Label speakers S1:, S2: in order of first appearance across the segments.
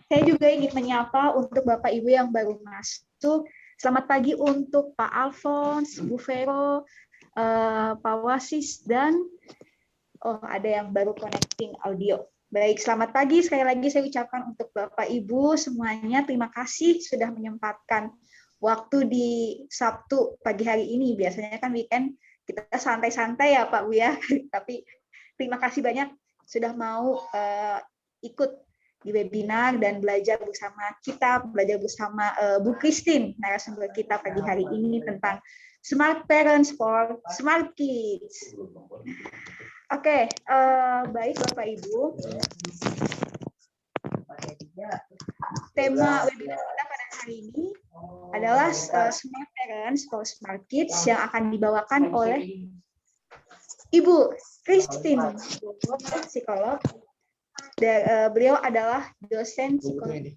S1: Saya juga ingin menyapa untuk Bapak Ibu yang baru masuk. Selamat pagi untuk Pak Alphonse, Bu Vero, Pak Wasis, dan ada yang baru connecting audio. Baik, selamat pagi. Sekali lagi saya ucapkan untuk Bapak Ibu semuanya, terima kasih sudah menyempatkan waktu di Sabtu pagi hari ini. Biasanya kan weekend kita santai-santai ya Pak Bu ya. Tapi terima kasih banyak sudah mau ikut di webinar dan belajar bersama kita, belajar bersama Bu Christine, narasumber kita pagi hari ini tentang Smart Parents for Smart Kids. Oke, baik Bapak Ibu. Tema webinar kita pada hari ini adalah Smart Parents for Smart Kids yang akan dibawakan oleh Ibu Christine, psikolog. Beliau adalah dosen psikologi.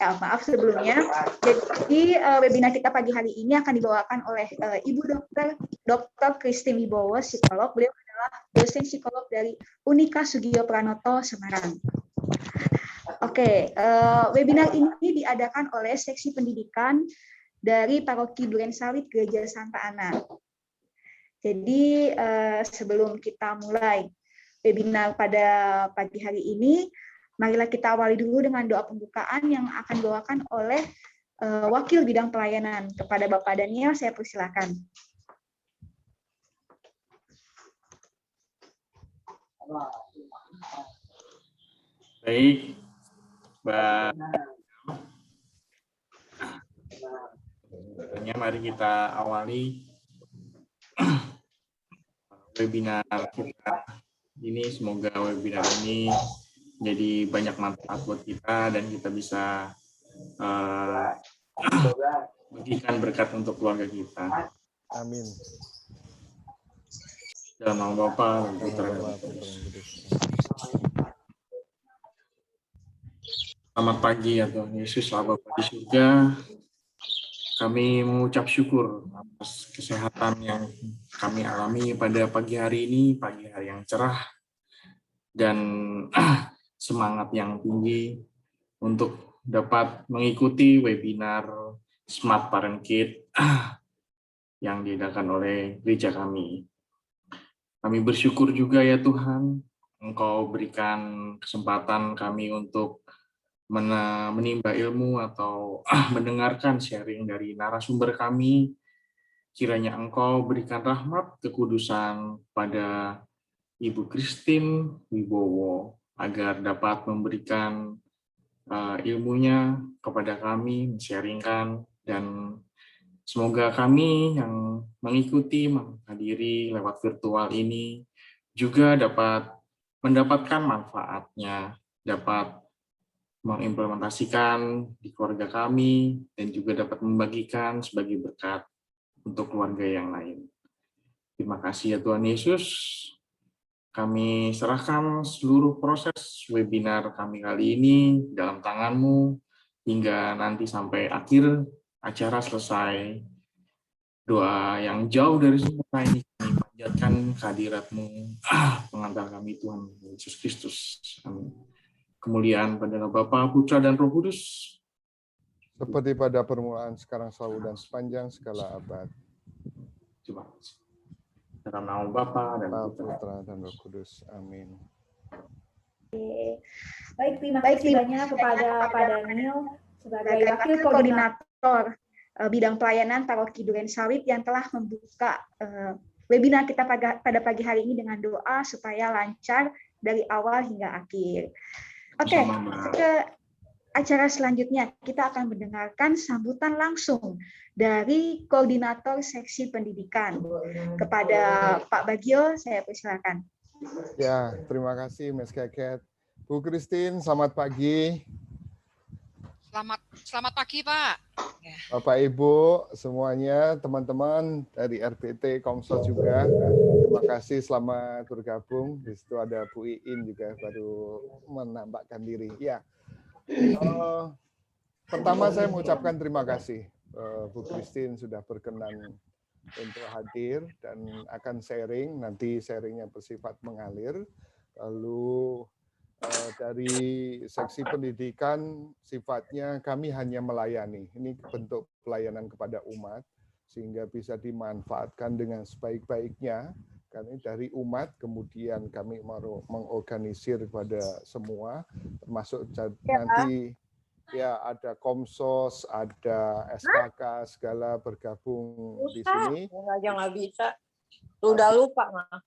S1: Maaf sebelumnya. Jadi webinar kita pagi hari ini akan dibawakan oleh Ibu Dr. Christine Wibowo, psikolog. Beliau adalah dosen psikolog dari Unika Sugiyo Pranoto, Semarang. Oke, webinar ini diadakan oleh seksi pendidikan dari Paroki Durensawit Gereja Santa Ana. Jadi sebelum kita mulai webinar pada pagi hari ini, marilah kita awali dulu dengan doa pembukaan yang akan dibawakan oleh wakil bidang pelayanan. Kepada Bapak Daniel, saya persilakan.
S2: Baik, Mbak. Mari kita awali webinar kita ini. Semoga webinar ini jadi banyak manfaat buat kita dan kita bisa bagikan berkat untuk keluarga kita.
S3: Amin.
S2: Dalam nama Bapa dan Putra dan Roh Kudus. Selamat pagi ya Tuhan Yesus, Allah Bapa di surga. Kami mengucap syukur atas kesehatan yang kami alami pada pagi hari ini, pagi hari yang cerah dan semangat yang tinggi untuk dapat mengikuti webinar Smart Parent Kid yang diadakan oleh gereja kami. Kami bersyukur juga ya Tuhan, Engkau berikan kesempatan kami untuk menimba ilmu atau mendengarkan sharing dari narasumber kami. Kiranya Engkau berikan rahmat kekudusan pada Ibu Christine Wibowo agar dapat memberikan ilmunya kepada kami, sharingkan, dan semoga kami yang mengikuti, menghadiri lewat virtual ini juga dapat mendapatkan manfaatnya, dapat mengimplementasikan di keluarga kami, dan juga dapat membagikan sebagai berkat untuk keluarga yang lain. Terima kasih ya Tuhan Yesus. Kami serahkan seluruh proses webinar kami kali ini dalam tangan-Mu, hingga nanti sampai akhir acara selesai. Doa yang jauh dari sempurna ini kami panjatkan kehadirat-Mu, pengantar kami Tuhan Yesus Kristus. Amin. Kemuliaan pada Bapa, Putra, dan Roh Kudus.
S3: Seperti pada permulaan, sekarang, selalu, dan sepanjang segala abad.
S2: Terima kasih. Dalam nama Bapa dan
S3: Putra, dan Roh Kudus. Amin.
S1: Baik, terima kasih banyak kepada Pak Daniel sebagai wakil koordinator bidang pelayanan Paroki Durensawit yang telah membuka webinar kita pada pagi hari ini dengan doa supaya lancar dari awal hingga akhir. Oke, ke acara selanjutnya kita akan mendengarkan sambutan langsung dari koordinator seksi pendidikan. Kepada Pak Bagio, saya persilakan.
S3: Ya, terima kasih Mas Keket. Bu Christine, selamat pagi.
S4: Selamat pagi, Pak. Ya.
S3: Bapak Ibu semuanya, teman-teman dari RPT Komsos juga. Terima kasih selamat bergabung. Di situ ada Bu Iin juga baru menampakkan diri. Ya. Pertama saya mengucapkan terima kasih Bu Christine sudah berkenan untuk hadir dan akan sharing. Nanti sharingnya bersifat mengalir. Lalu dari seksi pendidikan sifatnya kami hanya melayani. Ini bentuk pelayanan kepada umat sehingga bisa dimanfaatkan dengan sebaik-baiknya. Karena dari umat kemudian kami mau mengorganisir kepada semua, termasuk nanti ya ada Komsos, ada SKK segala bergabung di sini.
S5: Aja nggak bisa. Lu udah lupa, Mas.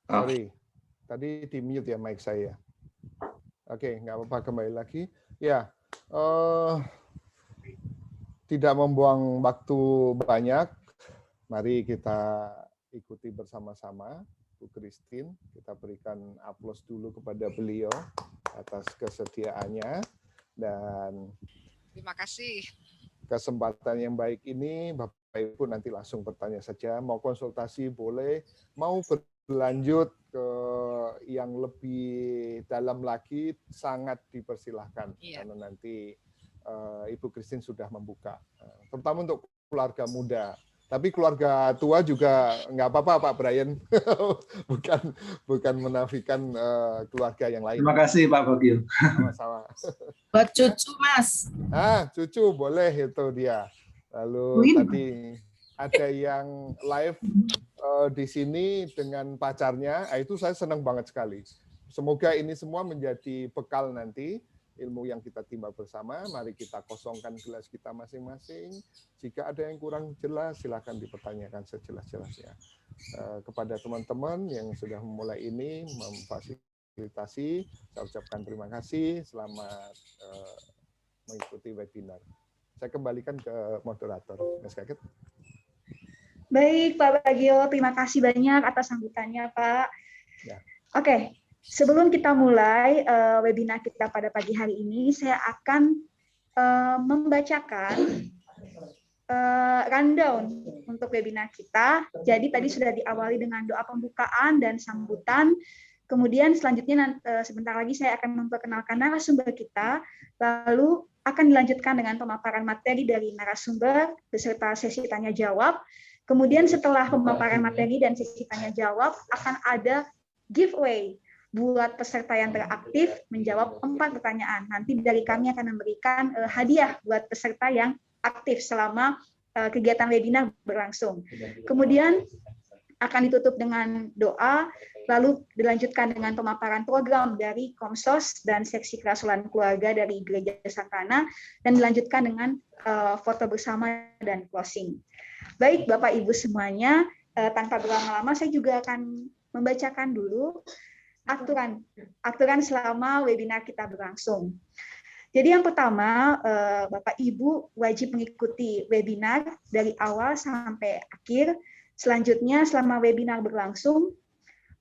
S3: Sorry, tadi di mute ya mic saya. Oke, nggak apa-apa, kembali lagi. Ya, tidak membuang waktu banyak, mari kita ikuti bersama-sama Bu Christine. Kita berikan aplaus dulu kepada beliau atas kesediaannya. Dan
S4: Terima kasih.
S3: kesempatan yang baik ini, Bapak Ibu nanti langsung bertanya saja, mau konsultasi boleh, mau berlanjut ke yang lebih dalam lagi, sangat dipersilahkan.
S4: Iya.
S3: Karena nanti Ibu Christine sudah membuka, terutama untuk keluarga muda. Tapi keluarga tua juga nggak apa-apa, Pak Brian. bukan menafikan keluarga yang lain.
S6: Terima kasih Pak Bagio.
S3: Sama-sama.
S5: Buat cucu, Mas.
S3: Cucu boleh itu dia. Lalu tadi ada yang live di sini dengan pacarnya, itu saya senang banget sekali. Semoga ini semua menjadi bekal nanti ilmu yang kita timba bersama. Mari kita kosongkan gelas kita masing-masing. Jika ada yang kurang jelas, silakan dipertanyakan sejelas-jelasnya. Kepada teman-teman yang sudah memulai ini, memfasilitasi, saya ucapkan terima kasih. Selamat mengikuti webinar. Saya kembalikan ke moderator. Mas Kaget.
S1: Baik, Pak Bagio, terima kasih banyak atas sambutannya, Pak.
S3: Ya.
S1: Oke, sebelum kita mulai webinar kita pada pagi hari ini, saya akan membacakan rundown untuk webinar kita. Jadi tadi sudah diawali dengan doa pembukaan dan sambutan. Kemudian selanjutnya sebentar lagi saya akan memperkenalkan narasumber kita, lalu akan dilanjutkan dengan pemaparan materi dari narasumber beserta sesi tanya jawab. Kemudian setelah pemaparan materi dan sesi tanya jawab akan ada giveaway buat peserta yang teraktif menjawab 4 pertanyaan. Nanti dari kami akan memberikan hadiah buat peserta yang aktif selama kegiatan webinar berlangsung. Kemudian akan ditutup dengan doa, lalu dilanjutkan dengan pemaparan program dari Komsos dan Seksi Kerasulan Keluarga dari Gereja Santana, dan dilanjutkan dengan foto bersama dan closing. Baik, Bapak Ibu semuanya, tanpa berlama-lama saya juga akan membacakan dulu aturan selama webinar kita berlangsung. Jadi yang pertama, Bapak Ibu wajib mengikuti webinar dari awal sampai akhir. Selanjutnya, selama webinar berlangsung,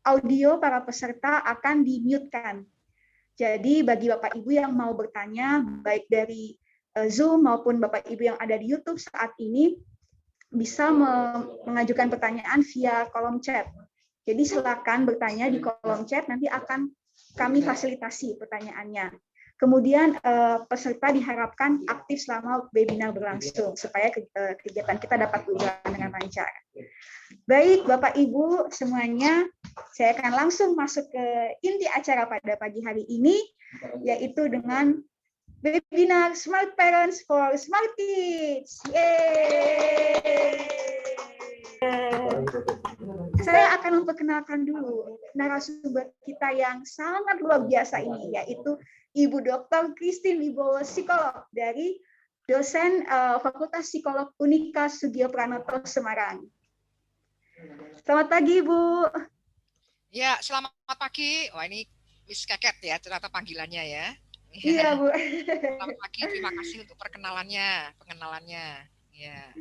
S1: audio para peserta akan di-mute-kan. Jadi bagi Bapak Ibu yang mau bertanya, baik dari Zoom maupun Bapak Ibu yang ada di YouTube saat ini, bisa mengajukan pertanyaan via kolom chat. Jadi silakan bertanya di kolom chat, nanti akan kami fasilitasi pertanyaannya. Kemudian peserta diharapkan aktif selama webinar berlangsung supaya kegiatan kita dapat berjalan dengan lancar. Baik, Bapak Ibu semuanya, saya akan langsung masuk ke inti acara pada pagi hari ini, yaitu dengan webinar Smart Parents for Smart Kids. Yeay! Saya akan memperkenalkan dulu narasumber kita yang sangat luar biasa ini, yaitu Ibu Dr. Christine Wibowo, psikolog dari dosen Fakultas Psikolog Unika Sugio Pranoto Semarang. Selamat pagi, Ibu.
S4: Ya, selamat pagi. Wah, ini Miss Keket ya, ternyata panggilannya ya.
S1: Iya, Bu.
S4: Selamat pagi, terima kasih untuk pengenalannya. Ya,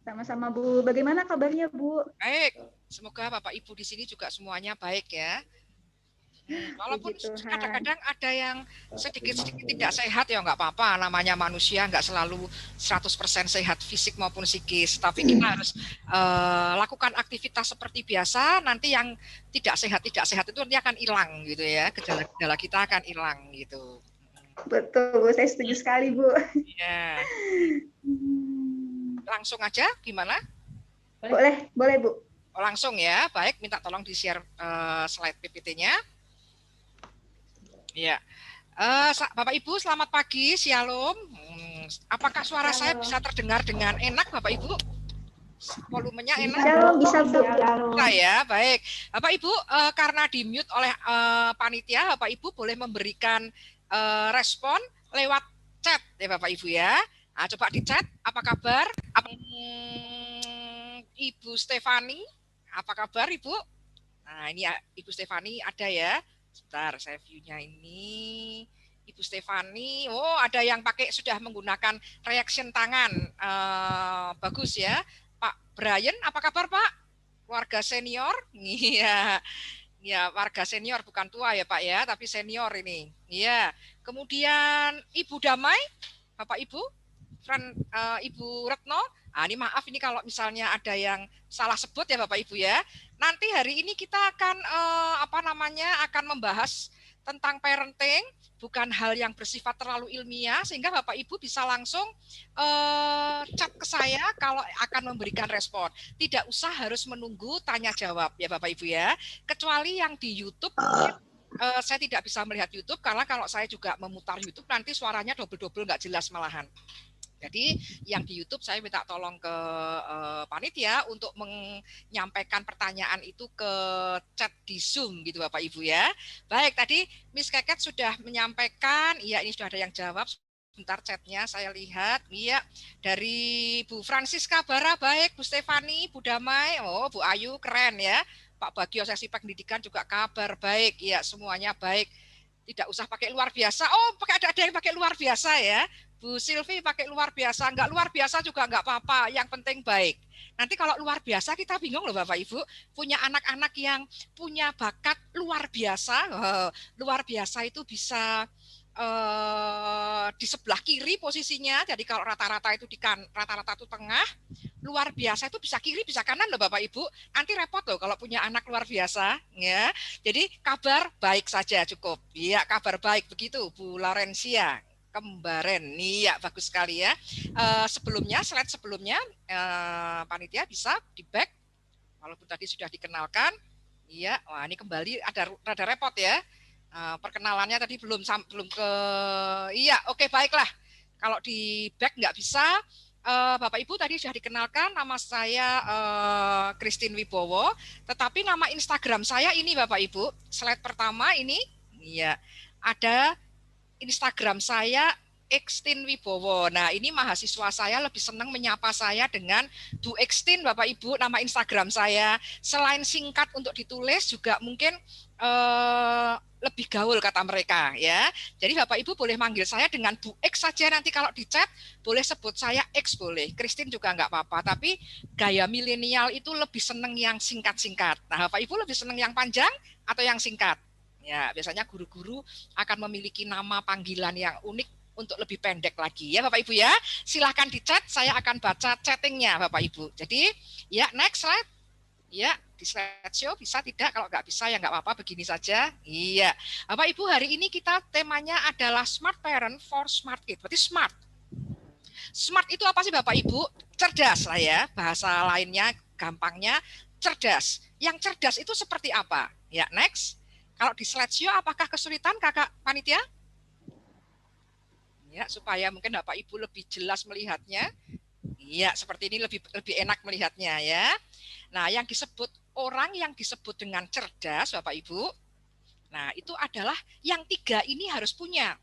S1: Sama-sama Bu. Bagaimana kabarnya Bu?
S4: baik. Semoga Bapak Ibu di sini juga semuanya baik ya. Walaupun
S1: Puji Tuhan.
S4: kadang-kadang ada yang sedikit-sedikit tidak sehat ya nggak apa-apa, namanya manusia nggak selalu 100% sehat fisik maupun psikis, tapi kita harus lakukan aktivitas seperti biasa, nanti yang tidak sehat itu nanti akan hilang gitu ya, gejala-gejala kita akan hilang gitu.
S1: Betul Bu, saya setuju sekali Bu.
S4: Ya, langsung aja gimana?
S1: Boleh Bu.
S4: Oh, langsung ya, baik, minta tolong di-share slide PPT-nya. Ya. Bapak Ibu, selamat pagi, Shalom. Apakah suara saya bisa terdengar dengan enak, Bapak Ibu? Volumenya enak?
S1: Bisa Bu.
S4: Bisa ya, baik. Bapak Ibu, karena di-mute oleh panitia, Bapak Ibu boleh memberikan respon lewat chat ya Bapak Ibu ya. Nah, coba di chat, apa kabar? Ibu Stefani, apa kabar Ibu? Nah, ini Ibu Stefani ada ya. Sebentar, saya view-nya ini. Ibu Stefani, oh ada yang sudah menggunakan reaction tangan. Bagus ya. Pak Brian, apa kabar Pak? Keluarga senior? Iya. Ya, warga senior bukan tua ya Pak ya, tapi senior ini. Iya. Kemudian Ibu Damai, Bapak Ibu, Ibu Retno. Ini maaf ini kalau misalnya ada yang salah sebut ya Bapak Ibu ya. Nanti hari ini kita akan akan membahas tentang parenting, bukan hal yang bersifat terlalu ilmiah, sehingga Bapak Ibu bisa langsung chat ke saya kalau akan memberikan respon. Tidak usah harus menunggu tanya jawab ya Bapak Ibu ya. Kecuali yang di YouTube, saya tidak bisa melihat YouTube karena kalau saya juga memutar YouTube nanti suaranya double-double nggak jelas malahan. Jadi yang di YouTube saya minta tolong ke panitia untuk menyampaikan pertanyaan itu ke chat di Zoom gitu Bapak Ibu ya. Baik, tadi Miss Keket sudah menyampaikan, iya ini sudah ada yang jawab. Sebentar chatnya saya lihat, iya dari Bu Francisca Bara baik, Bu Stefani, Bu Damai, oh Bu Ayu keren ya. Pak Bagio seksi pendidikan juga kabar baik, iya semuanya baik. Tidak usah pakai luar biasa. Oh, ada yang pakai luar biasa ya. Bu Silvi pakai luar biasa, enggak luar biasa juga enggak apa-apa, yang penting baik. Nanti kalau luar biasa kita bingung loh Bapak Ibu, punya anak-anak yang punya bakat luar biasa, luar biasa itu bisa di sebelah kiri posisinya, jadi kalau rata-rata itu rata-rata itu tengah, luar biasa itu bisa kiri bisa kanan loh Bapak Ibu, nanti repot loh kalau punya anak luar biasa ya. Jadi kabar baik saja cukup. Iya, kabar baik begitu Bu Laurencia. Kembaren, nih ya bagus sekali ya. Slide sebelumnya panitia bisa di back, walaupun tadi sudah dikenalkan. Iya, wah ini kembali ada repot ya. Perkenalannya tadi belum ke. Iya, oke baiklah. Kalau di back nggak bisa. Bapak Ibu tadi sudah dikenalkan, nama saya Christine Wibowo, tetapi nama Instagram saya ini Bapak Ibu. Slide pertama ini, iya ada Instagram saya Extin Wibowo. Nah, ini mahasiswa saya lebih senang menyapa saya dengan Bu Extin, Bapak Ibu, nama Instagram saya. Selain singkat untuk ditulis juga mungkin lebih gaul kata mereka ya. Jadi Bapak Ibu boleh manggil saya dengan Bu X saja, nanti kalau di chat boleh sebut saya X boleh. Christine juga nggak apa-apa, tapi gaya milenial itu lebih senang yang singkat-singkat. Nah, Bapak Ibu lebih senang yang panjang atau yang singkat? Ya, biasanya guru-guru akan memiliki nama panggilan yang unik untuk lebih pendek lagi ya Bapak Ibu ya. Silahkan di chat, saya akan baca chattingnya Bapak Ibu. Jadi ya next slide. Ya, di slideshow bisa tidak, kalau nggak bisa ya nggak apa-apa, begini saja. Iya, Bapak Ibu hari ini kita temanya adalah Smart Parent for Smart Kid. Berarti smart. Smart itu apa sih Bapak Ibu? Cerdas lah ya, bahasa lainnya gampangnya cerdas. Yang cerdas itu seperti apa? Ya next. Kalau di slideshow apakah kesulitan Kakak panitia? Ya, supaya mungkin Bapak Ibu lebih jelas melihatnya. Iya, seperti ini lebih enak melihatnya ya. Nah, yang disebut orang yang disebut dengan cerdas Bapak Ibu. Nah, itu adalah yang tiga ini harus punya.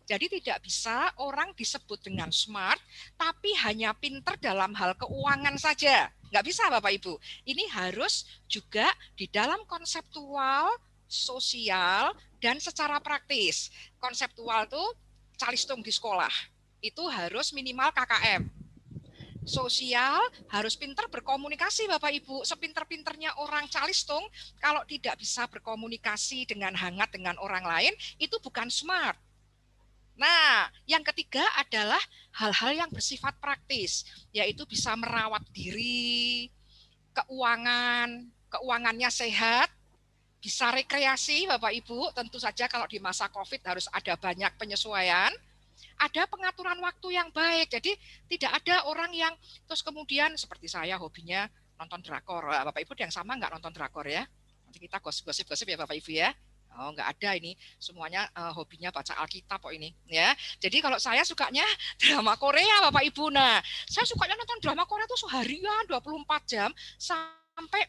S4: Jadi tidak bisa orang disebut dengan smart tapi hanya pinter dalam hal keuangan saja. Nggak bisa Bapak Ibu. Ini harus juga di dalam konseptual, sosial, dan secara praktis. Konseptual tuh calistung di sekolah. Itu harus minimal KKM. sosial, harus pintar berkomunikasi Bapak Ibu. Sepinter-pinternya orang calistung, kalau tidak bisa berkomunikasi dengan hangat dengan orang lain, itu bukan smart. Nah, yang ketiga adalah hal-hal yang bersifat praktis, yaitu bisa merawat diri, keuangannya sehat, bisa rekreasi Bapak Ibu. Tentu saja kalau di masa COVID harus ada banyak penyesuaian, ada pengaturan waktu yang baik. Jadi tidak ada orang yang terus kemudian seperti saya hobinya nonton drakor. Bapak Ibu yang sama nggak nonton drakor ya? Nanti kita gosip-gosip ya Bapak Ibu ya. Oh, nggak ada ini, semuanya hobinya baca Alkitab kok ini ya. Jadi kalau saya sukanya drama Korea Bapak Ibu. Nah, saya sukanya nonton drama Korea tuh seharian 24 jam sampai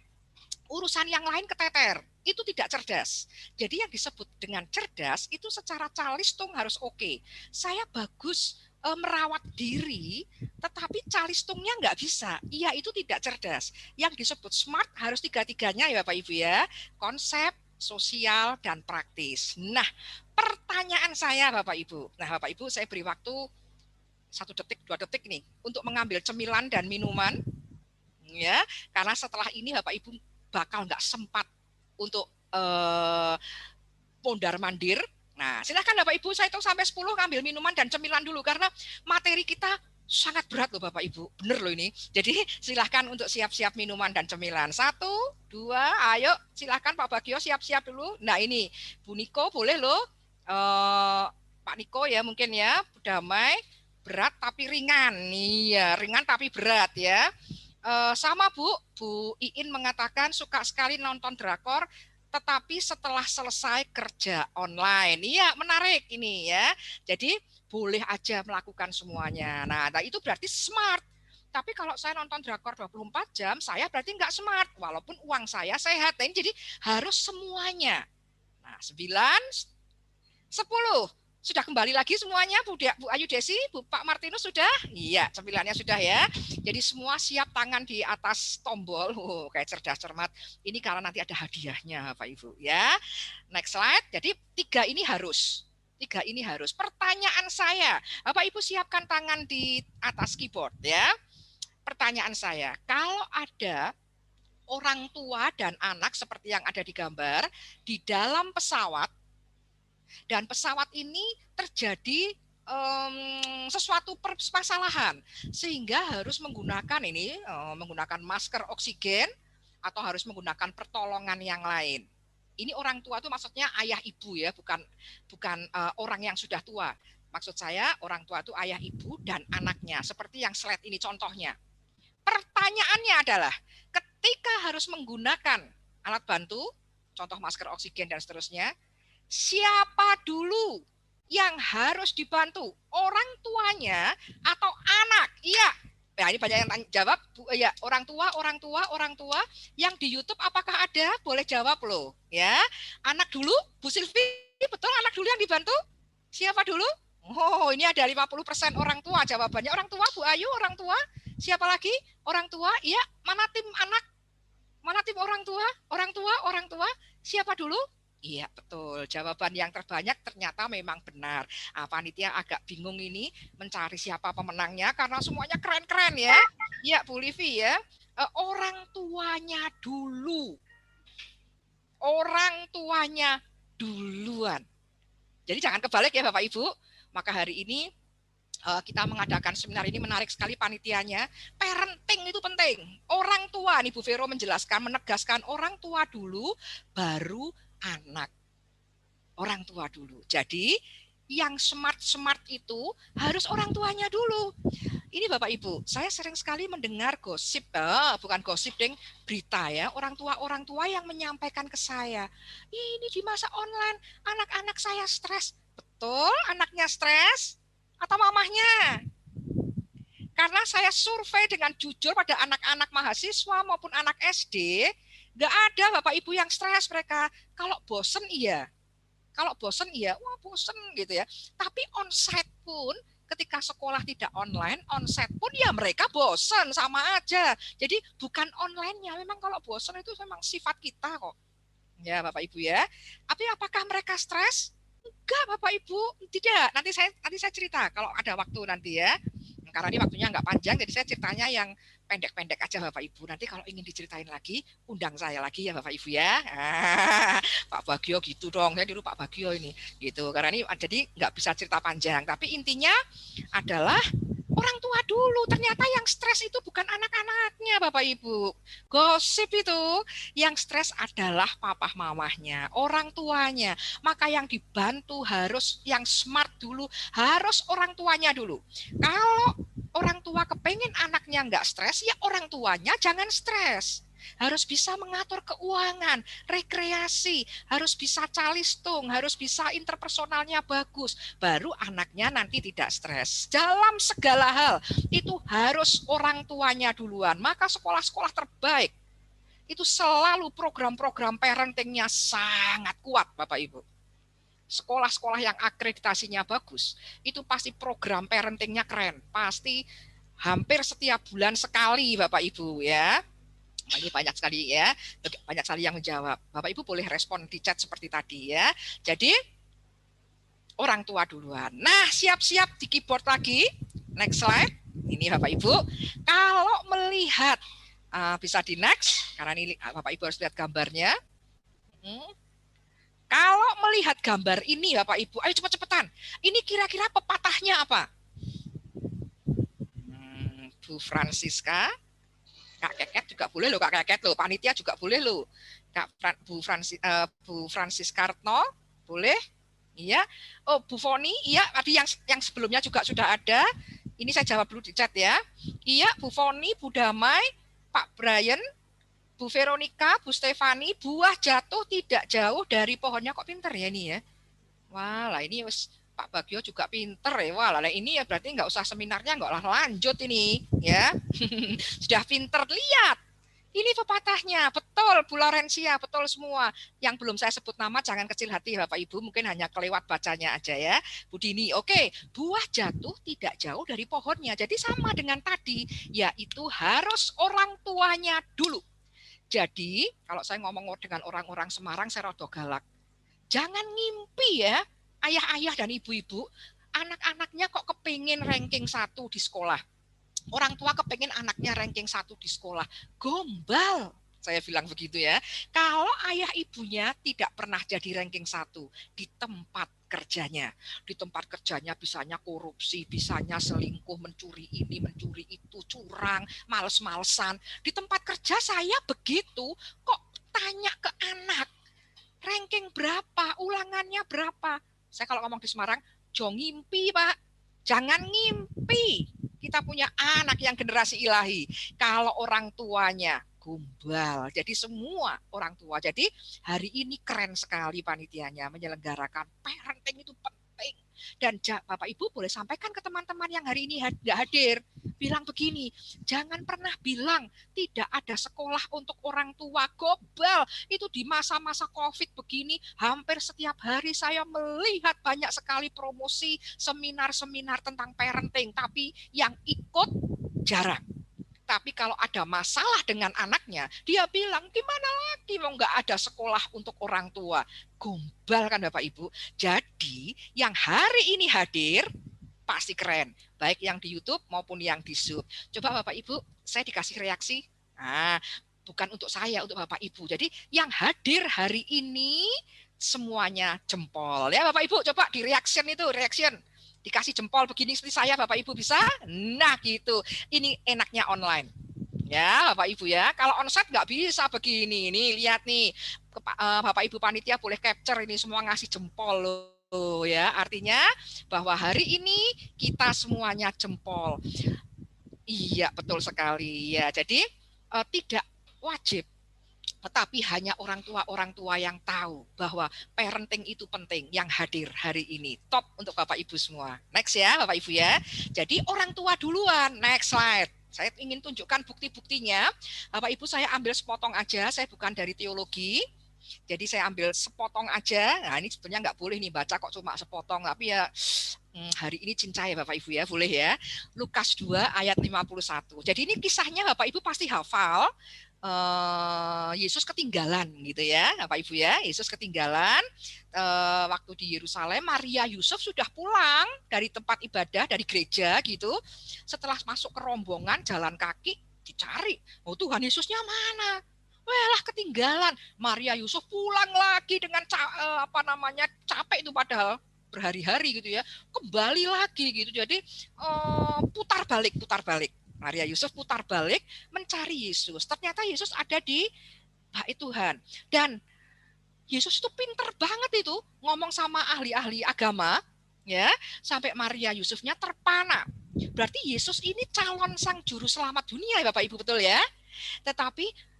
S4: urusan yang lain keteter. Itu tidak cerdas. Jadi yang disebut dengan cerdas itu secara calistung harus oke. Saya bagus merawat diri, tetapi calistungnya nggak bisa. Iya, itu tidak cerdas. Yang disebut smart harus tiga-tiganya ya Bapak Ibu ya. Konsep, sosial, dan praktis. Nah, pertanyaan saya Bapak Ibu. Nah, Bapak Ibu saya beri waktu 1 detik, 2 detik nih untuk mengambil cemilan dan minuman. Ya, karena setelah ini Bapak Ibu bakal nggak sempat untuk mondar-mandir. Nah, silakan Bapak Ibu, saya hitung sampai 10, ngambil minuman dan cemilan dulu karena materi kita sangat berat loh Bapak Ibu, bener loh ini. Jadi silahkan untuk siap-siap minuman dan cemilan. 1, 2, ayo silahkan Pak Bagio siap-siap dulu. Nah ini Bu Niko boleh loh, Pak Niko ya mungkin ya, damai, berat tapi ringan. Iya, ringan tapi berat ya. Sama Bu Iin mengatakan suka sekali nonton drakor, tetapi setelah selesai kerja online. Iya, menarik ini ya. Jadi boleh aja melakukan semuanya. Nah, itu berarti smart. Tapi kalau saya nonton drakor 24 jam, saya berarti nggak smart. Walaupun uang saya sehat. Nah, jadi harus semuanya. Nah, 9, 10. Sudah kembali lagi semuanya, Bu Ayu Desi, Pak Martinus sudah? Iya, 9-nya sudah ya. Jadi semua siap tangan di atas tombol. Kayak cerdas cermat. Ini karena nanti ada hadiahnya, Pak Ibu ya. Next slide. Jadi 3 ini harus. 3 ini harus. Pertanyaan saya, Bapak Ibu siapkan tangan di atas keyboard ya. Pertanyaan saya, kalau ada orang tua dan anak seperti yang ada di gambar di dalam pesawat, dan pesawat ini terjadi sesuatu permasalahan sehingga harus menggunakan menggunakan masker oksigen atau harus menggunakan pertolongan yang lain. Ini orang tua itu maksudnya ayah ibu ya, bukan orang yang sudah tua. Maksud saya orang tua itu ayah ibu dan anaknya, seperti yang slide ini contohnya. Pertanyaannya adalah, ketika harus menggunakan alat bantu, contoh masker oksigen dan seterusnya, siapa dulu yang harus dibantu? Orang tuanya atau anak? Iya. Nah, ini banyak yang jawab, ya, orang tua yang di YouTube apakah ada? Boleh jawab loh, ya. Anak dulu, Bu Silvi, betul anak dulu yang dibantu? Siapa dulu? Oh, ini ada 50% orang tua jawabannya. Orang tua, Bu Ayu, orang tua. Siapa lagi? Orang tua, iya. Mana tim anak? Mana tim orang tua? Orang tua. Siapa dulu? Iya, betul. Jawaban yang terbanyak ternyata memang benar. Panitia agak bingung ini mencari siapa pemenangnya karena semuanya keren-keren ya. Iya, Bu Livi ya. Orang tuanya dulu. Orang tuanya duluan. Jadi jangan kebalik ya Bapak Ibu. Maka hari ini kita mengadakan seminar ini menarik sekali panitianya. Parenting itu penting. Orang tua, nih Bu Vero menjelaskan, menegaskan orang tua dulu, baru anak. Orang tua dulu. Jadi yang smart itu harus orang tuanya dulu. Ini Bapak Ibu, saya sering sekali mendengar gosip, bukan gosip deng, berita ya, orang tua yang menyampaikan ke saya, ini di masa online anak-anak saya stres. Betul, anaknya stres atau mamahnya? Karena saya survei dengan jujur pada anak-anak mahasiswa maupun anak SD, nggak ada Bapak Ibu yang stres mereka. Kalau bosen iya. Wah bosen gitu ya. Tapi onsite pun ketika sekolah tidak online, onsite pun ya mereka bosen sama aja. Jadi bukan online-nya, memang kalau bosen itu memang sifat kita kok. Ya Bapak Ibu ya. Tapi apakah mereka stres? Enggak Bapak Ibu, tidak. Nanti saya cerita kalau ada waktu nanti ya. Karena ini waktunya nggak panjang, jadi saya ceritanya yang pendek-pendek aja Bapak Ibu. Nanti kalau ingin diceritain lagi, undang saya lagi ya Bapak Ibu ya. Pak Bagio gitu dong, saya dulu Pak Bagio ini gitu. Karena ini jadi nggak bisa cerita panjang. Tapi intinya adalah orang tua dulu. Ternyata yang stres itu bukan anak-anaknya Bapak Ibu. Gosip itu yang stres adalah papa mamahnya, orang tuanya. Maka yang dibantu harus yang smart dulu, harus orang tuanya dulu. Kalau orang tua kepengen anaknya nggak stres, ya orang tuanya jangan stres. Harus bisa mengatur keuangan, rekreasi, harus bisa calistung, harus bisa interpersonalnya bagus. Baru anaknya nanti tidak stres. Dalam segala hal, itu harus orang tuanya duluan. Maka sekolah-sekolah terbaik, itu selalu program-program parentingnya sangat kuat, Bapak Ibu. Sekolah-sekolah yang akreditasinya bagus, itu pasti program parentingnya keren. Pasti hampir setiap bulan sekali, Bapak Ibu ya. Ini banyak sekali ya, banyak sekali yang menjawab. Bapak Ibu boleh respon di chat seperti tadi ya. Jadi orang tua duluan. Nah, siap-siap di keyboard lagi. Next slide. Ini Bapak Ibu. Kalau melihat bisa di next, karena ini Bapak Ibu harus lihat gambarnya. Kalau melihat gambar ini Bapak Ibu, ayo cepat-cepatan. Ini kira-kira pepatahnya apa? Bu Francisca. Kak Keket juga boleh loh, Kak Keket loh, panitia juga boleh loh. Bu Francis Kartno boleh, iya. Oh Bu Foni, iya. Tadi yang sebelumnya juga sudah ada. Ini saya jawab dulu di chat ya. Iya Bu Foni, Bu Damai, Pak Brian, Bu Veronica, Bu Stefani, buah jatuh tidak jauh dari pohonnya. Kok pinter ya ini ya? Wah lah ini Pak Bagio juga pinter ya. Wah lah ini ya berarti nggak usah seminarnya, nggak lah lanjut ini ya. Sudah pinter, lihat. Ini pepatahnya, betul Bu Laurencia, betul semua. Yang belum saya sebut nama jangan kecil hati Bapak Ibu, mungkin hanya kelewat bacanya aja ya. Bu Dini, oke, buah jatuh tidak jauh dari pohonnya. Jadi sama dengan tadi, yaitu harus orang tuanya dulu. Jadi kalau saya ngomong dengan orang-orang Semarang, saya rada galak. Jangan ngimpi ya, ayah-ayah dan ibu-ibu, anak-anaknya kok kepingin ranking 1 di sekolah. Orang tua kepingin anaknya ranking 1 di sekolah. Gombal, saya bilang begitu ya. Kalau ayah ibunya tidak pernah jadi ranking 1 di tempat kerjanya. Di tempat kerjanya bisanya korupsi, bisanya selingkuh, mencuri ini, mencuri itu, curang, males-malesan. Di tempat kerja saya begitu, kok tanya ke anak, ranking berapa, ulangannya berapa. Saya kalau ngomong di Semarang, jangan ngimpi Pak, jangan ngimpi. Kita punya anak yang generasi ilahi. Kalau orang tuanya gombal, jadi semua orang tua. Jadi hari ini keren sekali panitianya menyelenggarakan parenting itu penting. Dan Bapak Ibu boleh sampaikan ke teman-teman yang hari ini tidak hadir. Bilang begini, jangan pernah bilang tidak ada sekolah untuk orang tua. Gobal, itu di masa-masa COVID begini, hampir setiap hari saya melihat banyak sekali promosi seminar-seminar tentang parenting, tapi yang ikut jarang. Tapi kalau ada masalah dengan anaknya, dia bilang, gimana lagi mau nggak ada sekolah untuk orang tua. Gombal kan Bapak Ibu. Jadi yang hari ini hadir, pasti keren. Baik yang di YouTube maupun yang di Zoom. Coba Bapak Ibu, saya dikasih reaksi. Bukan untuk saya, untuk Bapak Ibu. Jadi yang hadir hari ini, semuanya jempol. Ya Bapak Ibu, coba di reaction itu, reaction. Dikasih jempol begini seperti saya, Bapak Ibu bisa? Nah gitu, ini enaknya online. Ya Bapak Ibu ya, kalau onsite nggak bisa begini. Nih lihat nih, Bapak Ibu panitia boleh capture ini semua ngasih jempol loh ya. Artinya bahwa hari ini kita semuanya jempol. Iya betul sekali ya. Jadi tidak wajib, tetapi hanya orang tua yang tahu bahwa parenting itu penting yang hadir hari ini. Top untuk Bapak Ibu semua. Next ya Bapak Ibu ya. Jadi orang tua duluan. Next slide. Saya ingin tunjukkan bukti-buktinya. Bapak Ibu saya ambil sepotong aja. Saya bukan dari teologi. Jadi saya ambil sepotong aja. Nah ini sebenarnya nggak boleh nih baca kok cuma sepotong. Tapi ya hari ini cincai Bapak Ibu ya. Boleh ya. Lukas 2 ayat 51. Jadi ini kisahnya Bapak Ibu pasti hafal. Yesus ketinggalan gitu ya, Bapak Ibu ya. Yesus ketinggalan waktu di Yerusalem. Maria Yusuf sudah pulang dari tempat ibadah, dari gereja gitu. Setelah masuk ke rombongan jalan kaki dicari, oh Tuhan Yesusnya mana? Walah ketinggalan. Maria Yusuf pulang lagi dengan capek itu padahal berhari-hari gitu ya. Kembali lagi gitu. Jadi putar balik. Maria Yusuf putar balik mencari Yesus. Ternyata Yesus ada di bait Tuhan. Dan Yesus itu pinter banget itu ngomong sama ahli-ahli agama, ya, sampai Maria Yusufnya terpana. Berarti Yesus ini calon sang juru selamat dunia, ya Bapak Ibu, betul ya? Tetapi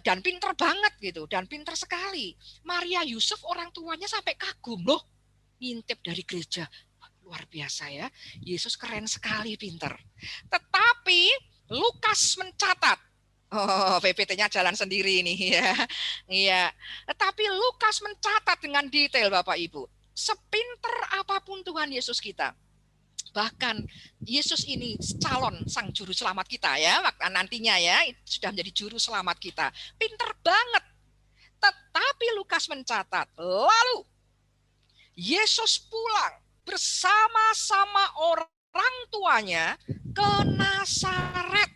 S4: dan pinter banget gitu, dan pinter sekali. Maria Yusuf orang tuanya sampai kagum loh, ngintip dari gereja. Luar biasa ya, Yesus keren sekali, pinter. Tetapi Lukas mencatat, PPT-nya jalan sendiri ini ya. Iya. Tetapi Lukas mencatat dengan detail Bapak Ibu. Sepinter apapun Tuhan Yesus kita, bahkan Yesus ini calon sang juru selamat kita ya, nantinya ya sudah menjadi juru selamat kita. Pinter banget. Tetapi Lukas mencatat, lalu Yesus pulang bersama-sama orang tuanya ke Nazaret.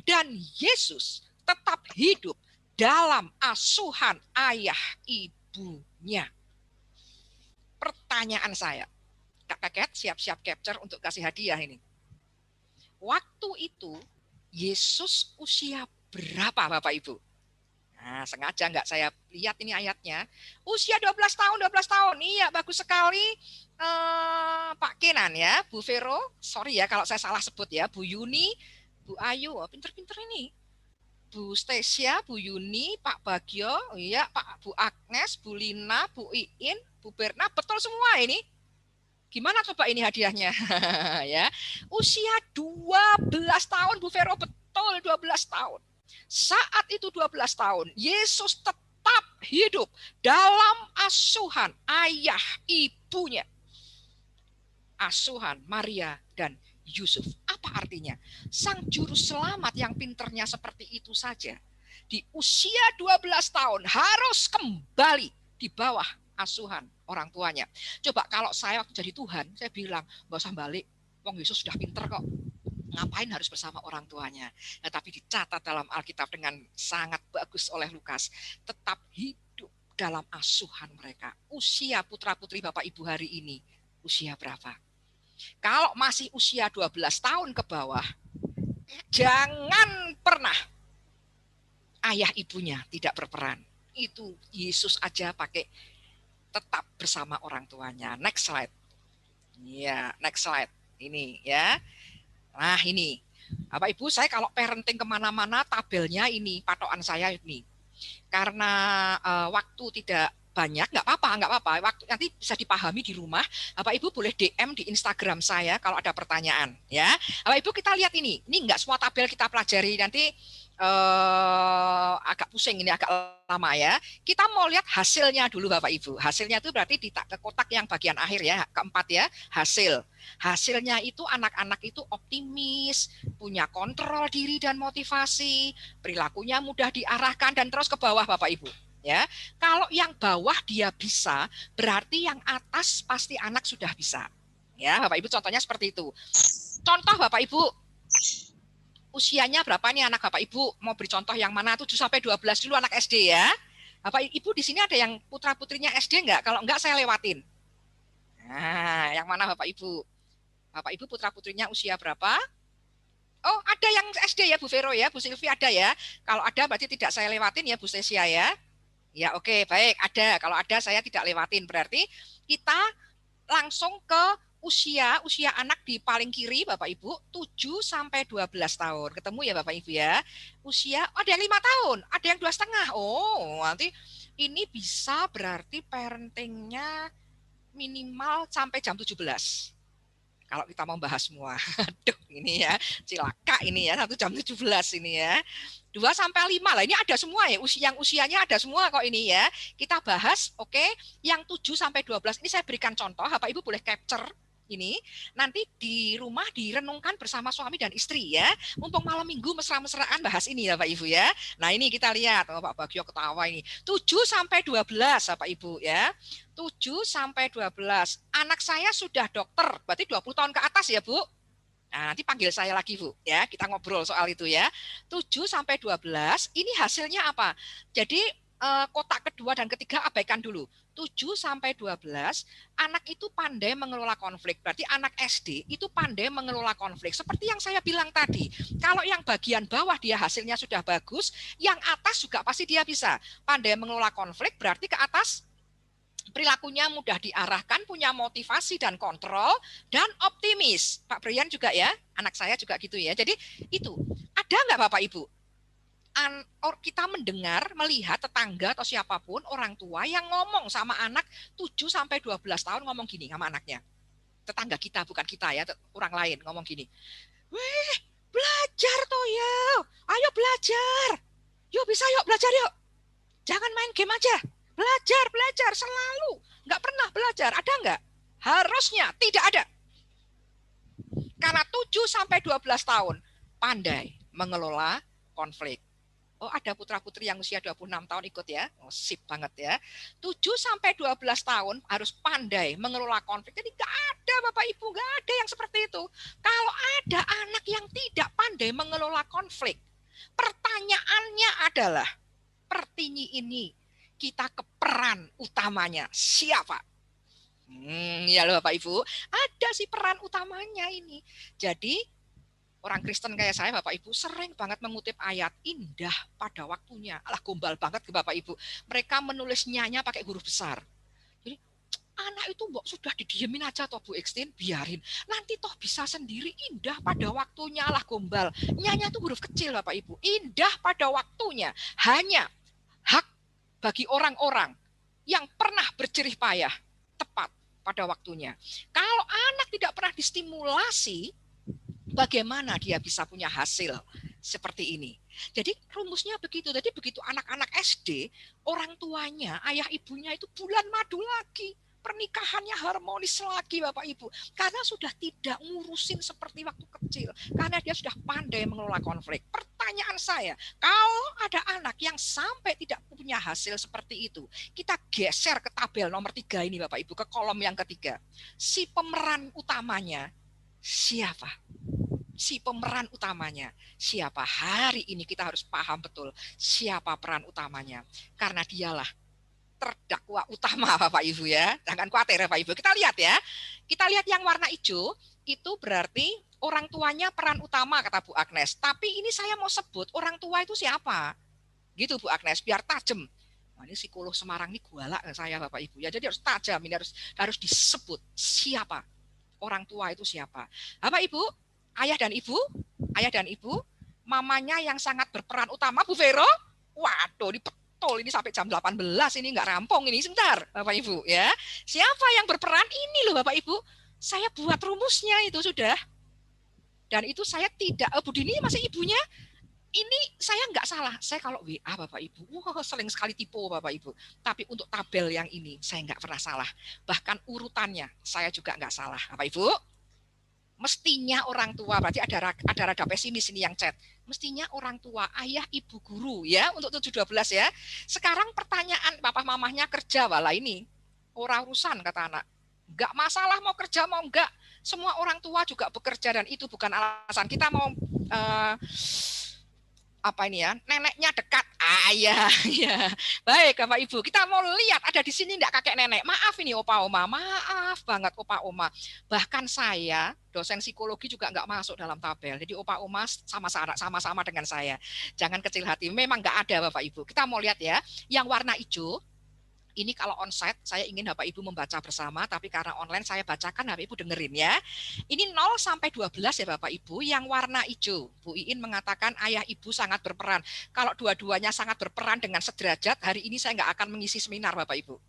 S4: Dan Yesus tetap hidup dalam asuhan ayah ibunya. Pertanyaan saya, Kak Keket siap-siap capture untuk kasih hadiah ini. Waktu itu Yesus usia berapa Bapak Ibu? Nah, sengaja nggak saya lihat ini ayatnya. Usia 12 tahun. Iya, bagus sekali. Pak Kenan ya, Bu Vero. Sorry ya kalau saya salah sebut ya. Bu Yuni, Bu Ayu. Oh, pinter-pinter ini. Bu Stesia, Bu Yuni, Pak Bagio. Oh, iya, Bu Agnes, Bu Lina, Bu Iin, Bu Berna. Betul semua ini. Gimana coba ini hadiahnya? Ya. Usia 12 tahun, Bu Vero. Betul 12 tahun. Saat itu 12 tahun, Yesus tetap hidup dalam asuhan ayah ibunya. Asuhan Maria dan Yusuf. Apa artinya? Sang juru selamat yang pinternya seperti itu saja, di usia 12 tahun harus kembali di bawah asuhan orang tuanya. Coba kalau saya waktu jadi Tuhan, saya bilang, nggak usah balik, wong Yesus sudah pinter kok. Ngapain harus bersama orang tuanya? Nah, tapi dicatat dalam Alkitab dengan sangat bagus oleh Lukas. Tetap hidup dalam asuhan mereka. Usia putra-putri Bapak Ibu hari ini, usia berapa? Kalau masih usia 12 tahun ke bawah, jangan pernah ayah ibunya tidak berperan. Itu Yesus aja pakai tetap bersama orang tuanya. Next slide. Ya, next slide. Ini ya. Nah ini, Bapak Ibu, saya kalau parenting kemana-mana tabelnya ini, patokan saya ini. Karena waktu tidak banyak, nggak apa-apa. Waktu nanti bisa dipahami di rumah. Bapak Ibu boleh DM di Instagram saya kalau ada pertanyaan. Ya, Bapak Ibu kita lihat ini nggak semua tabel kita pelajari nanti. Agak pusing ini, agak lama ya. Kita mau lihat hasilnya dulu Bapak Ibu. Hasilnya itu berarti di kotak yang bagian akhir ya, keempat ya, hasilnya itu anak-anak itu optimis, punya kontrol diri dan motivasi, perilakunya mudah diarahkan dan terus ke bawah Bapak Ibu ya. Kalau yang bawah dia bisa, berarti yang atas pasti anak sudah bisa ya Bapak Ibu. Contohnya seperti itu. Contoh Bapak Ibu, usianya berapa nih anak Bapak Ibu? Mau beri contoh yang mana? 7 sampai 12 dulu anak SD ya. Bapak Ibu di sini ada yang putra-putrinya SD enggak? Kalau enggak saya lewatin. Nah, yang mana Bapak Ibu? Bapak Ibu putra-putrinya usia berapa? Oh, ada yang SD ya Bu Vero ya, Bu Silvi ada ya. Kalau ada berarti tidak saya lewatin ya Bu Stesia ya. Ya oke, baik, ada. Kalau ada saya tidak lewatin. Berarti kita langsung ke usia anak di paling kiri Bapak Ibu 7 sampai 12 tahun. Ketemu ya Bapak Ibu ya. Usia ada yang 5 tahun, ada yang 2,5. Oh, nanti ini bisa berarti parentingnya minimal sampai jam 17. Kalau kita mau bahas semua. Aduh, ini ya, cilaka ini ya, 1 jam 17 ini ya. 2 sampai 5 lah, ini ada semua ya, yang usianya ada semua kok ini ya. Kita bahas, oke, yang 7 sampai 12 ini saya berikan contoh, Bapak Ibu boleh capture ini nanti di rumah direnungkan bersama suami dan istri ya. Mumpung malam minggu mesra-mesraan bahas ini ya Pak Ibu ya. Nah ini kita lihat, oh, Pak Bagio ketawa ini. 7-12 Bapak Ibu ya. 7-12. Anak saya sudah dokter, berarti 20 tahun ke atas ya Bu. Nah, nanti panggil saya lagi Bu ya, kita ngobrol soal itu ya. 7-12 ini hasilnya apa? Jadi kotak kedua dan ketiga abaikan dulu. 7-12 anak itu pandai mengelola konflik. Berarti anak SD itu pandai mengelola konflik. Seperti yang saya bilang tadi, kalau yang bagian bawah dia hasilnya sudah bagus, yang atas juga pasti dia bisa. Pandai mengelola konflik berarti ke atas perilakunya mudah diarahkan, punya motivasi dan kontrol, dan optimis. Pak Brian juga ya, anak saya juga gitu ya. Jadi itu, ada nggak Bapak Ibu? Kita mendengar, melihat tetangga atau siapapun, orang tua yang ngomong sama anak 7-12 tahun ngomong gini sama anaknya. Tetangga kita, bukan kita ya, orang lain ngomong gini. Weh, belajar toh ya, ayo belajar. Yuk bisa yuk belajar yuk. Jangan main game aja. Belajar selalu. Nggak pernah belajar. Ada nggak? Harusnya tidak ada. Karena 7-12 tahun pandai mengelola konflik. Oh ada putra-putri yang usia 26 tahun ikut ya. Oh, sip banget ya. 7-12 tahun harus pandai mengelola konflik. Jadi nggak ada Bapak Ibu, nggak ada yang seperti itu. Kalau ada anak yang tidak pandai mengelola konflik, pertanyaannya adalah, Pertiwi ini kita ke peran utamanya siapa? Ya loh Bapak Ibu, ada sih peran utamanya ini. Jadi orang Kristen kayak saya Bapak Ibu sering banget mengutip ayat indah pada waktunya. Alah gombal banget ke Bapak Ibu. Mereka menulisnya pakai huruf besar. Jadi anak itu mbok sudah didiemin aja toh Bu Ekstin, biarin. Nanti toh bisa sendiri, indah pada waktunya. Alah gombal. Nyanya itu huruf kecil Bapak Ibu. Indah pada waktunya. Hanya hak bagi orang-orang yang pernah berjerih payah tepat pada waktunya. Kalau anak tidak pernah distimulasi, bagaimana dia bisa punya hasil seperti ini? Jadi rumusnya begitu. Jadi begitu anak-anak SD, orang tuanya, ayah ibunya itu bulan madu lagi. Pernikahannya harmonis lagi Bapak Ibu. Karena sudah tidak ngurusin seperti waktu kecil. Karena dia sudah pandai mengelola konflik. Pertanyaan saya, kalau ada anak yang sampai tidak punya hasil seperti itu, kita geser ke tabel nomor 3 ini Bapak Ibu, ke kolom yang ketiga. Si pemeran utamanya siapa? Si pemeran utamanya siapa? Hari ini kita harus paham betul siapa peran utamanya. Karena dialah terdakwa utama Bapak Ibu ya. Jangan khawatir ya Bapak Ibu. Kita lihat ya. Kita lihat yang warna hijau itu berarti orang tuanya peran utama kata Bu Agnes. Tapi ini saya mau sebut orang tua itu siapa? Gitu Bu Agnes, biar tajam. Nah, ini psikolog Semarang ini gualak saya Bapak Ibu ya. Jadi harus tajam, ini harus disebut siapa? Orang tua itu siapa? Bapak Ibu, ayah dan ibu, mamanya yang sangat berperan utama Bu Vero. Waduh, ini sampai jam 18 ini nggak rampung ini, sebentar Bapak Ibu ya. Siapa yang berperan? Ini loh Bapak Ibu, saya buat rumusnya itu sudah. Dan itu saya tidak, Bu Dini masih ibunya. Ini saya nggak salah. Saya kalau WA Bapak Ibu, sering sekali tipu Bapak Ibu. Tapi untuk tabel yang ini saya nggak pernah salah. Bahkan urutannya saya juga nggak salah Bapak Ibu. Mestinya orang tua, berarti ada rada pesimis ini yang chat. Mestinya orang tua, ayah, ibu, guru ya untuk 7-12 ya. Sekarang pertanyaan papa mamahnya kerja, wala ini orang urusan kata anak. Enggak masalah mau kerja mau enggak. Semua orang tua juga bekerja dan itu bukan alasan. Kita mau apa ini ya, neneknya dekat, ayah ya. Baik Bapak Ibu, kita mau lihat ada di sini enggak kakek nenek. Maaf ini opa oma, maaf banget opa oma. Bahkan saya dosen psikologi juga enggak masuk dalam tabel. Jadi opa oma sama-sama dengan saya. Jangan kecil hati, memang enggak ada Bapak Ibu. Kita mau lihat ya, yang warna hijau. Ini kalau onsite saya ingin Bapak Ibu membaca bersama, tapi karena online saya bacakan, Bapak Ibu dengerin ya. Ini 0-12 ya Bapak Ibu, yang warna hijau. Bu Iin mengatakan ayah ibu sangat berperan. Kalau dua-duanya sangat berperan dengan sederajat, hari ini saya nggak akan mengisi seminar Bapak Ibu.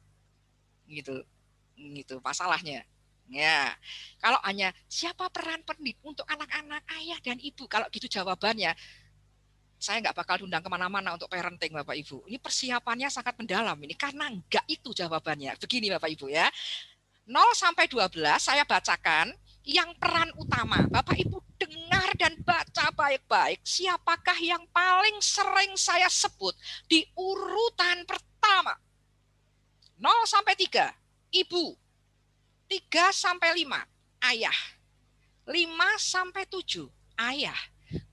S4: Gitu masalahnya. Ya, kalau hanya siapa peran pendidik untuk anak-anak, ayah dan ibu, kalau gitu jawabannya, saya nggak bakal diundang kemana-mana untuk parenting Bapak Ibu. Ini persiapannya sangat mendalam ini karena enggak itu jawabannya. Begini Bapak Ibu ya. 0 sampai 12 saya bacakan yang peran utama. Bapak Ibu dengar dan baca baik-baik. Siapakah yang paling sering saya sebut di urutan pertama? 0 sampai 3, ibu. 3 sampai 5, ayah. 5 sampai 7, ayah.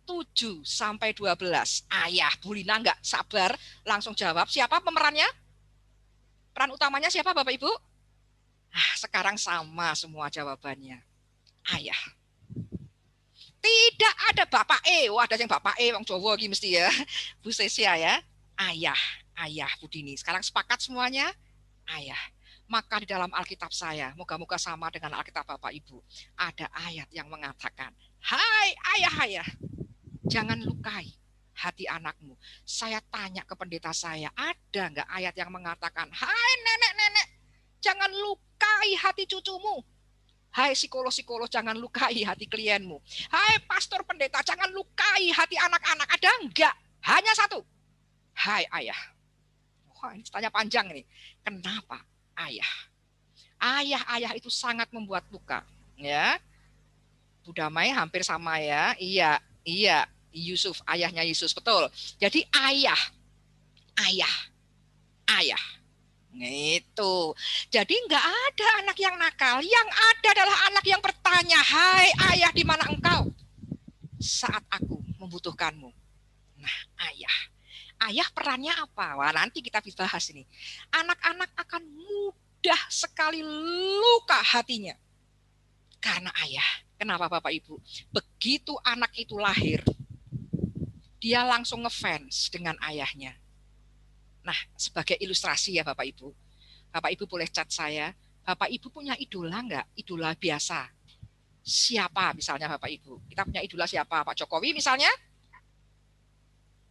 S4: 7 sampai 12, ayah. Bu Lina enggak sabar, langsung jawab. Siapa pemerannya? Peran utamanya siapa Bapak Ibu? Sekarang sama semua jawabannya. Ayah. Tidak ada Bapak E. Wah, ada yang Bapak E, Wong Jawa iki mesti ya. Bu Sesia ya. Ayah Bu Dini. Sekarang sepakat semuanya? Ayah. Maka di dalam Alkitab saya, moga-moga sama dengan Alkitab Bapak Ibu, ada ayat yang mengatakan, hai ayah, jangan lukai hati anakmu. Saya tanya ke pendeta saya, ada nggak ayat yang mengatakan, hai nenek-nenek, jangan lukai hati cucumu. Hai psikolog-psikolog, jangan lukai hati klienmu. Hai pastor pendeta, jangan lukai hati anak-anak. Ada enggak? Hanya satu. Hai ayah. Wah, ini tanya panjang ini. Kenapa ayah? Ayah itu sangat membuat luka. Ya, Bu Damai hampir sama ya. Iya. Yusuf, ayahnya Yesus, betul. Jadi ayah. Gitu. Jadi nggak ada anak yang nakal. Yang ada adalah anak yang bertanya, hai ayah, di mana engkau saat aku membutuhkanmu? Nah, ayah perannya apa? Wah, nanti kita bahas ini. Anak-anak akan mudah sekali luka hatinya karena ayah. Kenapa Bapak Ibu? Begitu anak itu lahir, dia langsung ngefans dengan ayahnya. Nah, sebagai ilustrasi ya Bapak Ibu. Bapak Ibu boleh chat saya. Bapak Ibu punya idola enggak? Idola biasa. Siapa misalnya Bapak Ibu? Kita punya idola siapa? Pak Jokowi misalnya?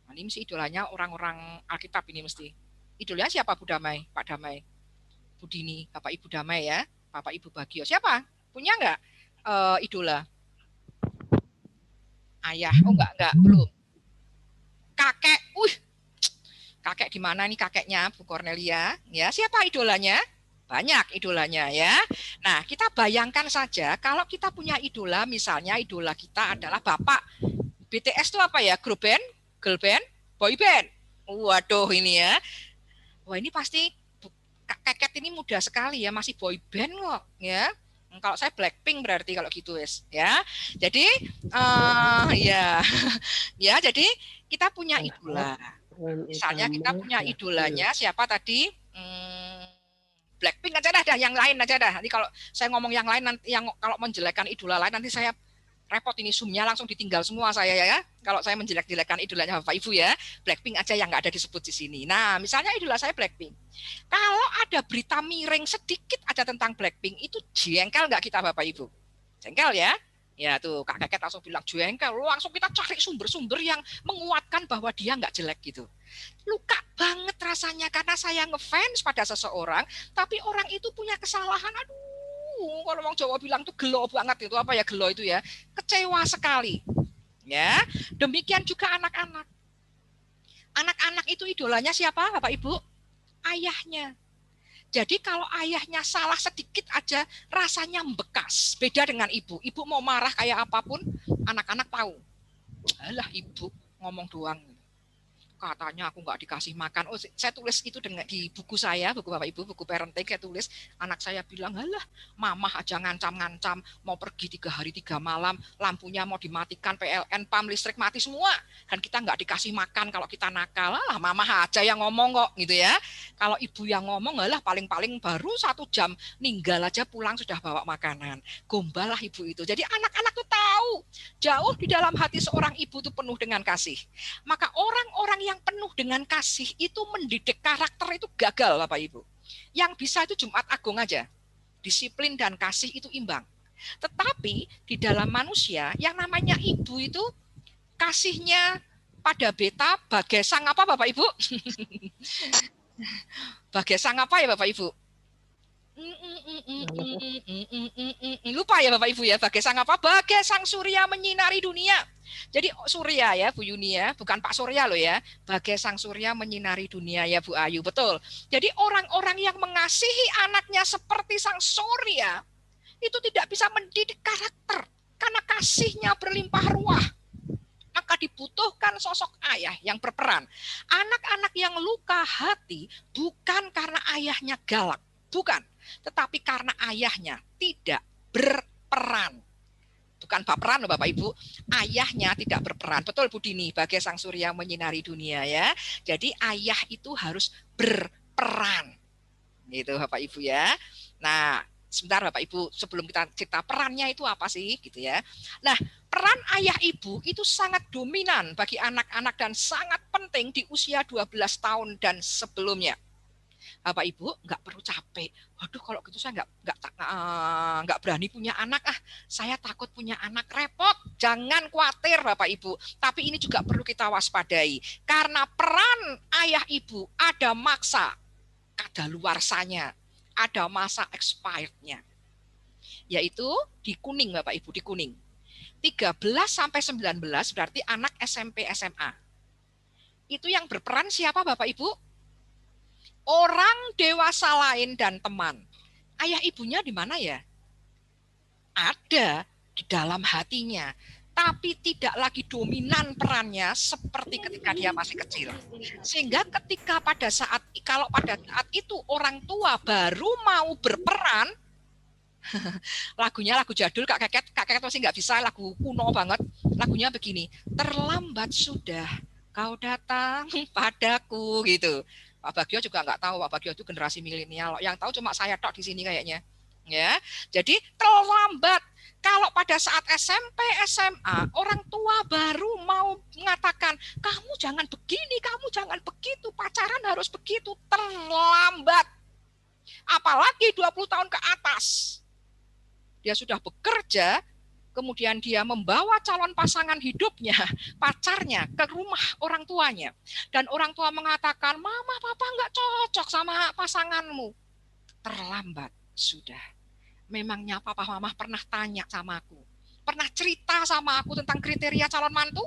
S4: Nah, ini mesti idolanya orang-orang Alkitab ini mesti. Idolanya siapa Bu Damai? Pak Damai? Bu Dini? Bapak Ibu Damai ya? Bapak Ibu Bagio. Siapa? Punya enggak idola? Ayah? Oh enggak, belum. Kakek? Kakek di mana nih kakeknya Bu Cornelia? Ya, siapa idolanya? Banyak idolanya ya. Nah, kita bayangkan saja kalau kita punya idola, misalnya idola kita adalah Bapak. BTS itu apa ya? Girl band, boy band. Waduh ini ya. Wah, ini pasti kakek ini muda sekali ya, masih boy band kok ya. Kalau saya Blackpink berarti kalau gitu ya. Jadi ya jadi kita punya idola. Misalnya kita punya idolanya siapa tadi? Blackpink aja dah, yang lain aja dah. Nanti kalau saya ngomong yang lain, nanti yang kalau menjelekkan idola lain, nanti saya repot ini Zoom-nya langsung ditinggal semua saya ya. Kalau saya menjelek-jelekan idolanya Bapak Ibu ya, Blackpink aja yang nggak ada disebut di sini. Nah, misalnya idola saya Blackpink. Kalau ada berita miring sedikit aja tentang Blackpink, itu jengkel nggak kita Bapak Ibu? Jengkel ya? Ya tuh Kak Keket langsung bilang jengkel, langsung kita cari sumber-sumber yang menguatkan bahwa dia nggak jelek gitu. Luka banget rasanya karena saya ngefans pada seseorang, tapi orang itu punya kesalahan. Aduh, kalau orang Jawa bilang tuh gelo banget itu, apa ya gelo itu ya, kecewa sekali. Ya, demikian juga anak-anak. Anak-anak itu idolanya siapa Bapak Ibu? Ayahnya. Jadi kalau ayahnya salah sedikit aja rasanya membekas. Beda dengan ibu. Ibu mau marah kayak apapun, anak-anak tahu. Alah ibu ngomong doang. Katanya aku nggak dikasih makan. Oh, saya tulis itu di buku saya, buku Bapak Ibu, buku parenting, saya tulis. Anak saya bilang, alah mamah aja ngancam-ngancam, mau pergi 3 hari 3 malam, lampunya mau dimatikan, PLN, PAM, listrik mati semua. Dan kita nggak dikasih makan kalau kita nakal. Alah mamah aja yang ngomong kok, gitu ya. Kalau ibu yang ngomong, alah paling-paling baru 1 jam, ninggal aja pulang sudah bawa makanan. Gombal lah ibu itu. Jadi anak-anak tuh tahu, jauh di dalam hati seorang ibu tuh penuh dengan kasih. Maka orang-orang yang penuh dengan kasih itu mendidik karakter itu gagal Bapak Ibu. Yang bisa itu Jumat Agung aja. Disiplin dan kasih itu imbang. Tetapi di dalam manusia yang namanya ibu itu kasihnya pada beta bagai sang apa Bapak Ibu? Bagai sang apa ya Bapak Ibu? Lupa ya Bapak Ibu ya, bagai sang apa? Bagai sang surya menyinari dunia. Jadi surya ya Bu Yuni ya, bukan Pak Surya loh ya. Bagai sang surya menyinari dunia ya Bu Ayu, betul. Jadi orang-orang yang mengasihi anaknya seperti sang surya itu tidak bisa mendidik karakter karena kasihnya berlimpah ruah. Maka dibutuhkan sosok ayah yang berperan. Anak-anak yang luka hati bukan karena ayahnya galak, bukan, tetapi karena ayahnya tidak berperan. Bukan baperan loh Bapak Ibu, ayahnya tidak berperan. Betul Bu Dini, bagai sang surya menyinari dunia ya. Jadi ayah itu harus berperan. Gitu Bapak Ibu ya. Nah, sebentar Bapak Ibu, sebelum kita cerita perannya itu apa sih gitu ya. Nah, peran ayah ibu itu sangat dominan bagi anak-anak dan sangat penting di usia 12 tahun dan sebelumnya. Bapak Ibu nggak perlu capek. Waduh kalau gitu saya nggak berani punya anak saya takut punya anak, repot. Jangan khawatir Bapak Ibu. Tapi ini juga perlu kita waspadai karena peran ayah ibu ada masa kadaluarsanya, ada masa expirednya. Yaitu di kuning Bapak Ibu, di kuning. 13 sampai 19 berarti anak SMP SMA. Itu yang berperan siapa Bapak Ibu? Orang dewasa lain dan teman. Ayah ibunya di mana ya? Ada di dalam hatinya, tapi tidak lagi dominan perannya seperti ketika dia masih kecil. Sehingga ketika pada saat itu orang tua baru mau berperan, lagunya lagu jadul Kak Keket masih nggak bisa, lagu kuno banget. Lagunya begini, terlambat sudah kau datang padaku gitu. Pak Bagio juga nggak tahu, Pak Bagio itu generasi milenial. Yang tahu cuma saya tok di sini kayaknya. Ya, jadi terlambat. Kalau pada saat SMP, SMA, orang tua baru mau mengatakan, kamu jangan begini, kamu jangan begitu, pacaran harus begitu, terlambat. Apalagi 20 tahun ke atas. Dia sudah bekerja, kemudian dia membawa calon pasangan hidupnya, pacarnya, ke rumah orang tuanya. Dan orang tua mengatakan, mama, papa nggak cocok sama pasanganmu. Terlambat sudah. Memangnya papa mama pernah tanya sama aku? Pernah cerita sama aku tentang kriteria calon mantu?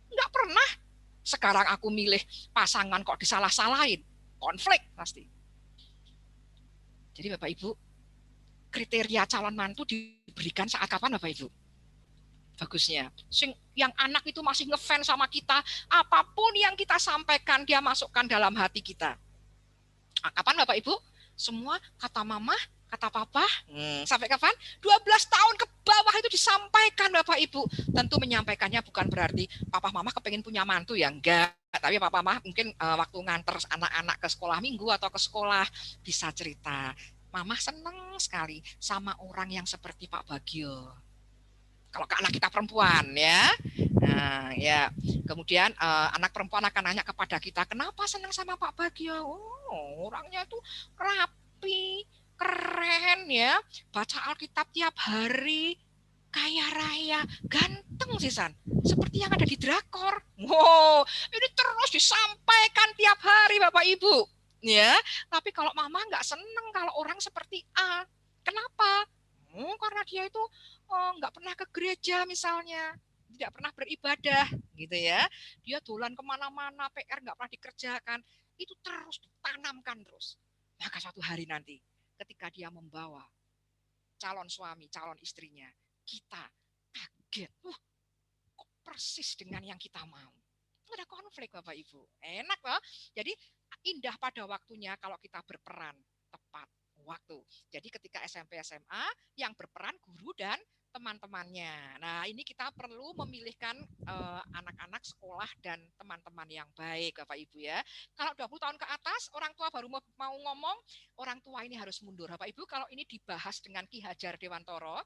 S4: Nggak pernah. Sekarang aku milih pasangan kok disalah-salahin. Konflik pasti. Jadi Bapak Ibu, kriteria calon mantu diberikan saat kapan Bapak Ibu? Bagusnya. Yang anak itu masih ngefans sama kita, apapun yang kita sampaikan dia masukkan dalam hati kita. Kapan Bapak Ibu? Semua kata mama, kata papa, sampai kapan? 12 tahun ke bawah itu disampaikan Bapak Ibu. Tentu menyampaikannya bukan berarti papa mama kepengen punya mantu ya, enggak. Tapi papa mama mungkin waktu nganter anak-anak ke sekolah minggu atau ke sekolah bisa cerita. Mama seneng sekali sama orang yang seperti Pak Bagio. Kalau ke anak kita perempuan ya. Nah, ya. Kemudian anak perempuan akan nanya kepada kita, kenapa senang sama Pak Bagio? Oh, orangnya tuh rapi, keren ya, baca Alkitab tiap hari, kaya raya, ganteng sih San, seperti yang ada di drakor. Wow, ini terus disampaikan tiap hari Bapak Ibu. Ya, tapi kalau mama nggak seneng kalau orang seperti A. Kenapa? Karena dia itu nggak pernah ke gereja misalnya, tidak pernah beribadah, gitu ya. Dia dolan kemana-mana, PR nggak pernah dikerjakan. Itu terus ditanamkan terus. Maka suatu hari nanti, ketika dia membawa calon suami, calon istrinya, kita kaget. Kok persis dengan yang kita mau. Ada konflik Bapak Ibu. Enak loh. Jadi indah pada waktunya kalau kita berperan tepat waktu. Jadi ketika SMP SMA yang berperan guru dan teman-temannya. Nah, ini kita perlu memilihkan anak-anak sekolah dan teman-teman yang baik Bapak Ibu ya. Kalau 20 tahun ke atas orang tua baru mau ngomong, orang tua ini harus mundur. Bapak Ibu, kalau ini dibahas dengan Ki Hajar Dewantoro,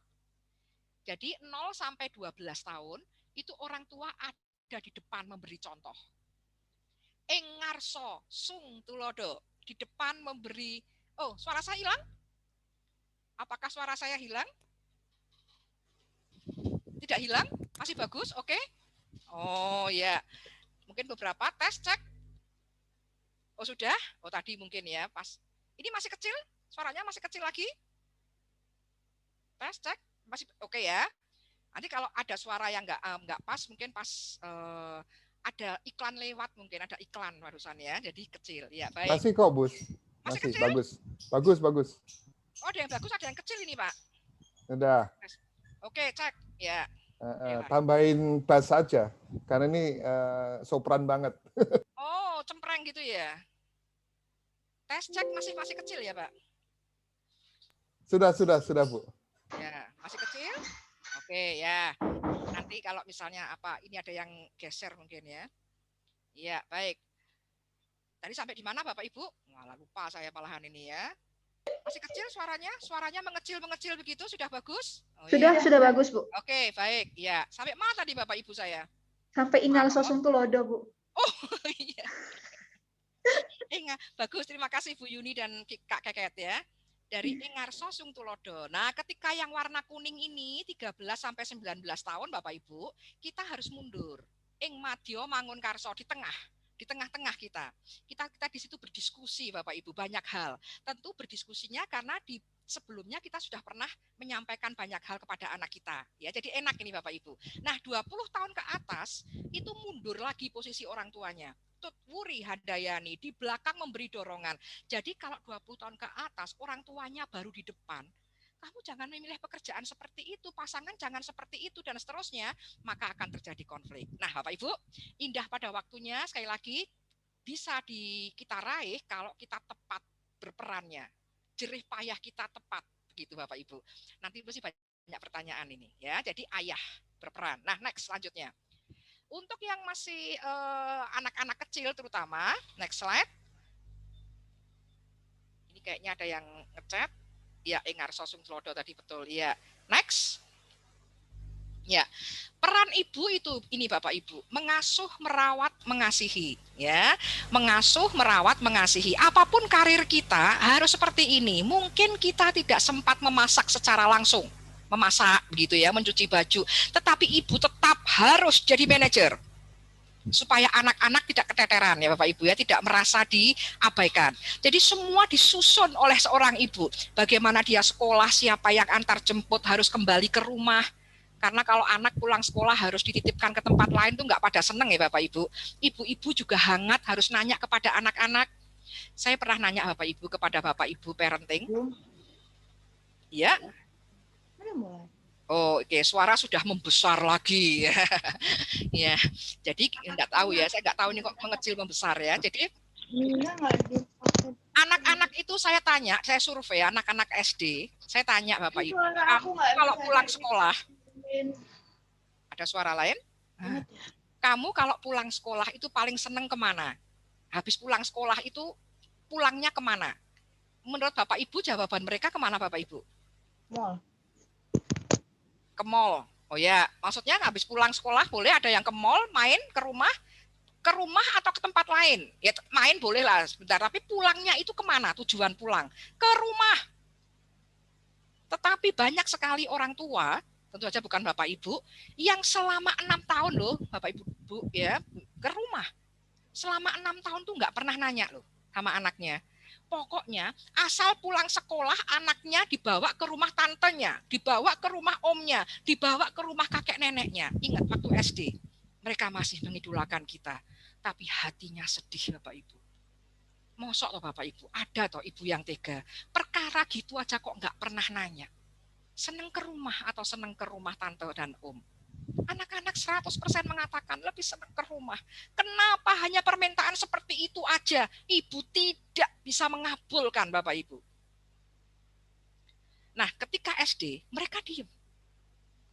S4: jadi 0 sampai 12 tahun itu orang tua ada di depan memberi contoh. Engarso sung tulodo, di depan memberi. Oh, suara saya hilang? Apakah suara saya hilang? Tidak hilang? Masih bagus? Oke. Oh ya. Mungkin beberapa tes cek. Oh sudah? Oh tadi mungkin ya pas. Ini masih kecil? Suaranya masih kecil lagi? Tes cek. Masih oke ya. Nanti kalau ada suara yang nggak pas, mungkin pas ada iklan lewat, mungkin ada iklan barusan ya, jadi kecil. Ya baik.
S3: Masih kok, Bus.
S4: Masih
S3: Masih
S4: kecil?
S3: bagus.
S4: Oh, ada yang bagus, ada yang kecil ini, Pak.
S3: Udah.
S4: Oke, cek. Ya.
S3: Tambahin bass aja, karena ini sopran banget.
S4: Oh, cempreng gitu ya. Tes cek masih kecil ya, Pak?
S3: Sudah, Bu.
S4: Ya, masih kecil? Oke, ya. Nanti kalau misalnya ini ada yang geser mungkin ya. Iya, baik. Tadi sampai di mana Bapak Ibu? Malah lupa saya malahan ini ya. Masih kecil suaranya? Suaranya mengecil begitu, sudah bagus? Oh,
S1: Sudah bagus, Bu.
S4: Oke, baik. Ya, sampai mana tadi Bapak Ibu saya?
S1: Sampai Ingal Sosung Tulodo, Bu.
S4: Oh, iya. Bagus, terima kasih Bu Yuni dan Kak Keket ya. Dari Engar Sosung Tulodo. Nah, ketika yang warna kuning ini 13 sampai 19 tahun Bapak Ibu, kita harus mundur. Ing Madya Mangun Karso di tengah-tengah kita di situ berdiskusi Bapak Ibu banyak hal. Tentu berdiskusinya karena di sebelumnya kita sudah pernah menyampaikan banyak hal kepada anak kita. Ya, jadi enak ini Bapak Ibu. Nah, 20 tahun ke atas itu mundur lagi posisi orang tuanya. Tutwuri Handayani di belakang memberi dorongan. Jadi kalau 20 tahun ke atas orang tuanya baru di depan, kamu jangan memilih pekerjaan seperti itu, pasangan jangan seperti itu, dan seterusnya, maka akan terjadi konflik. Nah, Bapak Ibu, indah pada waktunya, sekali lagi, bisa kita raih kalau kita tepat berperannya. Jerih payah kita tepat, begitu Bapak Ibu. Nanti mesti banyak pertanyaan ini, ya. Jadi ayah berperan. Nah, next selanjutnya. Untuk yang masih anak-anak kecil terutama, next slide. Ini kayaknya ada yang ngechat. Ya, Engar Sosung Tulodo tadi betul. Ya, next. Ya, peran ibu itu ini Bapak Ibu, mengasuh, merawat, mengasihi, ya. Mengasuh, merawat, mengasihi. Apapun karir kita harus seperti ini. Mungkin kita tidak sempat memasak secara langsung, memasak begitu ya, mencuci baju, tetapi ibu tetap harus jadi manajer. Supaya anak-anak tidak keteteran ya Bapak Ibu ya, tidak merasa diabaikan. Jadi semua disusun oleh seorang ibu. Bagaimana dia sekolah, siapa yang antar jemput, harus kembali ke rumah. Karena kalau anak pulang sekolah harus dititipkan ke tempat lain tuh nggak pada seneng ya Bapak Ibu. Ibu-ibu juga hangat harus nanya kepada anak-anak. Saya pernah nanya Bapak Ibu kepada Bapak Ibu parenting. Ya. Oh, oke, suara sudah membesar lagi. Ya, jadi enggak tahu ya, saya enggak tahu ini kok mengecil membesar ya. Jadi anak-anak itu saya tanya, saya survei anak-anak SD, saya tanya Bapak Ibu, kamu kalau pulang sekolah, ada suara lain? Kamu kalau pulang sekolah itu paling seneng kemana? Habis pulang sekolah itu pulangnya kemana? Menurut Bapak Ibu jawaban mereka kemana Bapak Ibu?
S5: Mall.
S4: Ke mall. Oh ya, maksudnya habis pulang sekolah boleh ada yang ke mall, main ke rumah atau ke tempat lain. Ya main boleh lah sebentar, tapi pulangnya itu kemana tujuan pulang? Ke rumah. Tetapi banyak sekali orang tua, tentu saja bukan Bapak Ibu, yang selama 6 tahun loh, Bapak Ibu ya, ke rumah. Selama 6 tahun tuh nggak pernah nanya loh sama anaknya. Pokoknya asal pulang sekolah anaknya dibawa ke rumah tantenya, dibawa ke rumah omnya, dibawa ke rumah kakek neneknya. Ingat waktu SD, mereka masih mengidolakan kita, tapi hatinya sedih Bapak Ibu. Mosok toh Bapak Ibu, ada toh ibu yang tega. Perkara gitu aja kok nggak pernah nanya. Seneng ke rumah atau seneng ke rumah tante dan om. Anak-anak 100% mengatakan lebih senang ke rumah. Kenapa hanya permintaan seperti itu aja? Ibu tidak bisa mengabulkan Bapak Ibu. Nah, ketika SD, mereka diam.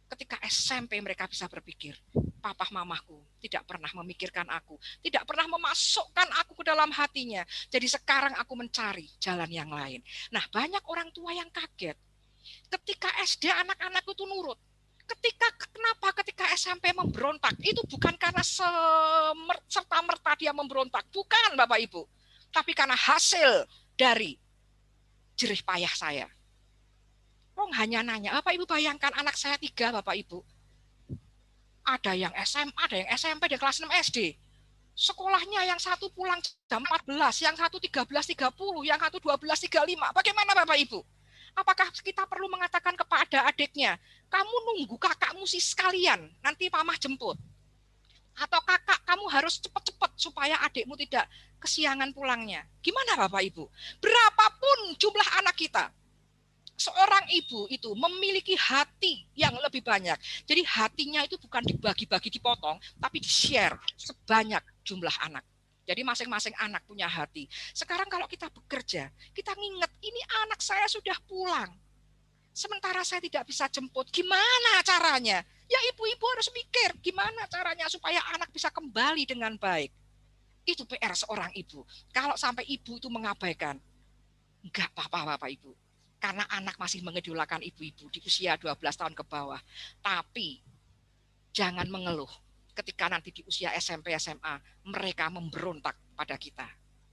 S4: Ketika SMP mereka bisa berpikir, papa mamaku tidak pernah memikirkan aku, tidak pernah memasukkan aku ke dalam hatinya. Jadi sekarang aku mencari jalan yang lain. Nah, banyak orang tua yang kaget. Ketika SD anak-anak itu nurut. Ketika SMP memberontak, itu bukan karena serta-merta dia memberontak, bukan Bapak Ibu, tapi karena hasil dari jerih payah saya. Wong hanya nanya, Bapak Ibu bayangkan anak saya 3 Bapak Ibu, ada yang SMA, ada yang SMP, ada kelas 6 SD. Sekolahnya yang satu pulang jam 14, yang satu 13.30, yang satu 12.35. Bagaimana Bapak Ibu? Apakah kita perlu mengatakan kepada adiknya, kamu nunggu kakakmu sih sekalian, nanti mamah jemput. Atau kakak, kamu harus cepat-cepat supaya adikmu tidak kesiangan pulangnya. Gimana Bapak Ibu? Berapapun jumlah anak kita, seorang ibu itu memiliki hati yang lebih banyak. Jadi hatinya itu bukan dibagi-bagi, dipotong, tapi di-share sebanyak jumlah anak. Jadi masing-masing anak punya hati. Sekarang kalau kita bekerja, kita nginget, ini anak saya sudah pulang. Sementara saya tidak bisa jemput, gimana caranya? Ya ibu-ibu harus mikir, gimana caranya supaya anak bisa kembali dengan baik. Itu PR seorang ibu. Kalau sampai ibu itu mengabaikan, enggak apa-apa Bapak Ibu. Karena anak masih mengidolakan ibu-ibu di usia 12 tahun ke bawah. Tapi jangan mengeluh ketika nanti di usia SMP, SMA, mereka memberontak pada kita.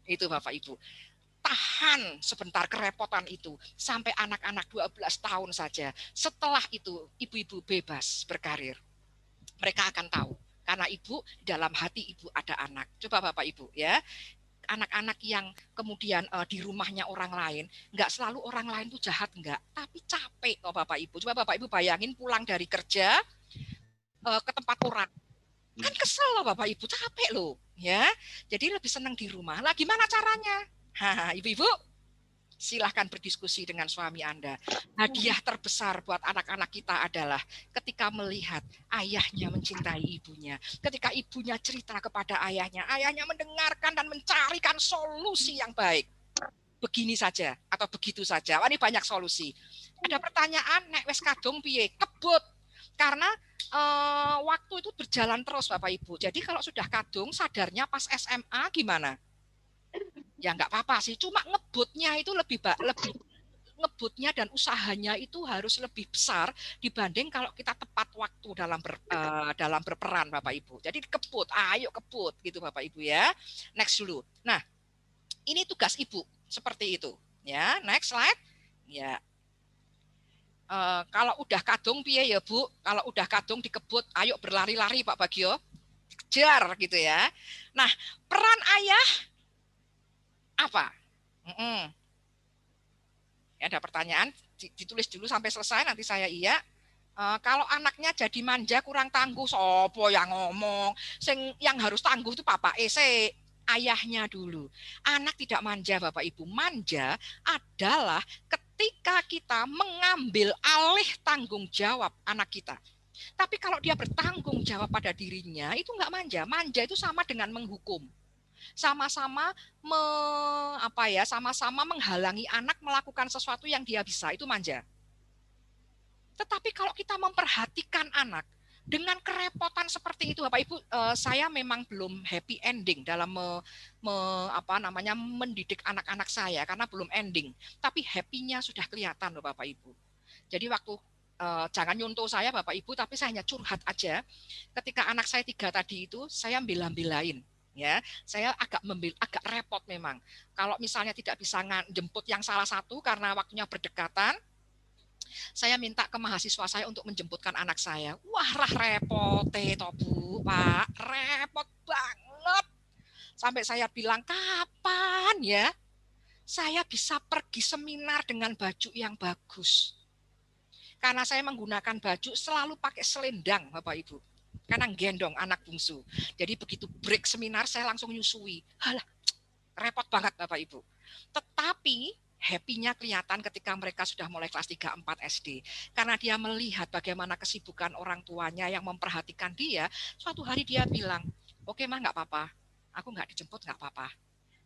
S4: Itu Bapak Ibu. Tahan sebentar kerepotan itu sampai anak-anak 12 tahun saja. Setelah itu ibu-ibu bebas berkarir. Mereka akan tahu. Karena ibu, dalam hati ibu ada anak. Coba Bapak Ibu ya. Anak-anak yang kemudian di rumahnya orang lain, nggak selalu orang lain itu jahat, enggak. Tapi capek kok Bapak Ibu. Coba Bapak Ibu bayangin pulang dari kerja ke tempat orang. Kan kesel loh Bapak Ibu, capek loh, ya. Jadi lebih senang di rumah. Lah gimana caranya? Ibu-ibu, silahkan berdiskusi dengan suami Anda. Hadiah terbesar buat anak-anak kita adalah ketika melihat ayahnya mencintai ibunya. Ketika ibunya cerita kepada ayahnya mendengarkan dan mencarikan solusi yang baik. Begini saja atau begitu saja. Wah, ini banyak solusi. Ada pertanyaan, nek wes kadung piye? Kebut. Karena waktu itu berjalan terus Bapak Ibu. Jadi kalau sudah kadung, sadarnya pas SMA gimana? Ya nggak apa-apa sih. Cuma ngebutnya itu lebih ngebutnya dan usahanya itu harus lebih besar dibanding kalau kita tepat waktu dalam berperan Bapak Ibu. Jadi kebut, ayo kebut gitu Bapak Ibu ya. Next dulu. Nah, ini tugas Ibu seperti itu. Ya, next slide. Ya. Kalau udah kadung piye ya Bu? Kalau udah kadung dikebut, ayo berlari-lari Pak Bagio, kejar gitu ya. Nah, peran ayah apa? Ya, ada pertanyaan, ditulis dulu sampai selesai, nanti saya iya. Kalau anaknya jadi manja kurang tangguh, sopo yang ngomong, yang harus tangguh itu Papa Ese. Ayahnya dulu. Anak tidak manja Bapak Ibu. Manja adalah ketika kita mengambil alih tanggung jawab anak kita. Tapi kalau dia bertanggung jawab pada dirinya, itu enggak manja. Manja itu sama dengan menghukum. Sama-sama sama-sama menghalangi anak melakukan sesuatu yang dia bisa, itu manja. Tetapi kalau kita memperhatikan anak, dengan kerepotan seperti itu, Bapak Ibu, saya memang belum happy ending dalam mendidik anak-anak saya karena belum ending. Tapi happy-nya sudah kelihatan loh Bapak Ibu. Jadi waktu jangan nyuntuh saya Bapak Ibu, tapi saya hanya curhat aja. Ketika anak saya 3 tadi itu, saya bela-belain. Ya, saya agak repot memang. Kalau misalnya tidak bisa jemput yang salah satu karena waktunya berdekatan, saya minta ke mahasiswa saya untuk menjemputkan anak saya. Wah, repot toh Bu, Pak. Repot banget. Sampai saya bilang, kapan ya saya bisa pergi seminar dengan baju yang bagus? Karena saya menggunakan baju selalu pakai selendang, Bapak Ibu. Karena gendong anak bungsu. Jadi begitu break seminar, saya langsung nyusui. Halah, repot banget Bapak Ibu. Tetapi happy-nya kelihatan ketika mereka sudah mulai kelas 3, 4 SD. Karena dia melihat bagaimana kesibukan orang tuanya yang memperhatikan dia. Suatu hari dia bilang, oke mah nggak apa-apa, aku nggak dijemput nggak apa-apa.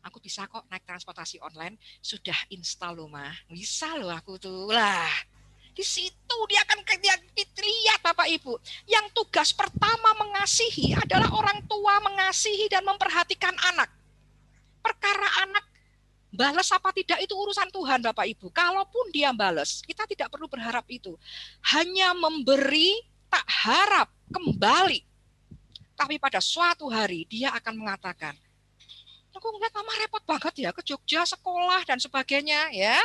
S4: Aku bisa kok naik transportasi online, sudah install loh mah. Bisa loh aku tuh. Lah, di situ dia akan lihat Bapak Ibu. Yang tugas pertama mengasihi adalah orang tua mengasihi dan memperhatikan anak. Perkara anak balas apa tidak itu urusan Tuhan Bapak Ibu. Kalaupun dia balas, kita tidak perlu berharap itu. Hanya memberi, tak harap kembali. Tapi pada suatu hari dia akan mengatakan, aku ngeliat mama repot banget ya ke Jogja sekolah dan sebagainya ya.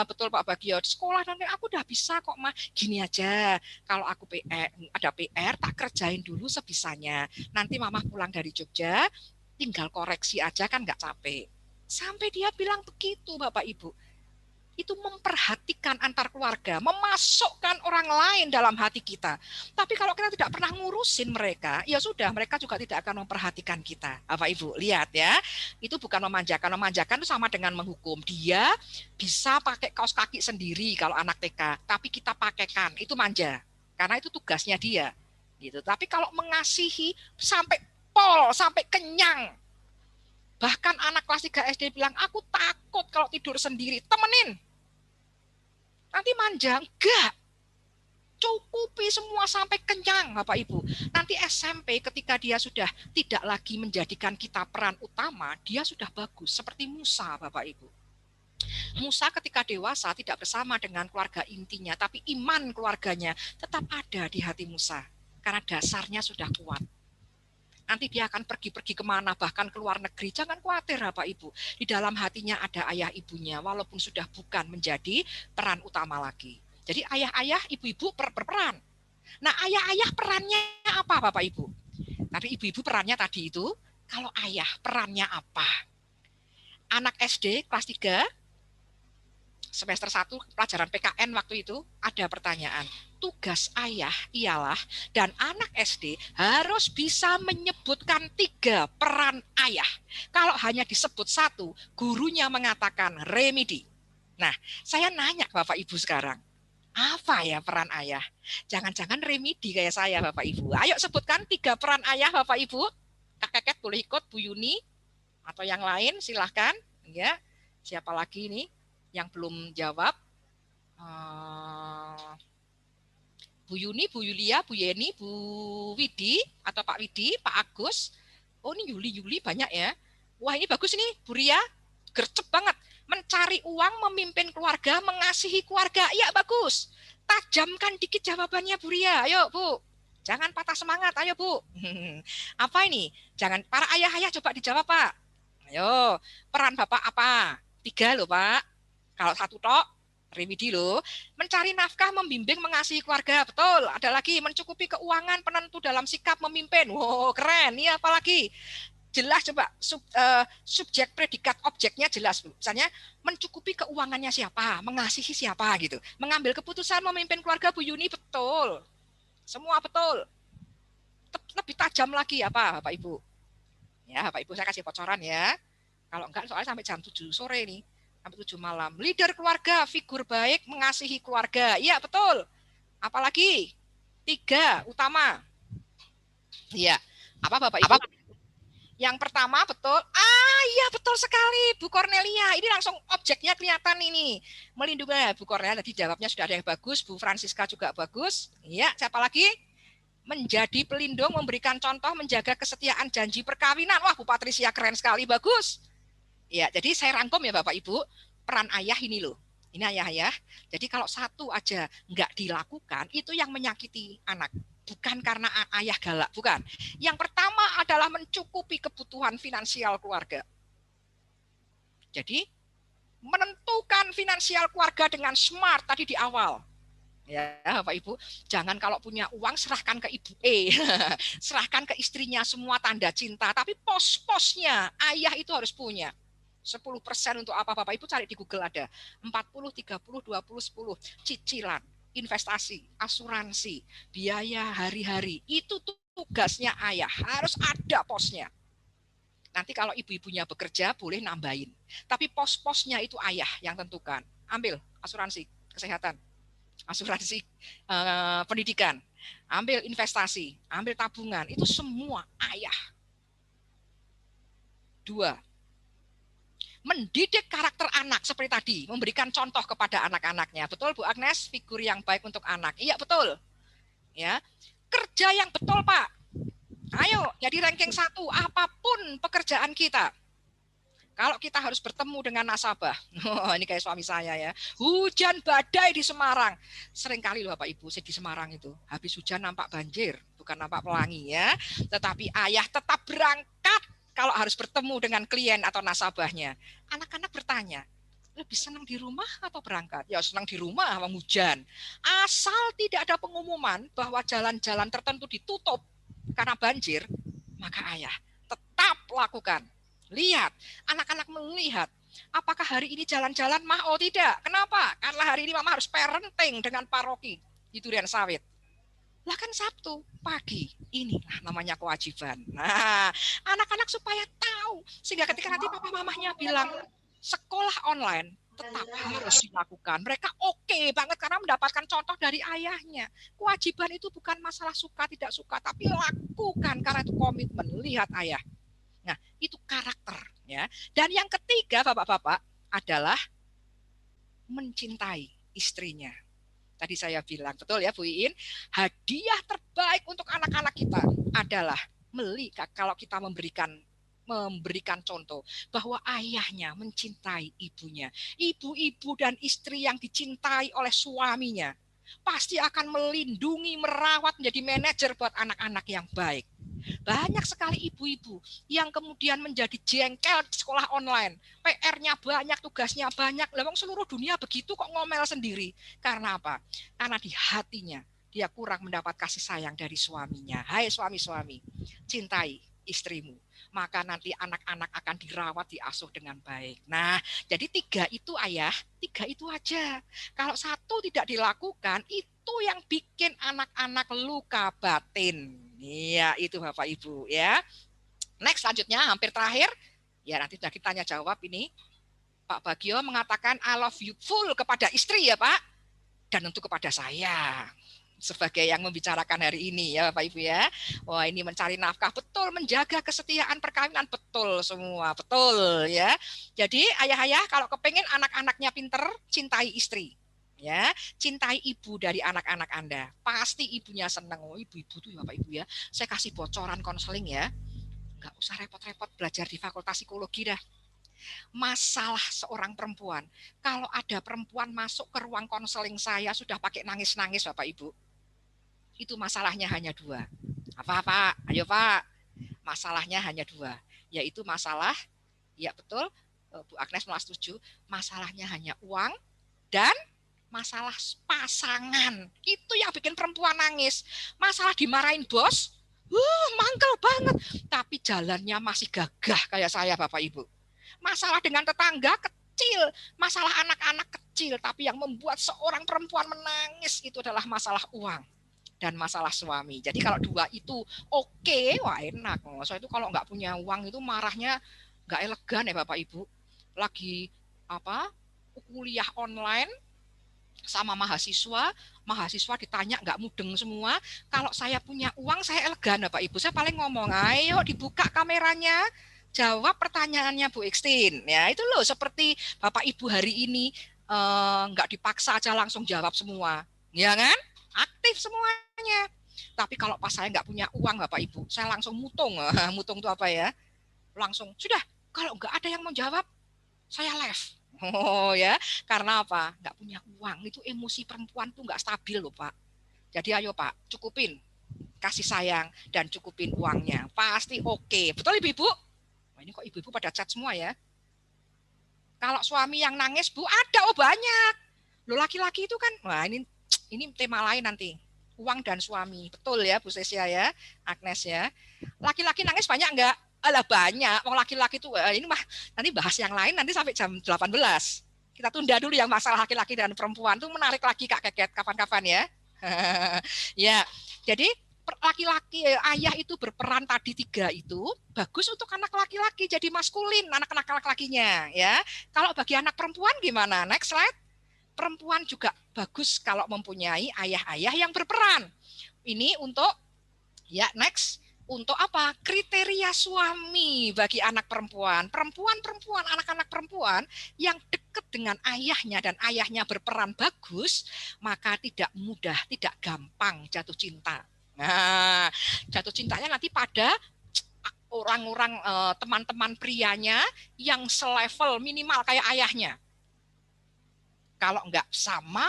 S4: Betul Pak Bagio, sekolah dan aku udah bisa kok mah. Gini aja, kalau aku ada PR tak kerjain dulu sebisanya. Nanti mama pulang dari Jogja tinggal koreksi aja kan nggak capek. Sampai dia bilang begitu Bapak Ibu. itu memperhatikan antar keluarga, memasukkan orang lain dalam hati kita. Tapi kalau kita tidak pernah ngurusin mereka, ya sudah, mereka juga tidak akan memperhatikan kita. Bapak Ibu, lihat ya, itu bukan memanjakan. Memanjakan itu sama dengan menghukum. Dia bisa pakai kaos kaki sendiri kalau anak TK, tapi kita pakaikan, itu manja. Karena itu tugasnya dia. Gitu. Tapi kalau mengasihi sampai pol, sampai kenyang, bahkan anak kelas 3 SD bilang, aku takut kalau tidur sendiri. Temenin. Nanti manja. Enggak. Cukupi semua sampai kenyang, Bapak Ibu. Nanti SMP ketika dia sudah tidak lagi menjadikan kita peran utama, dia sudah bagus. Seperti Musa, Bapak Ibu. Musa ketika dewasa tidak bersama dengan keluarga intinya, tapi iman keluarganya tetap ada di hati Musa. Karena dasarnya sudah kuat. Nanti dia akan pergi-pergi kemana, bahkan ke luar negeri. Jangan khawatir, Bapak Ibu. Di dalam hatinya ada ayah ibunya, walaupun sudah bukan menjadi peran utama lagi. Jadi ayah-ayah, ibu-ibu berperan. Nah, ayah-ayah perannya apa, Bapak Ibu? Tapi ibu-ibu perannya tadi itu, kalau ayah perannya apa? Anak SD kelas 3, semester 1, pelajaran PKN waktu itu, ada pertanyaan. Tugas ayah ialah, dan anak SD harus bisa menyebutkan 3 peran ayah. Kalau hanya disebut 1, gurunya mengatakan remedi. Nah, saya nanya ke Bapak Ibu sekarang, apa ya peran ayah? Jangan-jangan remedi kayak saya, Bapak Ibu. Ayo sebutkan 3 peran ayah, Bapak Ibu. Kak Keket boleh ikut, Bu Yuni, atau yang lain silahkan. Ya, siapa lagi nih yang belum jawab? Bu Yuni, Bu Yulia, Bu Yeni, Bu Widi, atau Pak Widi, Pak Agus. Oh, ini Yuli banyak ya. Wah, ini bagus nih, Bu Ria. Gercep banget. Mencari uang, memimpin keluarga, mengasihi keluarga. Iya, bagus. Tajamkan dikit jawabannya, Bu Ria. Ayo, Bu. Jangan patah semangat. Ayo, Bu. Apa ini? Jangan, para ayah-ayah coba dijawab, Pak. Ayo, peran Bapak apa? 3 loh, Pak. Kalau 1 tok, remedi loh. Mencari nafkah, membimbing, mengasihi keluarga. Betul. Ada lagi, mencukupi keuangan, penentu dalam sikap memimpin. Wow, keren. Ini apa lagi? Jelas coba, subjek, predikat, objeknya jelas. Misalnya, mencukupi keuangannya siapa, mengasihi siapa gitu. Mengambil keputusan, memimpin keluarga, Bu Yuni, betul. Semua betul. Lebih tajam lagi apa, Bapak Ibu? Ya, Bapak Ibu, saya kasih bocoran ya. Kalau enggak, soalnya sampai jam 7 sore nih. Sampai 7 malam. Leader keluarga, figur baik, mengasihi keluarga. Iya, betul. Apalagi? 3 utama. Iya. Apa Bapak Ibu? Yang pertama betul. Iya betul sekali Bu Cornelia. Ini langsung objeknya kelihatan ini. Melindungi Bu Cornelia. Tadi jawabnya sudah ada yang bagus. Bu Francisca juga bagus. Iya, siapa lagi? Menjadi pelindung, memberikan contoh, menjaga kesetiaan janji perkawinan. Wah, Bu Patricia keren sekali, bagus. Ya, jadi saya rangkum ya Bapak Ibu, peran ayah ini loh. Ini ayah-ayah. Jadi kalau 1 aja nggak dilakukan, itu yang menyakiti anak. Bukan karena ayah galak, bukan. Yang pertama adalah mencukupi kebutuhan finansial keluarga. Jadi menentukan finansial keluarga dengan smart tadi di awal. Ya, Bapak Ibu, jangan kalau punya uang serahkan ke Ibu E, serahkan ke istrinya semua tanda cinta, tapi pos-posnya ayah itu harus punya. 10% untuk apa Bapak Ibu cari di Google ada. 40, 30, 20, 10. Cicilan, investasi, asuransi, biaya hari-hari. Itu tugasnya ayah, harus ada posnya. Nanti kalau ibu-ibunya bekerja boleh nambahin. Tapi pos-posnya itu ayah yang tentukan. Ambil asuransi kesehatan, asuransi pendidikan, ambil investasi, ambil tabungan, itu semua ayah. 2, mendidik karakter anak seperti tadi, memberikan contoh kepada anak-anaknya. Betul Bu Agnes, figur yang baik untuk anak. Iya betul. Ya, kerja yang betul Pak. Ayo, jadi ranking 1 apapun pekerjaan kita. Kalau kita harus bertemu dengan nasabah, ini kayak suami saya ya, hujan badai di Semarang. Seringkali loh Bapak Ibu, saya di Semarang itu, habis hujan nampak banjir, bukan nampak pelangi ya. Tetapi ayah tetap berangkat kalau harus bertemu dengan klien atau nasabahnya. Anak-anak bertanya, lebih senang di rumah atau berangkat? Ya senang di rumah, hujan. Asal tidak ada pengumuman bahwa jalan-jalan tertentu ditutup karena banjir, maka ayah tetap lakukan. Lihat, anak-anak melihat Apakah hari ini jalan-jalan, Mah? Oh tidak. Kenapa? Karena hari ini Mama harus parenting dengan paroki di Durian Sawit. Lah kan Sabtu pagi, inilah namanya kewajiban. Nah, anak-anak supaya tahu, sehingga ketika nanti papa mamahnya bilang sekolah online tetap harus dilakukan. Mereka oke banget karena mendapatkan contoh dari ayahnya. Kewajiban itu bukan masalah suka tidak suka, tapi lakukan karena itu komitmen. Lihat ayah. Nah, itu karakter ya. Dan yang ketiga, Bapak-bapak, adalah mencintai istrinya. Tadi saya bilang, betul ya Bu Iin, hadiah terbaik untuk anak-anak kita adalah kalau kita memberikan contoh bahwa ayahnya mencintai ibunya. Ibu-ibu dan istri yang dicintai oleh suaminya pasti akan melindungi, merawat, menjadi manajer buat anak-anak yang baik. Banyak sekali ibu-ibu yang kemudian menjadi jengkel di sekolah online. PR-nya banyak, tugasnya banyak. Lewang seluruh dunia begitu kok ngomel sendiri. Karena apa? Karena di hatinya dia kurang mendapat kasih sayang dari suaminya. Hai suami-suami, cintai istrimu. Maka nanti anak-anak akan dirawat, diasuh dengan baik. Nah, jadi 3 itu ayah, 3 itu aja. Kalau 1 tidak dilakukan, itu yang bikin anak-anak luka batin. Iya, itu Bapak Ibu ya. Next, selanjutnya hampir terakhir. Ya, nanti sudah kita tanya jawab ini. Pak Bagio mengatakan I love you full kepada istri ya Pak. Dan untuk kepada saya. Sebagai yang membicarakan hari ini ya Bapak Ibu ya. Wah, ini mencari nafkah betul, menjaga kesetiaan perkawinan betul semua, betul ya. Jadi ayah-ayah kalau kepengen anak-anaknya pinter, cintai istri. Ya, cintai ibu dari anak-anak Anda. Pasti ibunya senang. Oh, ibu-ibu tuh Bapak Ibu ya. Saya kasih bocoran konseling ya. Enggak usah repot-repot belajar di Fakultas Psikologi dah. Masalah seorang perempuan. Kalau ada perempuan masuk ke ruang konseling saya sudah pakai nangis-nangis Bapak Ibu. Itu masalahnya hanya 2. Apa Pak? Ayo Pak. Masalahnya hanya 2. Yaitu masalah, ya betul, Bu Agnes malah setuju, masalahnya hanya uang dan masalah pasangan. Itu yang bikin perempuan nangis. Masalah dimarahin bos, mangkel banget. Tapi jalannya masih gagah kayak saya Bapak Ibu. Masalah dengan tetangga kecil, masalah anak-anak kecil. Tapi yang membuat seorang perempuan menangis itu adalah masalah uang dan masalah suami. Jadi kalau 2 itu oke, wah enak. Soalnya itu kalau nggak punya uang itu marahnya nggak elegan ya Bapak Ibu. Lagi kuliah online sama mahasiswa ditanya nggak mudeng semua. Kalau saya punya uang saya elegan Bapak Ibu. Saya paling ngomong, ayo dibuka kameranya, jawab pertanyaannya Bu Ixtin. Ya itu loh seperti Bapak Ibu hari ini nggak dipaksa aja langsung jawab semua, ya kan? Aktif semuanya. Tapi kalau pas saya nggak punya uang Bapak Ibu, saya langsung mutung. Mutung itu apa ya? Langsung sudah. Kalau nggak ada yang mau jawab, saya left. Oh ya, karena apa? Nggak punya uang. Itu emosi perempuan tuh nggak stabil loh Pak. Jadi ayo Pak, cukupin kasih sayang dan cukupin uangnya. Pasti oke. Betul Ibu-ibu? Wah, ini kok ibu-ibu pada chat semua ya? Kalau suami yang nangis Bu, ada banyak. Loh laki-laki itu kan, wah ini tema lain nanti. Uang dan suami. Betul ya Bu Sesia ya, Agnes ya. Laki-laki nangis banyak enggak? Alah banyak. Wong laki-laki itu ini mah nanti bahas yang lain nanti sampai jam 18. Kita tunda dulu yang masalah laki-laki dan perempuan. Itu menarik lagi Kak Keket kapan-kapan ya. Ya. Jadi laki-laki ayah itu berperan tadi 3 itu bagus untuk anak laki-laki jadi maskulin anak-anak laki-lakinya ya. Kalau bagi anak perempuan gimana? Next slide. Perempuan juga bagus kalau mempunyai ayah-ayah yang berperan. Ini untuk ya next untuk apa? Kriteria suami bagi anak perempuan. Perempuan, anak-anak perempuan yang dekat dengan ayahnya dan ayahnya berperan bagus, maka tidak mudah, tidak gampang jatuh cinta. Nah, jatuh cintanya nanti pada orang-orang teman-teman prianya yang selevel minimal kayak ayahnya. Kalau nggak sama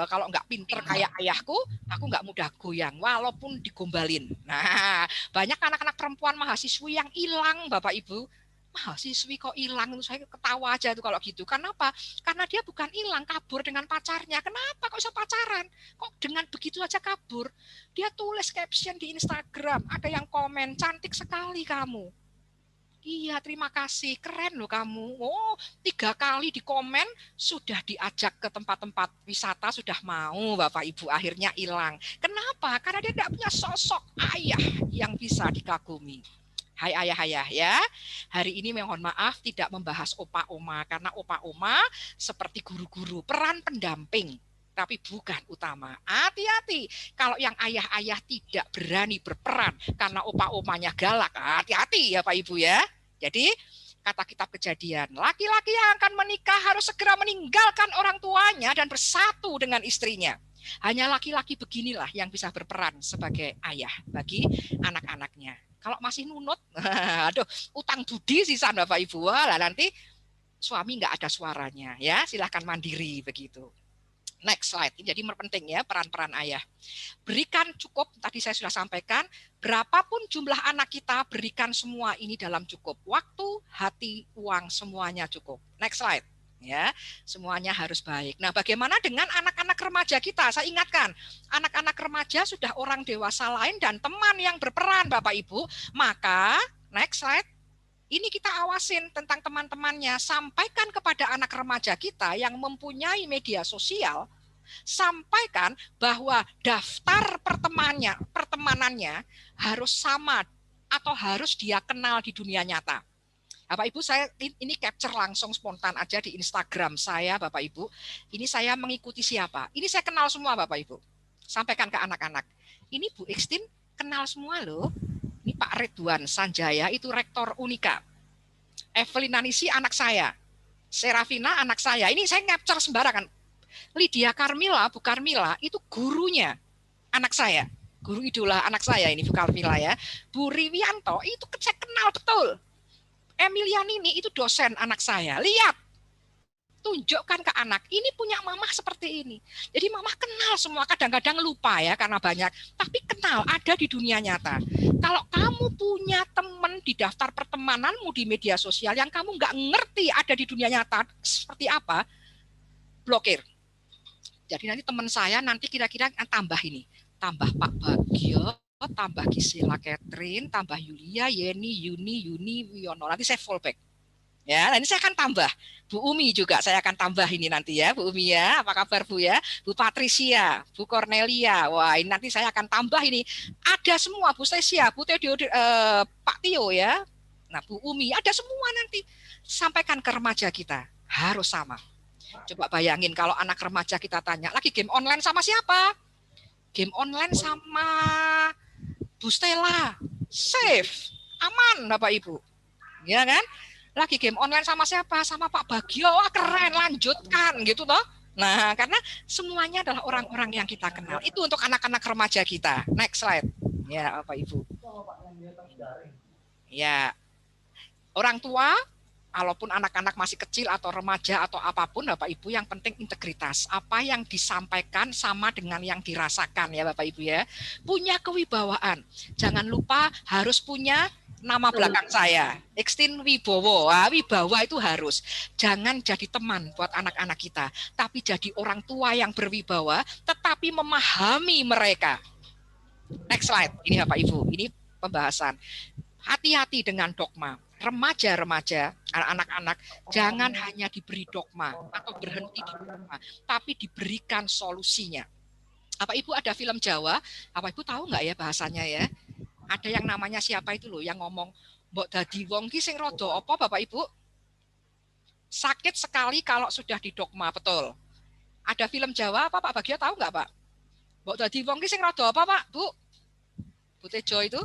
S4: kalau nggak pinter kayak ayahku, aku nggak mudah goyang walaupun digombalin. Nah, banyak anak-anak perempuan mahasiswi yang hilang Bapak Ibu. Mahasiswi kok hilang, saya ketawa aja tuh kalau gitu. Kenapa? Karena dia bukan hilang, kabur dengan pacarnya. Kenapa kok bisa pacaran? Kok dengan begitu aja kabur? Dia tulis caption di Instagram, ada yang komen, cantik sekali kamu. Iya, terima kasih. Keren loh kamu. Oh, 3 kali di komen sudah diajak ke tempat-tempat wisata, sudah mau Bapak Ibu, akhirnya hilang. Kenapa? Karena dia tidak punya sosok ayah yang bisa dikagumi. Hai ayah-ayah ya, hari ini mohon maaf tidak membahas opa oma, karena opa oma seperti guru-guru, peran pendamping, tapi bukan utama. Hati-hati kalau yang ayah-ayah tidak berani berperan karena opa-omanya galak. Hati-hati ya Pak Ibu ya. Jadi kata kitab Kejadian, laki-laki yang akan menikah harus segera meninggalkan orang tuanya dan bersatu dengan istrinya. Hanya laki-laki beginilah yang bisa berperan sebagai ayah bagi anak-anaknya. Kalau masih nunut, aduh, utang budi sisan Bapak Ibu, lah nanti suami nggak ada suaranya ya. Silahkan mandiri begitu. Next slide. Ini jadi penting ya peran-peran ayah. Berikan cukup, tadi saya sudah sampaikan, berapapun jumlah anak kita, berikan semua ini dalam cukup. Waktu, hati, uang, semuanya cukup. Next slide. Ya, semuanya harus baik. Nah, bagaimana dengan anak-anak remaja kita? Saya ingatkan, anak-anak remaja sudah orang dewasa lain dan teman yang berperan Bapak Ibu. Maka, next slide. Ini kita awasin tentang teman-temannya, sampaikan kepada anak remaja kita yang mempunyai media sosial, sampaikan bahwa daftar pertemanannya harus sama atau harus dia kenal di dunia nyata. Bapak Ibu, saya ini capture langsung spontan aja di Instagram saya, Bapak Ibu. Ini saya mengikuti siapa? Ini saya kenal semua Bapak Ibu. Sampaikan ke anak-anak. Ini Bu Ixtin kenal semua loh. Ini Pak Ridwan Sanjaya, itu rektor Unika. Evelyn Nanisi anak saya. Serafina anak saya. Ini saya capture sembarangan. Lydia Carmila, Bu Carmila, itu gurunya anak saya. Guru idola anak saya ini Bu Carmila ya. Bu Riwianto, itu saya kenal betul. Emilianini, itu dosen anak saya. Lihat. Tunjukkan ke anak, ini punya mamah seperti ini. Jadi mamah kenal semua, kadang-kadang lupa ya karena banyak, tapi kenal, ada di dunia nyata. Kalau kamu punya teman di daftar pertemananmu di media sosial yang kamu nggak ngerti ada di dunia nyata seperti apa, blokir. Jadi nanti teman saya nanti kira-kira tambah ini, tambah Pak Bagio, tambah Gisela Catherine, tambah Yulia, Yeni, Yuni, Wiono. Nanti saya fallback. Ya, ini saya akan tambah. Bu Umi juga saya akan tambah ini nanti ya, Bu Umi ya. Apa kabar Bu ya? Bu Patricia, Bu Cornelia. Wah, ini nanti saya akan tambah ini. Ada semua, Bu Stesia, Bu Teo, Pak Tio ya. Nah, Bu Umi, ada semua nanti. Sampaikan ke remaja kita, harus sama. Coba bayangin kalau anak remaja kita tanya, lagi game online sama siapa? Game online sama Bu Stella. Safe, aman Bapak Ibu. Ya kan? Lagi game online sama siapa? Sama Pak Bagio. Wah, keren, lanjutkan gitu toh. Nah, karena semuanya adalah orang-orang yang kita kenal. Itu untuk anak-anak remaja kita. Next slide. Ya, Bapak Ibu. Ya. Orang tua, walaupun anak-anak masih kecil atau remaja atau apapun, Bapak Ibu, yang penting integritas. Apa yang disampaikan sama dengan yang dirasakan ya Bapak Ibu ya. Punya kewibawaan. Jangan lupa harus punya nama belakang saya, Ixtin Wibowo. Wibawa itu harus. Jangan jadi teman buat anak-anak kita, tapi jadi orang tua yang berwibawa, tetapi memahami mereka. Next slide. Ini Bapak Ibu, ini pembahasan. Hati-hati dengan dogma. Remaja-remaja, anak-anak, jangan hanya diberi dogma atau berhenti di dogma, tapi diberikan solusinya. Bapak Ibu ada film Jawa, Bapak Ibu tahu nggak ya bahasanya ya? Ada yang namanya siapa itu loh yang ngomong mbok dadi wong ki sing rada apa Bapak Ibu? Sakit sekali kalau sudah didogma, betul. Ada film Jawa apa Pak Bagio tahu nggak Pak? Mbok dadi wong ki sing rada apa Pak? Bu Tejo itu?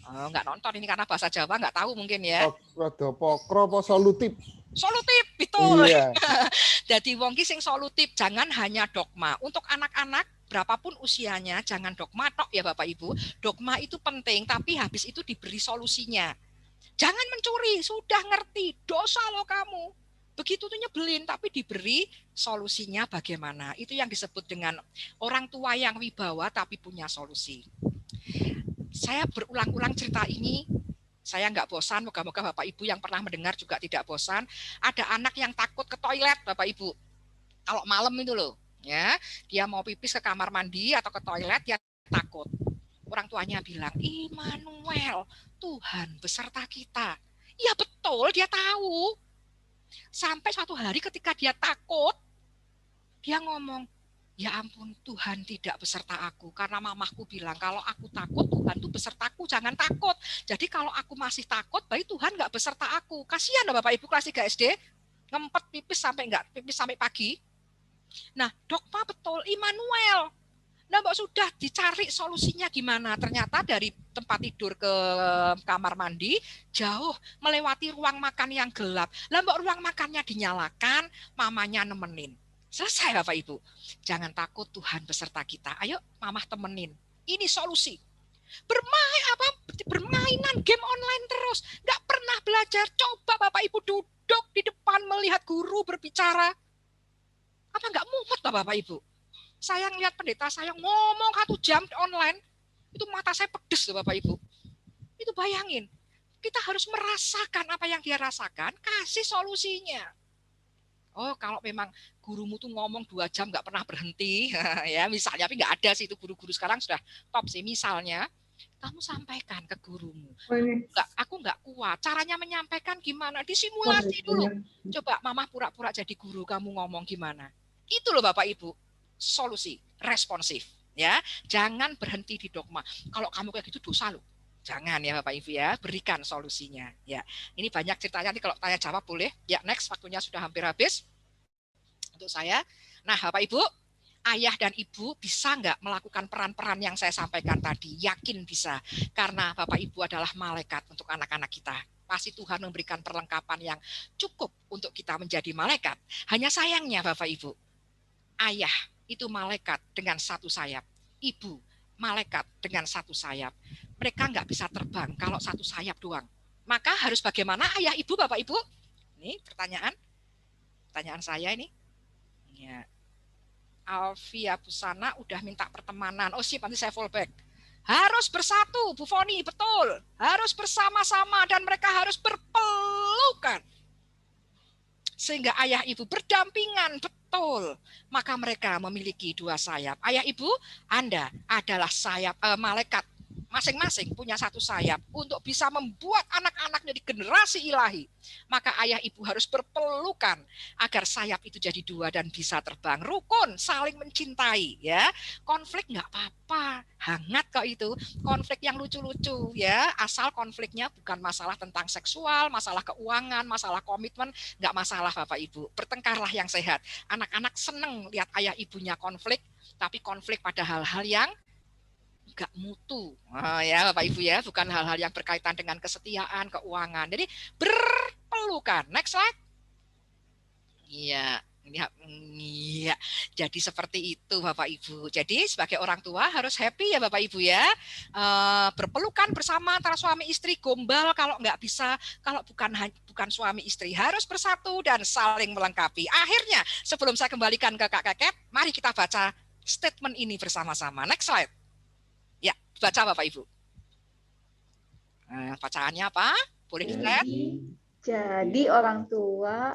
S4: Oh, nggak nonton ini karena bahasa Jawa nggak tahu mungkin ya.
S3: Rada pokro apa solutif?
S4: Solutif, betul.
S3: Iya.
S4: Jadi wong ki sing solutif, jangan hanya dogma. Untuk anak-anak berapapun usianya, jangan dogma tok ya Bapak Ibu. Dogma itu penting, tapi habis itu diberi solusinya. Jangan mencuri, sudah ngerti, dosa lo kamu. Begitu tuh nyebelin, tapi diberi solusinya bagaimana. Itu yang disebut dengan orang tua yang wibawa tapi punya solusi. Saya berulang-ulang cerita ini, saya nggak bosan, moga-moga Bapak Ibu yang pernah mendengar juga tidak bosan. Ada anak yang takut ke toilet Bapak Ibu. Kalau malam itu loh, ya, dia mau pipis ke kamar mandi atau ke toilet, dia takut. Orang tuanya bilang, Immanuel, Tuhan beserta kita. Iya betul, dia tahu. Sampai suatu hari ketika dia takut, dia ngomong, ya ampun, Tuhan tidak beserta aku. Karena mamahku bilang, kalau aku takut, Tuhan tuh besertaku, jangan takut. Jadi kalau aku masih takut, berarti Tuhan nggak beserta aku. Kasihan loh Bapak Ibu kelas 3 SD, ngempet pipis sampai pagi. Nah, dogma betul, Immanuel. Nah, Mbak sudah dicari solusinya gimana? Ternyata dari tempat tidur ke kamar mandi jauh, melewati ruang makan yang gelap. Lah Mbak, ruang makannya dinyalakan, mamanya nemenin. Selesai Bapak Ibu. Jangan takut, Tuhan beserta kita. Ayo mamah temenin. Ini solusi. Bermainan game online terus. Nggak pernah belajar. Coba Bapak Ibu duduk di depan melihat guru berbicara. Apa nggak mumet Bapak Ibu? Saya ngelihat pendeta saya ngomong 1 jam online, itu mata saya pedes loh Bapak Ibu. Itu bayangin, kita harus merasakan apa yang dia rasakan, kasih solusinya. Oh, kalau memang gurumu tuh ngomong 2 jam nggak pernah berhenti, ya misalnya, tapi nggak ada sih itu guru-guru sekarang sudah top sih. Misalnya, kamu sampaikan ke gurumu, aku nggak kuat, caranya menyampaikan gimana, disimulasi dulu. Coba mama pura-pura jadi guru, kamu ngomong gimana. Itu loh Bapak Ibu, solusi, responsif. Ya, jangan berhenti di dogma. Kalau kamu kayak gitu dosa loh. Jangan ya Bapak Ibu ya, berikan solusinya. Ya, ini banyak ceritanya nih, kalau tanya jawab boleh. Ya, next, waktunya sudah hampir habis untuk saya. Nah, Bapak Ibu, ayah dan ibu bisa nggak melakukan peran-peran yang saya sampaikan tadi? Yakin bisa, karena Bapak Ibu adalah malaikat untuk anak-anak kita. Pasti Tuhan memberikan perlengkapan yang cukup untuk kita menjadi malaikat. Hanya sayangnya Bapak Ibu, ayah itu malaikat dengan 1 sayap, ibu malaikat dengan 1 sayap. Mereka nggak bisa terbang kalau 1 sayap doang. Maka harus bagaimana ayah ibu Bapak Ibu? Ini pertanyaan saya ini. Ya. Alfia Busana udah minta pertemanan. Oh sip, nanti saya fallback. Harus bersatu, Bu Foni, betul. Harus bersama-sama dan mereka harus berpelukan. Sehingga ayah ibu berdampingan, betul. Maka mereka memiliki 2 sayap. Ayah ibu, Anda adalah sayap malaikat. Masing-masing punya 1 sayap untuk bisa membuat anak-anak jadi generasi ilahi. Maka ayah ibu harus berpelukan agar sayap itu jadi 2 dan bisa terbang. Rukun, saling mencintai, ya. Konflik nggak apa-apa, hangat kok itu. Konflik yang lucu-lucu, ya. Asal konfliknya bukan masalah tentang seksual, masalah keuangan, masalah komitmen, nggak masalah Bapak Ibu. Bertengkarlah yang sehat. Anak-anak seneng lihat ayah ibunya konflik, tapi konflik pada hal-hal yang nggak mutu, ya Bapak Ibu ya, bukan hal-hal yang berkaitan dengan kesetiaan, keuangan. Jadi berpelukan. Next slide. Iya, iya. Jadi seperti itu Bapak Ibu. Jadi sebagai orang tua harus happy ya Bapak Ibu ya. Berpelukan bersama antara suami istri, gombal kalau nggak bisa, kalau bukan suami istri, harus bersatu dan saling melengkapi. Akhirnya sebelum saya kembalikan ke Kak Keket, mari kita baca statement ini bersama-sama. Next slide. Ya, baca Bapak Ibu. Bacaannya apa? Boleh dilihat?
S1: Jadi orang tua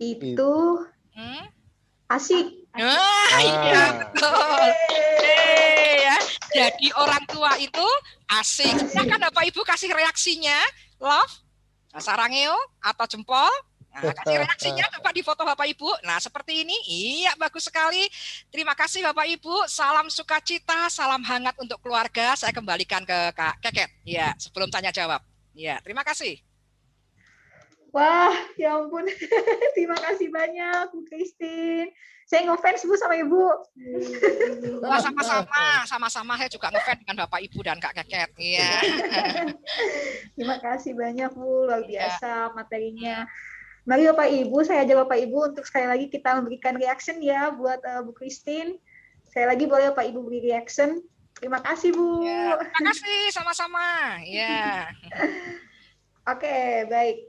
S1: itu asik.
S4: Iya, betul. Ya. Jadi orang tua itu asik. Silakan Bapak Ibu kasih reaksinya. Love, sarangeo atau jempol. Nah, kasih reaksinya coba di foto Bapak Ibu. Nah, seperti ini. Iya, bagus sekali. Terima kasih Bapak Ibu. Salam sukacita, salam hangat untuk keluarga. Saya kembalikan ke Kak Keket. Ya, sebelum tanya jawab. Ya, terima kasih.
S1: Wah, ya ampun. Terima kasih banyak Bu Christine. Saya ngefans Bu sama Ibu.
S4: Wah, sama-sama saya juga ngefans dengan Bapak Ibu dan Kak Keket. Iya.
S1: Terima kasih banyak Bu, luar biasa materinya. Mari Bapak Ibu, saya ajak Bapak Ibu untuk sekali lagi kita memberikan reaction ya buat Bu Christine. Sekali lagi boleh Bapak Ibu beri reaction. Terima kasih Bu.
S4: Ya, terima kasih, sama-sama. Ya.
S1: Oke, baik.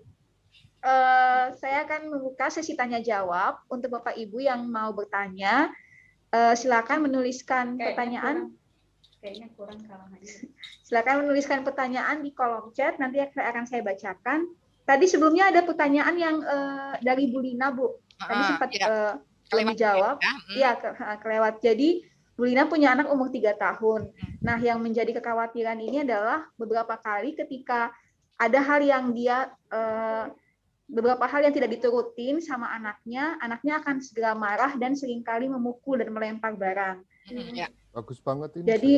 S1: Saya akan membuka sesi tanya jawab untuk Bapak Ibu yang mau bertanya. Silakan menuliskan pertanyaan. Kayaknya kurang kalau silakan menuliskan pertanyaan di kolom chat. Nanti akan saya bacakan. Tadi sebelumnya ada pertanyaan yang dari Bu Lina, Bu. Tadi sempat belum dijawab. Iya, kelewat. Jadi Bu Lina punya anak umur 3 tahun. Nah, yang menjadi kekhawatiran ini adalah beberapa kali ketika ada hal yang dia beberapa hal yang tidak diturutin sama anaknya akan segera marah dan seringkali memukul dan melempar barang.
S4: Ya.
S3: Bagus banget ini.
S1: Jadi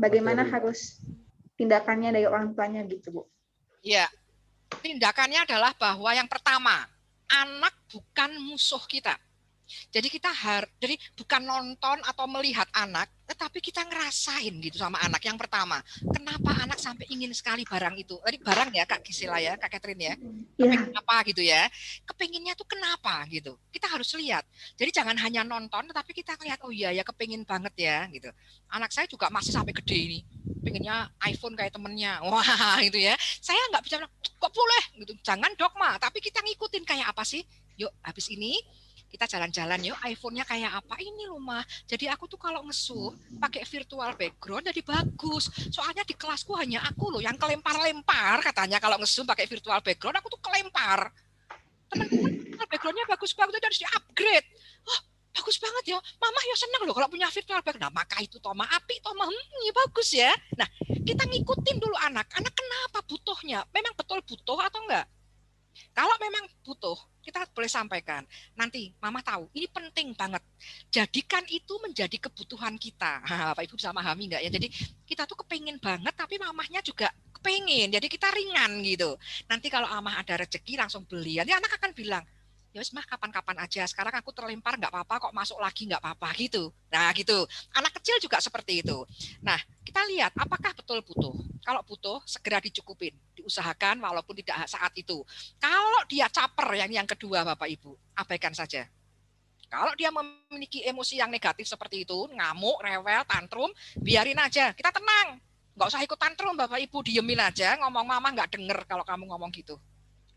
S1: bagaimana harus tindakannya dari orang tuanya gitu, Bu?
S4: Ya, tindakannya adalah bahwa yang pertama, anak bukan musuh kita. Jadi kita jadi bukan nonton atau melihat anak, tetapi kita ngerasain gitu sama anak. Yang pertama, kenapa anak sampai ingin sekali barang itu? Tadi barang ya Kak Gisela ya, Kak Catherine ya. Kepingin apa gitu ya? Kepinginnya tuh kenapa gitu? Kita harus lihat. Jadi jangan hanya nonton, tetapi kita lihat, oh iya ya kepingin banget ya gitu. Anak saya juga masih sampai gede ini, pengennya iPhone kayak temennya, wah gitu ya. Saya nggak bisa bilang, kok boleh gitu. Jangan dogma, tapi kita ngikutin kayak apa sih? Yuk habis ini kita jalan-jalan yuk, iPhone-nya kayak apa ini loh mah. Jadi aku tuh kalau ngesuh pakai virtual background jadi bagus. Soalnya di kelasku hanya aku loh yang kelempar-lempar katanya kalau ngesuh pakai virtual background aku tuh kelempar. Teman-teman background-nya bagus-bagus itu harus di-upgrade. Oh, bagus banget ya. Mama ya seneng loh kalau punya virtual background. Nah, maka itu Toma api, Toma ya bagus ya. Nah, kita ngikutin dulu anak. Anak kenapa butuhnya? Memang betul butuh atau enggak? Kalau memang butuh, kita boleh sampaikan. Nanti Mama tahu, ini penting banget. Jadikan itu menjadi kebutuhan kita. Bapak Ibu bisa memahami enggak ya? Jadi kita tuh kepengin banget, tapi mamahnya juga kepengin. Jadi kita ringan gitu. Nanti kalau Amah ada rezeki langsung beli. Nanti anak akan bilang, ya wis mah kapan-kapan aja. Sekarang aku terlempar nggak apa-apa, kok masuk lagi nggak apa-apa gitu. Nah gitu. Anak kecil juga seperti itu. Nah kita lihat apakah betul butuh. Kalau butuh segera dicukupin, diusahakan walaupun tidak saat itu. Kalau dia caper yang kedua Bapak Ibu, abaikan saja. Kalau dia memiliki emosi yang negatif seperti itu, ngamuk, rewel, tantrum, biarin aja. Kita tenang. Nggak usah ikut tantrum Bapak Ibu, diemin aja. Ngomong mama nggak denger kalau kamu ngomong gitu.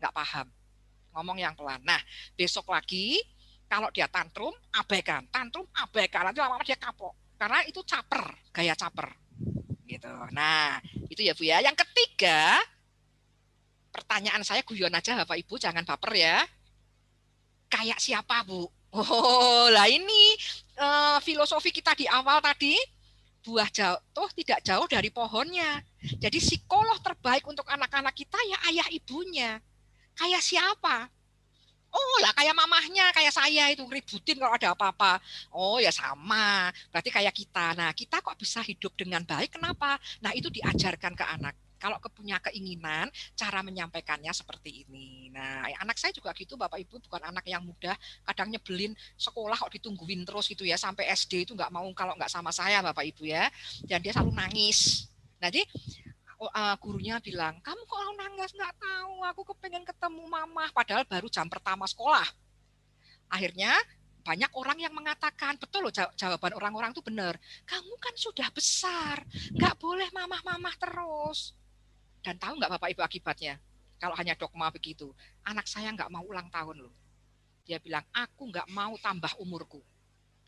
S4: Nggak paham. Ngomong yang pelan. Nah, besok lagi kalau dia tantrum, abaikan. Tantrum, abaikan. Nanti lama-lama dia kapok. Karena itu caper, gaya caper. Gitu. Nah, itu ya Bu ya. Yang ketiga, pertanyaan saya guyon aja Bapak Ibu, jangan baper ya. Kayak siapa Bu? Oh, lah ini filosofi kita di awal tadi, buah jatuh tidak jauh dari pohonnya. Jadi psikolog terbaik untuk anak-anak kita ya ayah ibunya. Kayak siapa? Oh lah kayak mamahnya, kayak saya itu ributin kalau ada apa-apa. Oh ya sama, berarti kayak kita. Nah kita kok bisa hidup dengan baik, kenapa? Nah itu diajarkan ke anak. Kalau punya keinginan, cara menyampaikannya seperti ini. Nah anak saya juga gitu Bapak Ibu, bukan anak yang mudah. Kadang nyebelin sekolah kok ditungguin terus gitu ya, sampai SD itu nggak mau kalau nggak sama saya Bapak Ibu ya. Dan dia selalu nangis. Jadi gurunya bilang, kamu kok nangis? Nggak tahu, aku kepengen ketemu mama. Padahal baru jam pertama sekolah. Akhirnya banyak orang yang mengatakan, betul loh jawaban orang-orang itu benar. Kamu kan sudah besar, nggak boleh mamah-mamah terus. Dan tahu nggak Bapak Ibu akibatnya? Kalau hanya dogma begitu, anak saya nggak mau ulang tahun loh. Dia bilang, aku nggak mau tambah umurku.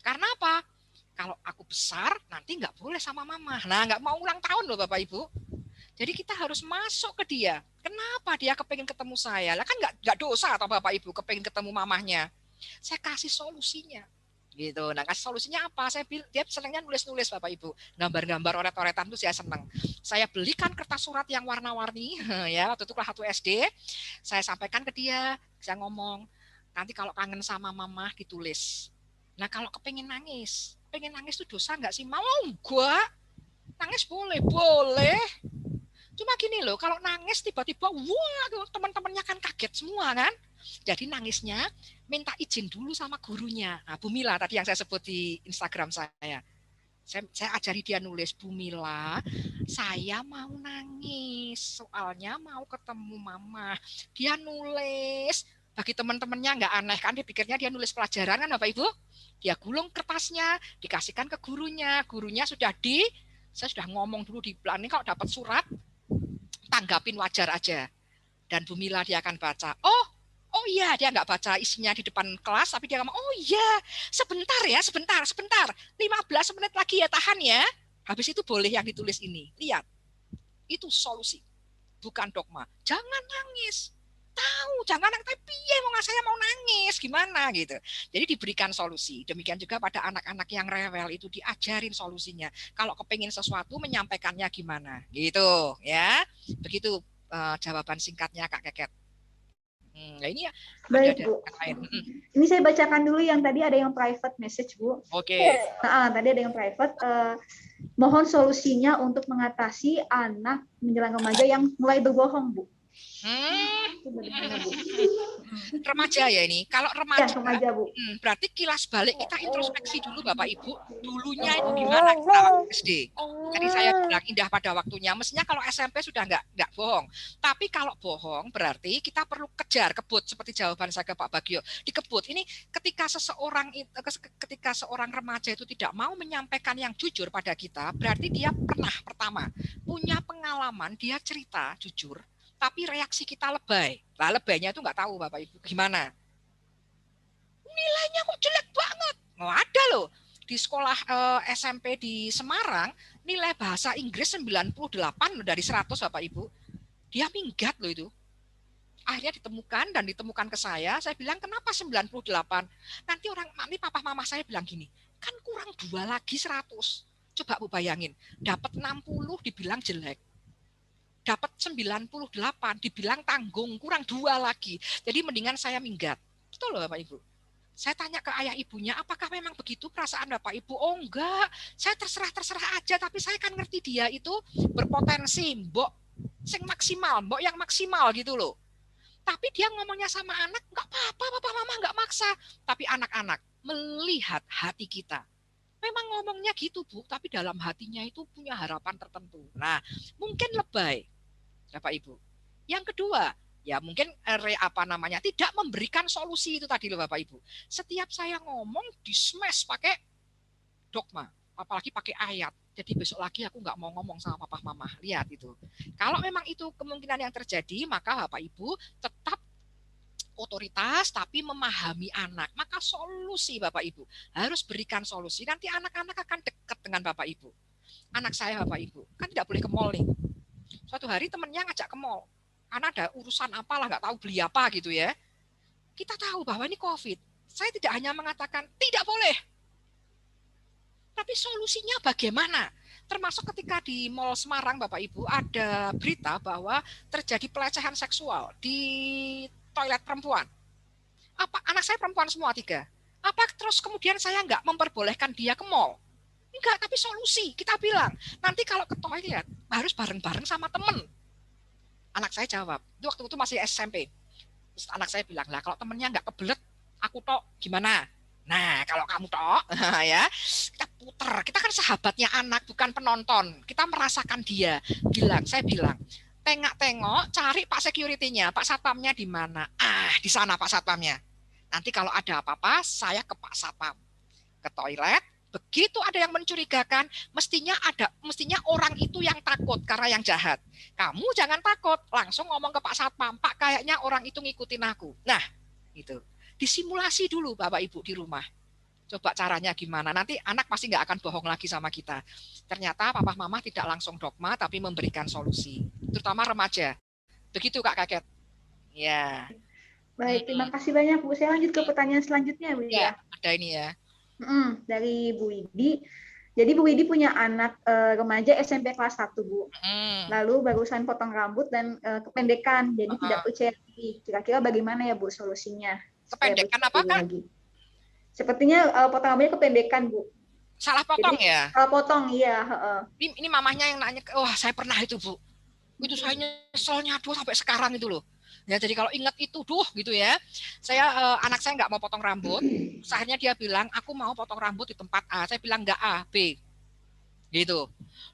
S4: Karena apa? Kalau aku besar, nanti nggak boleh sama mama. Nah, nggak mau ulang tahun loh Bapak Ibu. Jadi kita harus masuk ke dia. Kenapa dia kepengen ketemu saya? Lah kan nggak dosa atau Bapak Ibu kepengen ketemu mamahnya. Saya kasih solusinya. Gitu. Nah, kasih solusinya apa? Dia senangnya nulis-nulis Bapak Ibu. Gambar-gambar oret-oretan itu saya senang. Saya belikan kertas surat yang warna-warni ya, waktu itu kelas 1 SD. Saya sampaikan ke dia, saya ngomong, nanti kalau kangen sama mama ditulis. Nah, kalau kepengen nangis itu dosa nggak sih? Mau enggak? Nangis boleh. Cuma gini loh, kalau nangis tiba-tiba, wah teman-temannya kan kaget semua kan. Jadi nangisnya minta izin dulu sama gurunya. Nah, Bu Mila tadi yang saya sebut di Instagram saya. Saya ajari dia nulis, Bu Mila, saya mau nangis, soalnya mau ketemu mama. Dia nulis, bagi teman-temannya nggak aneh kan, dipikirnya dia nulis pelajaran kan Bapak Ibu. Dia gulung kertasnya, dikasihkan ke gurunya. Gurunya saya sudah ngomong dulu di plan ini kalau dapat surat, tanggapin wajar aja. Dan Bu Mila dia akan baca. Oh iya, dia nggak baca isinya di depan kelas, tapi dia ngomong, oh iya, sebentar. 15 menit lagi ya, tahan ya. Habis itu boleh yang ditulis ini. Lihat, itu solusi, bukan dogma. Jangan nangis. Tahu, jangan nangis, tapi ya saya mau nangis, gimana gitu. Jadi diberikan solusi. Demikian juga pada anak-anak yang rewel itu diajarin solusinya. Kalau kepengin sesuatu menyampaikannya gimana, gitu ya. Begitu jawaban singkatnya Kak Keket. Nah ini ya
S1: Baik,
S4: ada
S1: Bu.
S4: yang lain.
S1: Ini saya bacakan dulu yang tadi ada yang private message, Bu.
S4: Oke.
S1: Tadi ada yang private. Mohon solusinya untuk mengatasi anak menjelang remaja yang mulai berbohong, Bu. Itu bagaimana, Bu?
S4: Remaja ya ini. Kalau
S1: Ya,
S4: remaja,
S1: remaja, Bu.
S4: berarti kilas balik kita introspeksi dulu Bapak Ibu. Dulunya itu gimana kita waktu SD. Tadi saya bilang indah pada waktunya. Mestinya kalau SMP sudah nggak bohong. Tapi kalau bohong berarti kita perlu kejar, kebut seperti jawaban saya ke Pak Bagio. Dikebut. Ini ketika seorang remaja itu tidak mau menyampaikan yang jujur pada kita, berarti dia pernah pertama punya pengalaman, dia cerita jujur. Tapi reaksi kita lebay. Lah lebaynya itu nggak tahu Bapak Ibu gimana. Nilainya kok jelek banget. Oh, ada loh. Di sekolah SMP di Semarang, nilai bahasa Inggris 98 loh dari 100 Bapak Ibu. Dia minggat loh itu. Akhirnya ditemukan ke saya bilang kenapa 98? Nanti papa mama saya bilang gini, kan kurang 2 lagi 100. Coba Bu bayangin, dapat 60 dibilang jelek. Dapat 98 dibilang tanggung, kurang 2 lagi. Jadi mendingan saya minggat. Betul loh Bapak Ibu. Saya tanya ke ayah ibunya, apakah memang begitu perasaan Bapak Ibu? Oh enggak, saya terserah aja, tapi saya kan ngerti dia itu berpotensi, mbok yang maksimal gitu loh. Tapi dia ngomongnya sama anak, enggak apa-apa, papa mama enggak maksa. Tapi anak-anak melihat hati kita. Memang ngomongnya gitu Bu, tapi dalam hatinya itu punya harapan tertentu. Nah, mungkin lebay. Bapak Ibu. Yang kedua, ya mungkin tidak memberikan solusi itu tadi loh Bapak Ibu. Setiap saya ngomong di smash pakai dogma, apalagi pakai ayat. Jadi besok lagi aku nggak mau ngomong sama papa mama. Lihat itu. Kalau memang itu kemungkinan yang terjadi, maka Bapak Ibu tetap otoritas tapi memahami anak. Maka solusi Bapak Ibu harus berikan solusi. Nanti anak-anak akan dekat dengan Bapak Ibu. Anak saya Bapak Ibu kan tidak boleh ke mall nih. Suatu hari temennya ngajak ke mall karena ada urusan apalah, nggak tahu beli apa gitu ya. Kita tahu bahwa ini COVID. Saya tidak hanya mengatakan tidak boleh, tapi solusinya bagaimana? Termasuk ketika di Mall Semarang Bapak Ibu ada berita bahwa terjadi pelecehan seksual di toilet perempuan. Anak saya perempuan semua 3. Apa terus kemudian saya nggak memperbolehkan dia ke mall? Enggak, tapi solusi. Kita bilang, nanti kalau ke toilet harus bareng-bareng sama temen. Anak saya jawab, itu waktu itu masih SMP. Terus anak saya bilang, lah kalau temennya nggak kebelet, aku tok gimana? Nah, kalau kamu tok, ya kita puter. Kita kan sahabatnya anak, bukan penonton. Kita merasakan dia. Saya bilang, tengok-tengok, cari Pak Security-nya, Pak Satpamnya di mana? Di sana Pak Satpamnya. Nanti kalau ada apa-apa, saya ke Pak Satpam. Ke toilet. Begitu ada yang mencurigakan, mestinya orang itu yang takut karena yang jahat. Kamu jangan takut, langsung ngomong ke Pak Satpam, Pak kayaknya orang itu ngikutin aku. Nah, itu disimulasi dulu Bapak Ibu di rumah. Coba caranya gimana? Nanti anak pasti nggak akan bohong lagi sama kita. Ternyata papa mama tidak langsung dogma, tapi memberikan solusi. Terutama remaja. Begitu Kak Kaket. Ya.
S1: Baik, terima kasih banyak Bu. Saya lanjut ke pertanyaan selanjutnya Bu ya.
S4: Ada ini ya.
S1: Dari Bu Widi. Jadi Bu Widi punya anak remaja SMP kelas 1 Bu. Lalu barusan potong rambut dan kependekan, jadi tidak percaya diri. Kira-kira bagaimana ya Bu solusinya?
S4: Kependekan apa Kak?
S1: Sepertinya potong rambutnya kependekan Bu.
S4: Salah potong
S1: jadi,
S4: ya?
S1: Salah potong, iya.
S4: Ini mamahnya yang nanya, wah saya pernah itu Bu. Itu saya nyeselnya sampai sekarang itu loh. Ya, jadi kalau ingat itu, gitu ya. Anak saya nggak mau potong rambut. Akhirnya dia bilang, aku mau potong rambut di tempat A. Saya bilang nggak A, B. Gitu.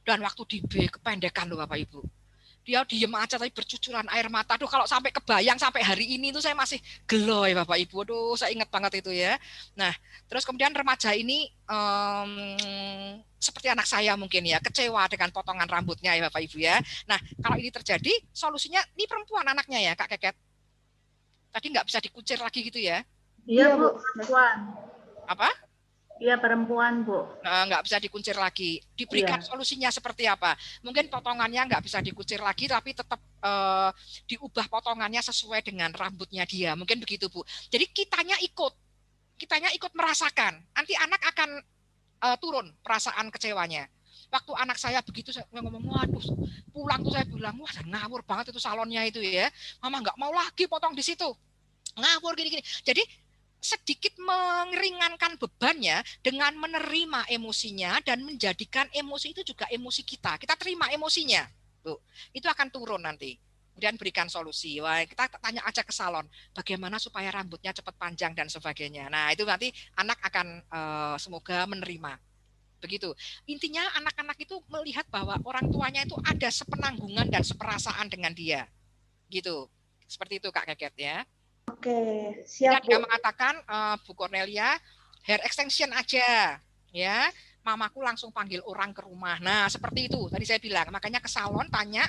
S4: Dan waktu di B kependekan loh Bapak Ibu. Dia diem aja tapi bercucuran air mata. Aduh, kalau sampai kebayang sampai hari ini tuh saya masih gelo ya Bapak Ibu. Aduh, saya ingat banget itu ya. Nah, terus kemudian remaja ini seperti anak saya mungkin ya, kecewa dengan potongan rambutnya ya Bapak Ibu ya. Nah, kalau ini terjadi, solusinya, ini perempuan anaknya ya Kak Keket. Tadi nggak bisa dikucir lagi gitu ya?
S6: Iya Bu, perempuan.
S4: Apa?
S6: Iya perempuan Bu.
S4: Nggak bisa dikuncir lagi. Diberikan solusinya seperti apa? Mungkin potongannya nggak bisa dikucir lagi, tapi tetap diubah potongannya sesuai dengan rambutnya dia. Mungkin begitu Bu. Jadi kitanya ikut merasakan. Nanti anak akan turun perasaan kecewanya. Waktu anak saya begitu, saya ngomong, waduh, pulang tuh saya bilang, wah ngawur banget itu salonnya itu ya. Mama nggak mau lagi potong di situ. Ngawur gini-gini. Jadi sedikit meringankan bebannya dengan menerima emosinya dan menjadikan emosi itu juga emosi kita. Kita terima emosinya. Tuh, itu akan turun nanti. Kemudian berikan solusi. Wah, kita tanya aja ke salon, bagaimana supaya rambutnya cepat panjang dan sebagainya. Nah, itu nanti anak akan semoga menerima. Begitu. Intinya anak-anak itu melihat bahwa orang tuanya itu ada sepenanggungan dan seperasaan dengan dia. Gitu. Seperti itu Kak Keket ya.
S1: Oke, siap
S4: Dia
S1: Bu.
S4: mengatakan, Bu Cornelia, hair extension aja, ya. Mamaku langsung panggil orang ke rumah. Nah, seperti itu. Tadi saya bilang, makanya ke salon tanya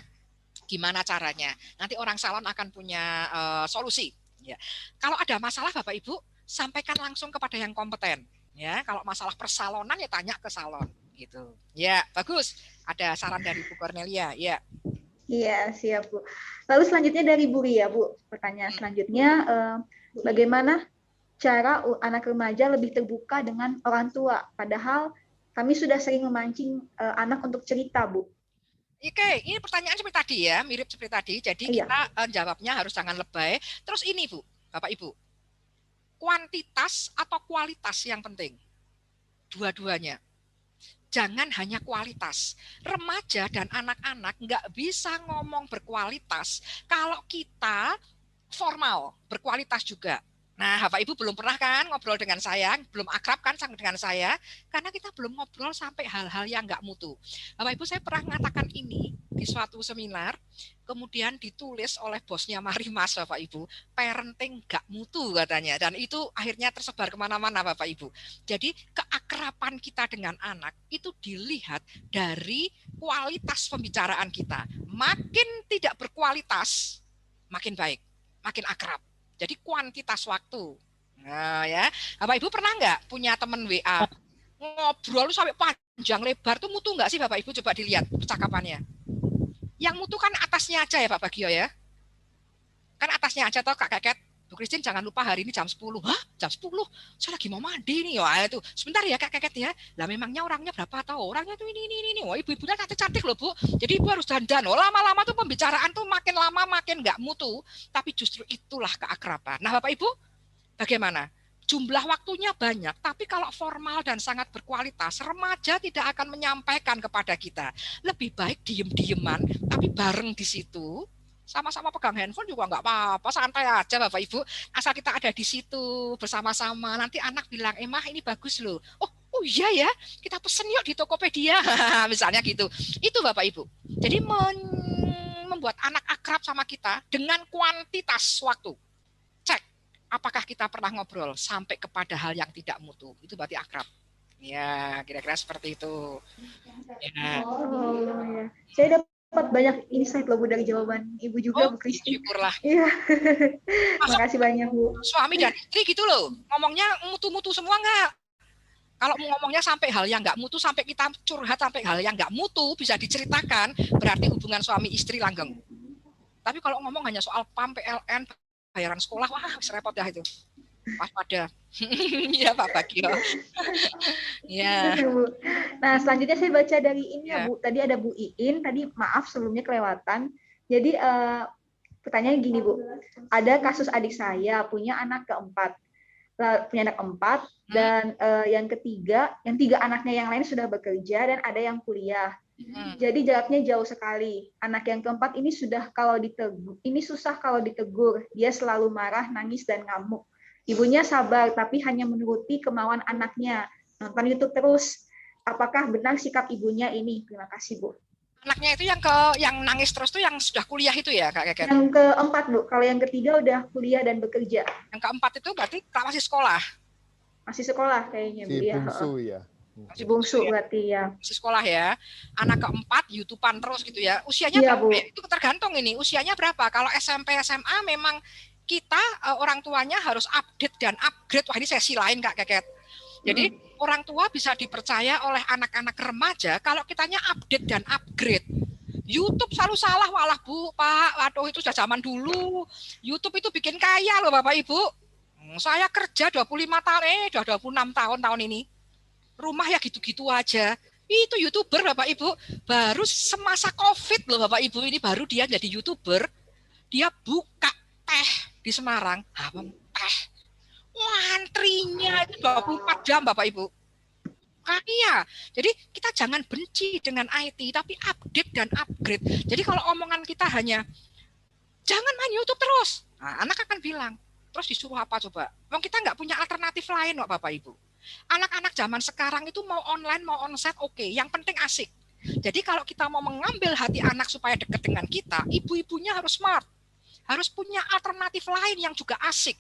S4: gimana caranya. Nanti orang salon akan punya solusi. Ya. Kalau ada masalah Bapak Ibu, sampaikan langsung kepada yang kompeten. Ya, kalau masalah persalonan ya tanya ke salon. Gitu. Ya, bagus. Ada saran dari Bu Cornelia. Ya.
S1: Iya, siap Bu. Lalu selanjutnya dari Bu Ria, Bu. Pertanyaan selanjutnya, bagaimana cara anak remaja lebih terbuka dengan orang tua? Padahal kami sudah sering memancing anak untuk cerita, Bu.
S4: Oke, ini pertanyaan seperti tadi ya, mirip seperti tadi. Jadi
S1: Iya.
S4: kita jawabnya harus jangan lebay. Terus ini Bu, Bapak Ibu, kuantitas atau kualitas yang penting? Dua-duanya. Jangan hanya kualitas. Remaja dan anak-anak nggak bisa ngomong berkualitas kalau kita formal, berkualitas juga. Nah, Bapak Ibu belum pernah kan ngobrol dengan saya, belum akrab kan dengan saya, karena kita belum ngobrol sampai hal-hal yang nggak mutu. Bapak Ibu, saya pernah mengatakan ini di suatu seminar, kemudian ditulis oleh bosnya Marimas, Bapak Ibu, parenting nggak mutu katanya, dan itu akhirnya tersebar kemana-mana, Bapak Ibu. Jadi keakraban kita dengan anak itu dilihat dari kualitas pembicaraan kita. Makin tidak berkualitas, makin baik, makin akrab. Jadi kuantitas waktu. Nah ya, Bapak Ibu pernah nggak punya teman WA ngobrol sampai panjang lebar tuh mutu nggak sih Bapak Ibu? Coba dilihat percakapannya. Yang mutu kan atasnya aja ya Pak Bagio ya. Kan atasnya aja toh Kak Keket. Bu Christine jangan lupa hari ini jam 10. Hah? Jam 10? Saya lagi mau mandi nih. Wah itu. Sebentar ya Kak Keket ya. Lah memangnya orangnya berapa tahu? Orangnya tuh ini. Wah ibu-ibunya cantik-cantik loh Bu. Jadi ibu harus dandan. Oh lama-lama tuh pembicaraan tuh makin lama makin nggak mutu. Tapi justru itulah keakraban. Nah Bapak Ibu, bagaimana? Jumlah waktunya banyak, tapi kalau formal dan sangat berkualitas, remaja tidak akan menyampaikan kepada kita. Lebih baik diem-dieman, tapi bareng di situ, sama-sama pegang handphone juga nggak apa-apa, santai aja Bapak Ibu. Asal kita ada di situ bersama-sama, nanti anak bilang, Mah ini bagus loh. Oh iya ya, kita pesen yuk di Tokopedia, misalnya gitu. Itu Bapak Ibu. Jadi membuat anak akrab sama kita dengan kuantitas waktu. Cek, apakah kita pernah ngobrol sampai kepada hal yang tidak mutu. Itu berarti akrab. Ya, kira-kira seperti itu. Ya.
S1: Oh, ya. Saya dapat banyak insight loh Bu dari jawaban Ibu juga Bu Christine.
S4: Syukurlah.
S1: Iya. Makasih banyak Bu.
S4: Suami dan istri gitu loh. Ngomongnya mutu-mutu semua nggak? Kalau mau ngomongnya sampai hal yang nggak mutu, sampai kita curhat sampai hal yang nggak mutu bisa diceritakan, berarti hubungan suami istri langgeng. Tapi kalau ngomong hanya soal PAM, PLN, bayaran sekolah, wah repot ya itu. Waspada. Iya Pak Bagio. Ya.
S1: Nah selanjutnya saya baca dari ini ya
S4: Ya.
S1: Bu. Tadi ada Bu Iin. Tadi maaf sebelumnya kelewatan. Jadi pertanyaannya gini Bu. Ada kasus adik saya punya anak keempat. Punya anak 4 dan yang tiga anaknya yang lain sudah bekerja dan ada yang kuliah. Jadi jaraknya jauh sekali. Anak yang keempat ini susah kalau ditegur. Dia selalu marah, nangis dan ngamuk. Ibunya sabar tapi hanya menuruti kemauan anaknya. Nonton YouTube terus. Apakah benar sikap ibunya ini? Terima kasih Bu.
S4: Anaknya itu yang nangis terus tuh yang sudah kuliah itu ya Kak Keket?
S1: Yang keempat Bu. Kalau yang ketiga udah kuliah dan bekerja.
S4: Yang keempat itu berarti masih sekolah.
S1: Masih sekolah kayaknya Bu.
S3: Si bungsu ya.
S1: Si bungsu berarti ya.
S4: Masih sekolah ya. Anak keempat YouTubean terus gitu ya. Usianya berapa? Itu tergantung ini. Usianya berapa? Kalau SMP SMA memang kita orang tuanya harus update dan upgrade. Wah ini sesi lain Kak Keket. Jadi orang tua bisa dipercaya oleh anak-anak remaja kalau kitanya update dan upgrade. YouTube selalu salah, walah Bu, Pak. Waduh itu sudah zaman dulu. YouTube itu bikin kaya loh Bapak Ibu. Saya kerja 25 tahun, udah 26 tahun ini. Rumah ya gitu-gitu aja. Itu YouTuber Bapak Ibu, baru semasa COVID loh Bapak Ibu, ini baru dia jadi YouTuber, dia buka teh di Semarang, teh. Wah, antrinya itu 24 jam Bapak Ibu. Iya, jadi kita jangan benci dengan IT, tapi update dan upgrade. Jadi kalau omongan kita hanya jangan main YouTube terus, nah, anak akan bilang, terus disuruh apa coba? Wong kita nggak punya alternatif lain kok Bapak Ibu. Anak-anak zaman sekarang itu mau online, mau onsite, oke. Yang penting asik. Jadi kalau kita mau mengambil hati anak supaya dekat dengan kita, ibu-ibunya harus smart. Harus punya alternatif lain yang juga asik.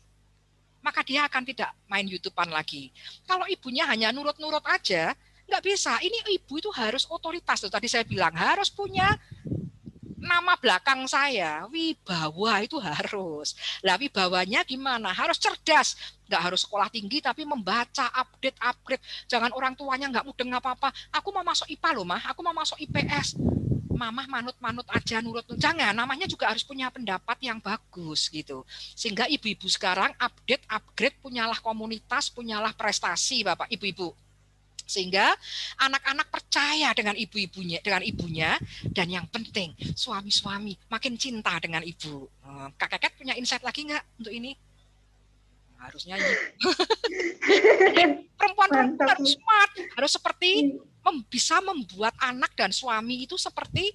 S4: Maka dia akan tidak main YouTube-an lagi. Kalau ibunya hanya nurut-nurut aja, nggak bisa. Ini ibu itu harus otoritas. Tadi saya bilang, harus punya nama belakang saya, wibawa itu harus. Lah wibawanya gimana? Harus cerdas. Nggak harus sekolah tinggi, tapi membaca, upgrade. Jangan orang tuanya nggak mudeng apa-apa. Aku mau masuk IPA loh, Mah. Aku mau masuk IPS. Mamah manut-manut aja, nurut. Jangan, namanya juga harus punya pendapat yang bagus gitu. Sehingga ibu-ibu sekarang upgrade, punyalah komunitas, punyalah prestasi, Bapak, Ibu-ibu. Sehingga anak-anak percaya dengan ibunya, dan yang penting suami-suami makin cinta dengan ibu. Kak Keket punya insight lagi nggak untuk ini? Harusnya ini. Perempuan-perempuan harus smart, harus seperti bisa membuat anak dan suami itu seperti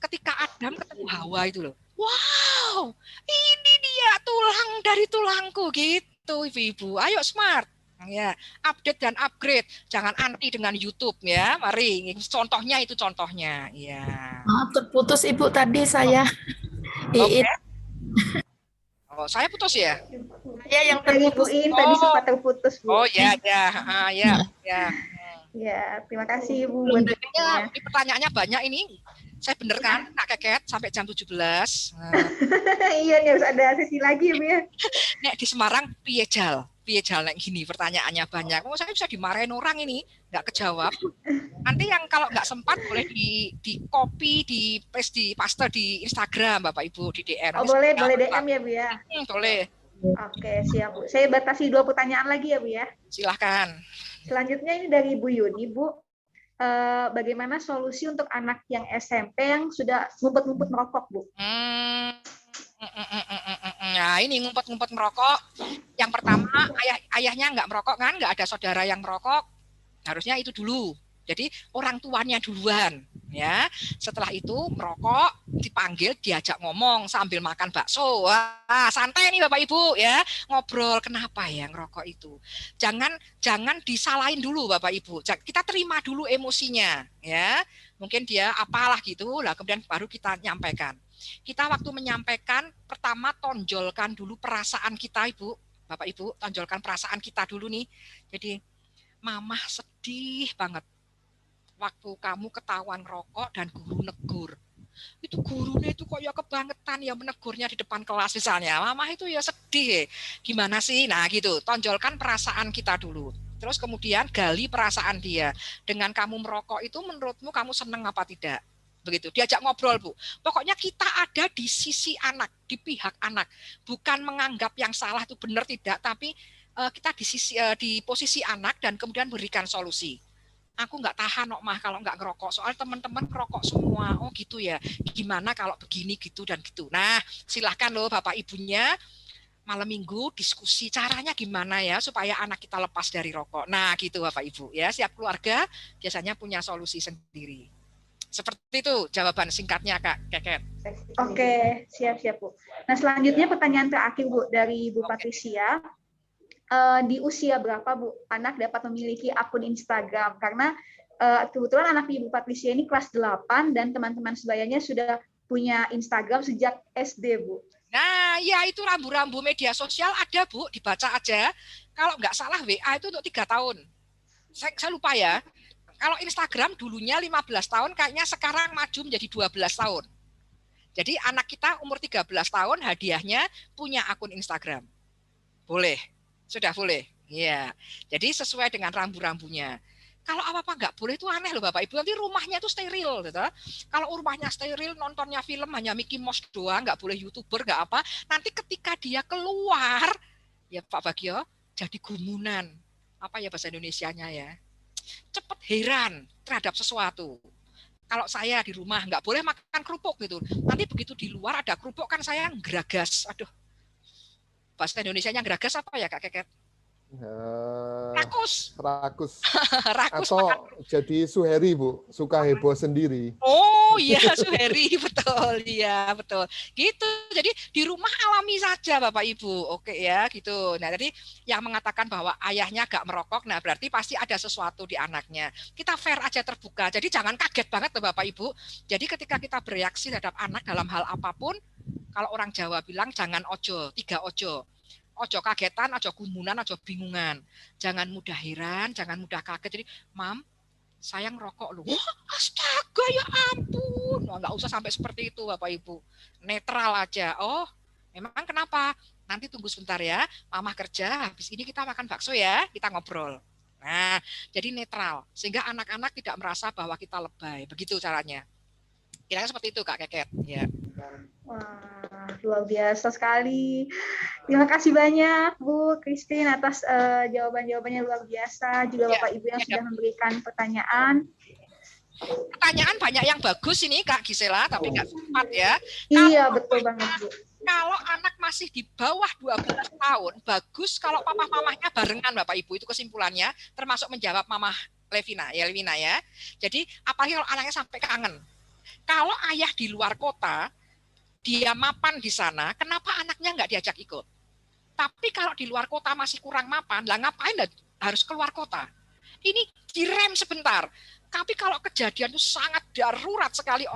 S4: ketika Adam ketemu Hawa itu loh. Wow, ini dia tulang dari tulangku gitu, ibu-ibu. Ayo smart. Ya, update dan upgrade. Jangan anti dengan YouTube ya. Mari, contohnya itu contohnya. Ya.
S5: Oh, terputus Ibu tadi saya.
S4: Okay. Oh, saya putus ya?
S5: Saya yang terputus.
S1: Tadi sempat terputus, Bu.
S4: Oh ya.
S1: Ya, terima kasih Bu.
S4: Ya, ini pertanyaannya banyak ini. Saya bener kan, Kak Keket sampai jam 17.
S1: Iya, nih harus ada sesi lagi ya, Bu ya.
S4: Nek di Semarang piye jal nek gini pertanyaannya banyak. Oh, saya bisa dimarahin orang ini, nggak kejawab. Nanti yang kalau nggak sempat boleh di copy, di paste di Instagram Bapak Ibu, di DM.
S1: Oh, boleh DM ya Bu ya.
S4: Boleh.
S1: Oke, siap Bu. Saya batasi 2 pertanyaan lagi ya Bu ya.
S4: Silahkan.
S1: Selanjutnya ini dari Bu Yuni, Bu. Bagaimana solusi untuk anak yang SMP yang sudah ngumpet-ngumpet merokok, Bu?
S4: Nah, ini ngumpet-ngumpet merokok. Yang pertama, ayahnya nggak merokok kan, nggak ada saudara yang merokok. Harusnya itu dulu. Jadi orang tuanya duluan, ya. Setelah itu merokok, dipanggil, diajak ngomong sambil makan bakso. Wah, santai nih Bapak Ibu ya, ngobrol kenapa ya ngerokok itu. Jangan disalahin dulu Bapak Ibu. Kita terima dulu emosinya, ya. Mungkin dia apalah gitu, lah kemudian baru kita nyampaikan. Kita waktu menyampaikan, pertama tonjolkan dulu perasaan kita Ibu, Bapak Ibu, tonjolkan perasaan kita dulu nih. Jadi, Mamah sedih banget waktu kamu ketahuan rokok dan guru negur. Itu gurunya itu kok ya kebangetan ya menegurnya di depan kelas misalnya. Mamah itu ya sedih. Gimana sih? Nah gitu, tonjolkan perasaan kita dulu. Terus kemudian gali perasaan dia. Dengan kamu merokok itu menurutmu kamu seneng apa tidak? Begitu, diajak ngobrol Bu. Pokoknya kita ada di sisi anak, di pihak anak. Bukan menganggap yang salah itu benar tidak, tapi kita di posisi anak dan kemudian berikan solusi. Aku nggak tahan kok Mah kalau nggak ngerokok. Soal teman-teman ngerokok semua. Oh gitu ya. Gimana kalau begini gitu dan gitu. Nah silahkan loh Bapak Ibunya malam minggu diskusi caranya gimana ya supaya anak kita lepas dari rokok. Nah gitu Bapak Ibu ya. Setiap keluarga biasanya punya solusi sendiri. Seperti itu jawaban singkatnya Kak Keket.
S1: Oke, siap Bu. Nah selanjutnya pertanyaan terakhir Bu dari Bu Patricia. Di usia berapa Bu anak dapat memiliki akun Instagram? Karena kebetulan anak Ibu Patricia ini kelas 8 dan teman-teman sebayanya sudah punya Instagram sejak SD Bu.
S4: Nah ya itu rambu-rambu media sosial ada Bu, dibaca aja. Kalau nggak salah WA itu untuk 3 tahun. Saya lupa ya. Kalau Instagram dulunya 15 tahun, kayaknya sekarang maju menjadi 12 tahun. Jadi anak kita umur 13 tahun hadiahnya punya akun Instagram. Boleh, sudah boleh. Ya, jadi sesuai dengan rambu-rambunya. Kalau apa-apa nggak boleh itu aneh loh Bapak Ibu. Nanti rumahnya itu steril. Gitu. Kalau rumahnya steril, nontonnya film hanya Mickey Mouse doang, nggak boleh YouTuber, nggak apa. Nanti ketika dia keluar, ya Pak Bagio, jadi gumunan. Apa ya bahasa Indonesianya ya? cepat heran terhadap sesuatu. Kalau saya di rumah nggak boleh makan kerupuk gitu. Nanti begitu di luar ada kerupuk kan saya geragas. Aduh, bahasa Indonesianya geragas apa ya Kak Keket?
S3: Rakus.
S4: Rakus
S3: Atau jadi Suheri, Bu, suka heboh sendiri.
S4: Oh iya, Suheri, betul, iya betul. Gitu. Jadi di rumah alami saja Bapak Ibu, oke ya, gitu. Nah, jadi yang mengatakan bahwa ayahnya gak merokok, nah berarti pasti ada sesuatu di anaknya. Kita fair aja, terbuka. Jadi jangan kaget banget loh Bapak Ibu. Jadi ketika kita bereaksi terhadap anak dalam hal apapun, kalau orang Jawa bilang jangan ojo, 3 ojo. Ojo kagetan, ojo gumunan, ojo bingungan. Jangan mudah heran, jangan mudah kaget. Jadi, Mam, saya ngerokok loh. Wah, astaga ya ampun. Nggak usah sampai seperti itu Bapak Ibu. Netral aja. Oh, memang kenapa? Nanti tunggu sebentar ya. Mama kerja, habis ini kita makan bakso ya. Kita ngobrol. Nah, jadi netral. Sehingga anak-anak tidak merasa bahwa kita lebay. Begitu caranya. Kira-kira seperti itu Kak Keket. Ya.
S1: Wah, luar biasa sekali. Terima kasih banyak Bu Christine atas jawaban-jawabannya luar biasa. Juga Bapak Ibu yang sudah memberikan pertanyaan.
S4: Pertanyaan banyak yang bagus ini Kak Gisela, tapi nggak sempat ya.
S1: Iya, betul banget Bu.
S4: Kalau anak masih di bawah 12 tahun, bagus kalau papa-mamahnya barengan Bapak Ibu, itu kesimpulannya, termasuk menjawab Mamah Levina ya. Jadi apalagi kalau anaknya sampai kangen. Kalau ayah di luar kota, dia mapan di sana, kenapa anaknya nggak diajak ikut? Tapi kalau di luar kota masih kurang mapan, lah ngapain harus keluar kota? Ini direm sebentar. Tapi kalau kejadian itu sangat darurat sekali,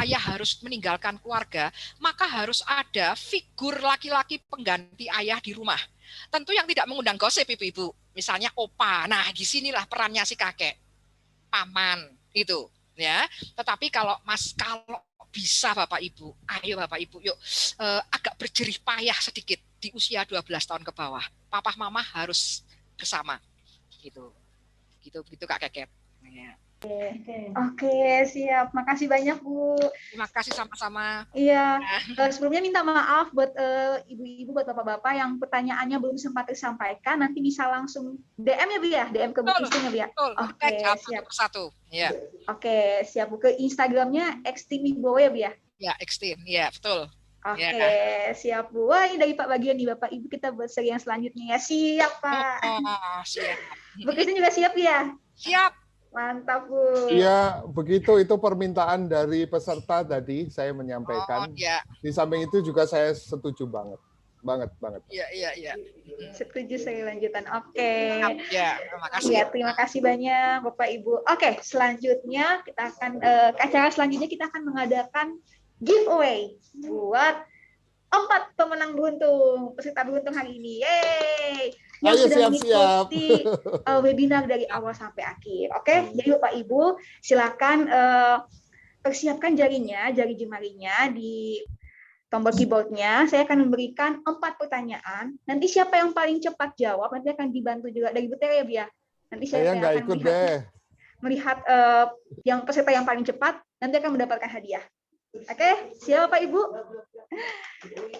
S4: ayah harus meninggalkan keluarga, maka harus ada figur laki-laki pengganti ayah di rumah. Tentu yang tidak mengundang gosip ibu-ibu, misalnya opa. Nah, disinilah perannya si kakek, paman itu, ya. Tetapi kalau bisa Bapak Ibu, ayo Bapak Ibu, yuk agak berjerih payah sedikit di usia 12 tahun ke bawah. Papa mama harus bersama, gitu Kak Keket. Ya.
S1: Oke, siap. Makasih banyak Bu.
S4: Terima kasih sama-sama.
S1: Iya. Sebelumnya minta maaf buat ibu-ibu, buat bapak-bapak yang pertanyaannya belum sempat tersampaikan. Nanti bisa langsung DM ya Bu ya, DM ke Bu Christine ya Bu ya.
S4: Oke, siap. Satu. Ya.
S1: Oke, siap Bu. Ke Instagramnya @extimwibowo ya Bu ya.
S4: Ya, Extin. Ya, betul.
S1: Oke, siap Bu. Wah, ini dari Pak bagian nih Bapak Ibu, kita buat seri yang selanjutnya ya. Siap Pak.
S4: Siap.
S1: Bu Christine juga siap ya?
S4: Siap.
S1: Mantap Bu.
S3: Iya, begitu, itu permintaan dari peserta tadi saya menyampaikan. Di samping itu juga saya setuju banget.
S4: Iya.
S1: Setuju saya lanjutan. Oke.
S4: Ya, terima kasih.
S1: Ya, terima kasih banyak Bapak Ibu. Oke, selanjutnya kita akan acara selanjutnya kita akan mengadakan giveaway buat 4 pemenang beruntung, peserta beruntung hari ini. Yeay! Yang sudah mengikuti webinar dari awal sampai akhir. Oke, jadi Bapak Ibu silakan persiapkan jari jemarinya di tombol keyboardnya. Saya akan memberikan 4 pertanyaan. Nanti siapa yang paling cepat jawab nanti akan dibantu juga dari Bu Tere ya Bu ya. Nanti saya
S3: nggak
S1: akan
S3: ikut
S1: melihat yang peserta yang paling cepat nanti akan mendapatkan hadiah. Oke, siap Bapak Ibu?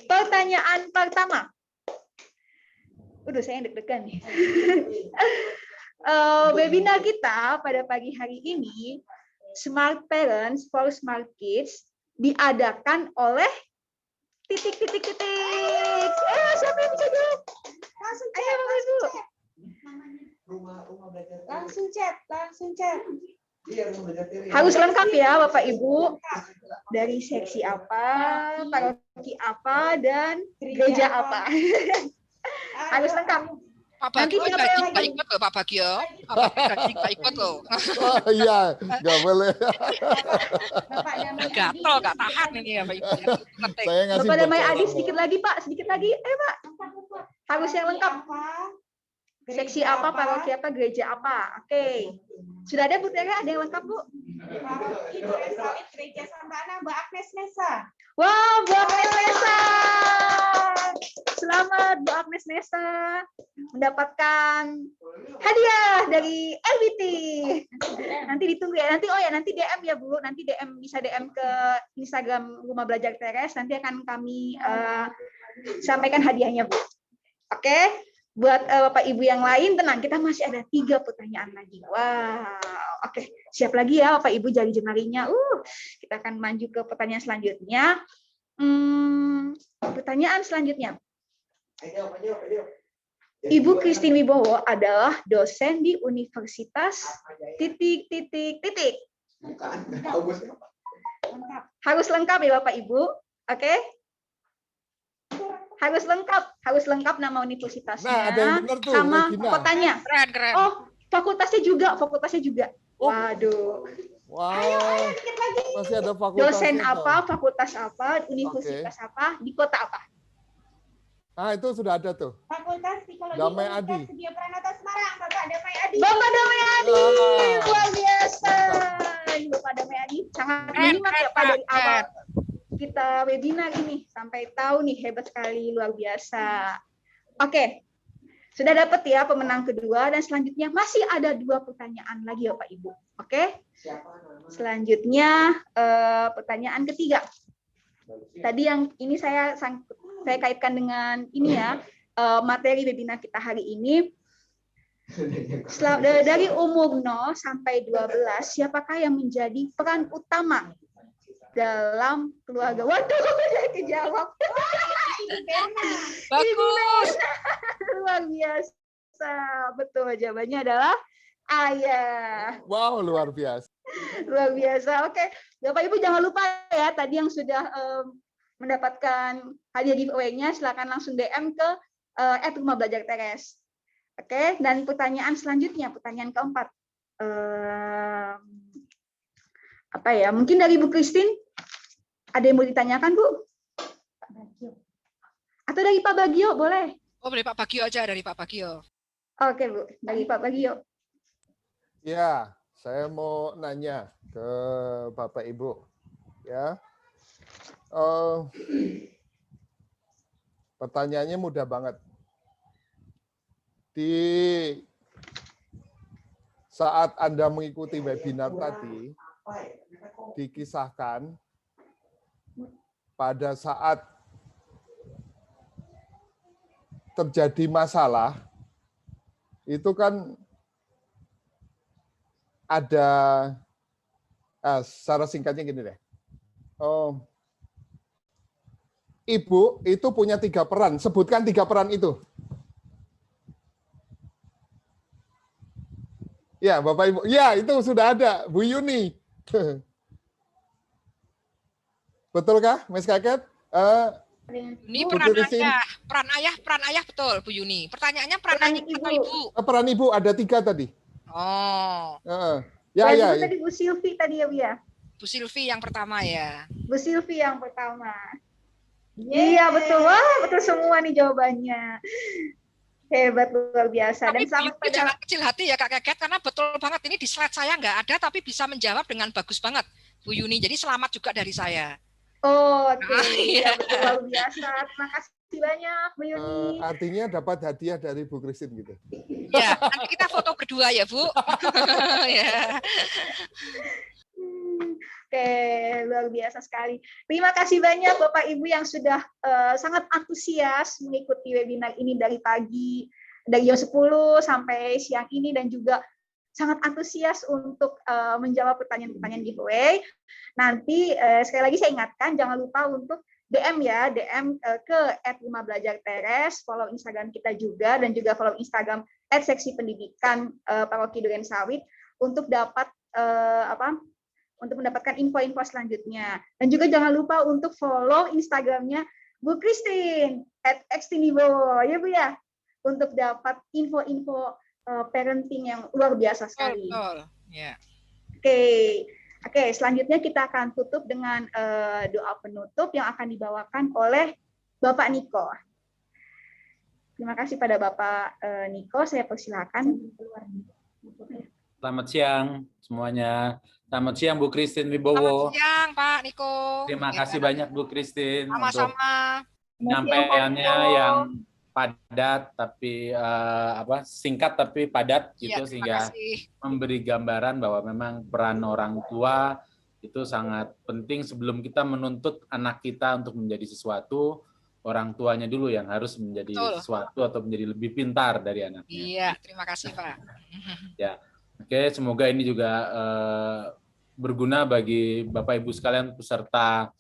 S1: Pertanyaan pertama. Saya yang deg-degan nih. Webinar kita pada pagi hari ini, Smart Parents for Smart Kids, diadakan oleh titik. Siapa yang bisa jawab? Langsung chat. Ayo Bapak Ibu. Langsung chat. Harus lengkap ya Bapak Ibu. Dari seksi apa, paroki apa, dan gereja apa. Harus lengkap.
S4: Pak Bagio nggak ikut loh, Pak Bagio. Nggak ikut loh.
S3: Oh iya, nggak boleh.
S4: Gatel, nggak tahan ini ya Pak Ibu.
S1: Bapak Damai Adi sedikit lagi Pak, sedikit lagi. Pak. Harus yang lengkap. Seksi apa, paroki apa, gereja apa. Oke. Sudah ada Bu Tere, ada yang lengkap Bu?
S7: Ibu Esalit Gereja Santana, Mbak Agnes Nesa.
S1: Wah, Bu Agnes Nesa. Selamat Bu Agnes Nesa mendapatkan hadiah dari LBT. Nanti ditunggu ya. Nanti DM ya Bu. Nanti bisa DM ke Instagram Rumah Belajar Teres. Nanti akan kami sampaikan hadiahnya Bu. Oke. Buat Bapak Ibu yang lain, tenang, kita masih ada 3 pertanyaan lagi. Wow, oke, siap lagi ya Bapak Ibu jari-jemarinya. Kita akan maju ke pertanyaan selanjutnya. Pertanyaan selanjutnya. Ibu Christine Wibowo adalah dosen di Universitas ... Harus lengkap ya Bapak Ibu, oke? Harus lengkap nama universitasnya,
S3: Nah, ada yang benar tuh,
S1: sama
S3: Regina.
S1: kotanya.
S4: Keren.
S1: Oh, fakultasnya juga. Waduh.
S3: Wow, masih ada fakultasnya.
S1: Dosen
S3: toh.
S1: apa, fakultas apa, universitas apa, di kota apa?
S3: Nah, itu sudah ada tuh.
S7: Fakultas Psikologi
S3: Damai
S7: Universitas
S3: Adi.
S7: Sedia Pranoto Semarang, Bapak Damai Adi.
S1: Bapak Damai Adi,
S3: Wah.
S1: luar biasa. Ini Bapak Damai Adi sangat menyimak ya Pak dari awal kita webinar ini sampai tahu nih, hebat sekali, luar biasa. Oke, sudah dapat ya pemenang kedua, dan selanjutnya masih ada 2 pertanyaan lagi ya Pak Ibu. Oke, selanjutnya pertanyaan ketiga. Tadi yang ini saya kaitkan dengan ini ya, materi webinar kita hari ini. Dari umur 0 sampai 12, siapakah yang menjadi peran utama dalam keluarga? Waduh, saya kejawab.
S4: Bagus.
S1: Luar biasa. Betul, jawabannya adalah ayah.
S3: Wow, luar biasa.
S1: Luar biasa. Oke, Bapak Ibu jangan lupa ya, tadi yang sudah mendapatkan hadiah giveaway-nya, silakan langsung DM ke @rumahbelajarTRS. Oke, dan pertanyaan selanjutnya, pertanyaan keempat. Apa ya? Mungkin dari Bu Christine ada yang mau ditanyakan, Bu? Atau dari Pak Bagio, boleh?
S4: Oh, dari Pak Bagio aja, dari Pak Bagio.
S1: Oke, Bu, dari Pak Bagio.
S3: Ya, saya mau nanya ke Bapak Ibu. Ya, pertanyaannya mudah banget. Di saat Anda mengikuti webinar tadi, dikisahkan pada saat terjadi masalah, itu kan ada, secara singkatnya gini deh, Ibu itu punya 3 peran, sebutkan 3 peran itu. Ya, Bapak Ibu. Ya, itu sudah ada, Bu Yuni. Betulkah, Mas Kaket?
S4: Ini
S3: Bu
S4: peran
S3: Christine.
S4: ayah. Peran ayah betul, Bu Yuni. Pertanyaannya peran ayah atau ibu?
S3: Peran Ibu ada 3 tadi.
S4: Oh,
S3: Ya,
S1: Yang
S3: ya.
S1: itu tadi Bu Silvi tadi ya, Bu ya?
S4: Bu Silvi yang pertama ya.
S1: Bu Silvi yang pertama. Iya, betul. Wah, betul semua nih jawabannya. Hebat, luar biasa.
S4: Tapi
S1: Dan selamat pada
S4: jangan kecil hati ya Kak Keket, karena betul banget ini di slide saya nggak ada, tapi bisa menjawab dengan bagus banget Bu Yuni. Jadi selamat juga dari saya.
S1: Oh, oke.
S4: Iya.
S1: Ya, betul, luar biasa. Terima kasih banyak, Bu Yuni.
S3: Artinya dapat hadiah dari Bu Christine gitu.
S4: Ya, nanti kita foto berdua ya Bu. Ya.
S1: Oke, luar biasa sekali. Terima kasih banyak Bapak Ibu yang sudah sangat antusias mengikuti webinar ini dari pagi, dari jam 10 sampai siang ini, dan juga sangat antusias untuk menjawab pertanyaan-pertanyaan giveaway. Nanti sekali lagi saya ingatkan, jangan lupa untuk DM ya, DM ke @rumahbelajarTRS, follow Instagram kita juga, dan juga follow Instagram @seksi pendidikan Paroki Durensawit untuk dapat untuk mendapatkan info-info selanjutnya. Dan juga jangan lupa untuk follow Instagramnya Bu Christine @xtinibo, ya Bu ya, untuk dapat info-info parenting yang luar biasa sekali.
S4: Betul. Ya.
S1: Oke, selanjutnya kita akan tutup dengan doa penutup yang akan dibawakan oleh Bapak Niko. Terima kasih pada Bapak Niko, saya persilakan.
S8: Selamat siang semuanya. Selamat siang Bu Christine Wibowo.
S4: Selamat siang Pak Niko.
S8: Terima kasih banyak Bu Christine untuk
S4: Sama-sama.
S8: penyampaiannya yang padat tapi singkat tapi padat gitu,
S4: Ya,
S8: sehingga memberi gambaran bahwa memang peran orang tua itu sangat penting sebelum kita menuntut anak kita untuk menjadi sesuatu. orang tuanya dulu yang harus menjadi
S4: Betul.
S8: sesuatu atau menjadi lebih pintar dari anaknya.
S4: Iya, terima kasih Pak.
S8: Ya, oke, semoga ini juga berguna bagi Bapak Ibu sekalian peserta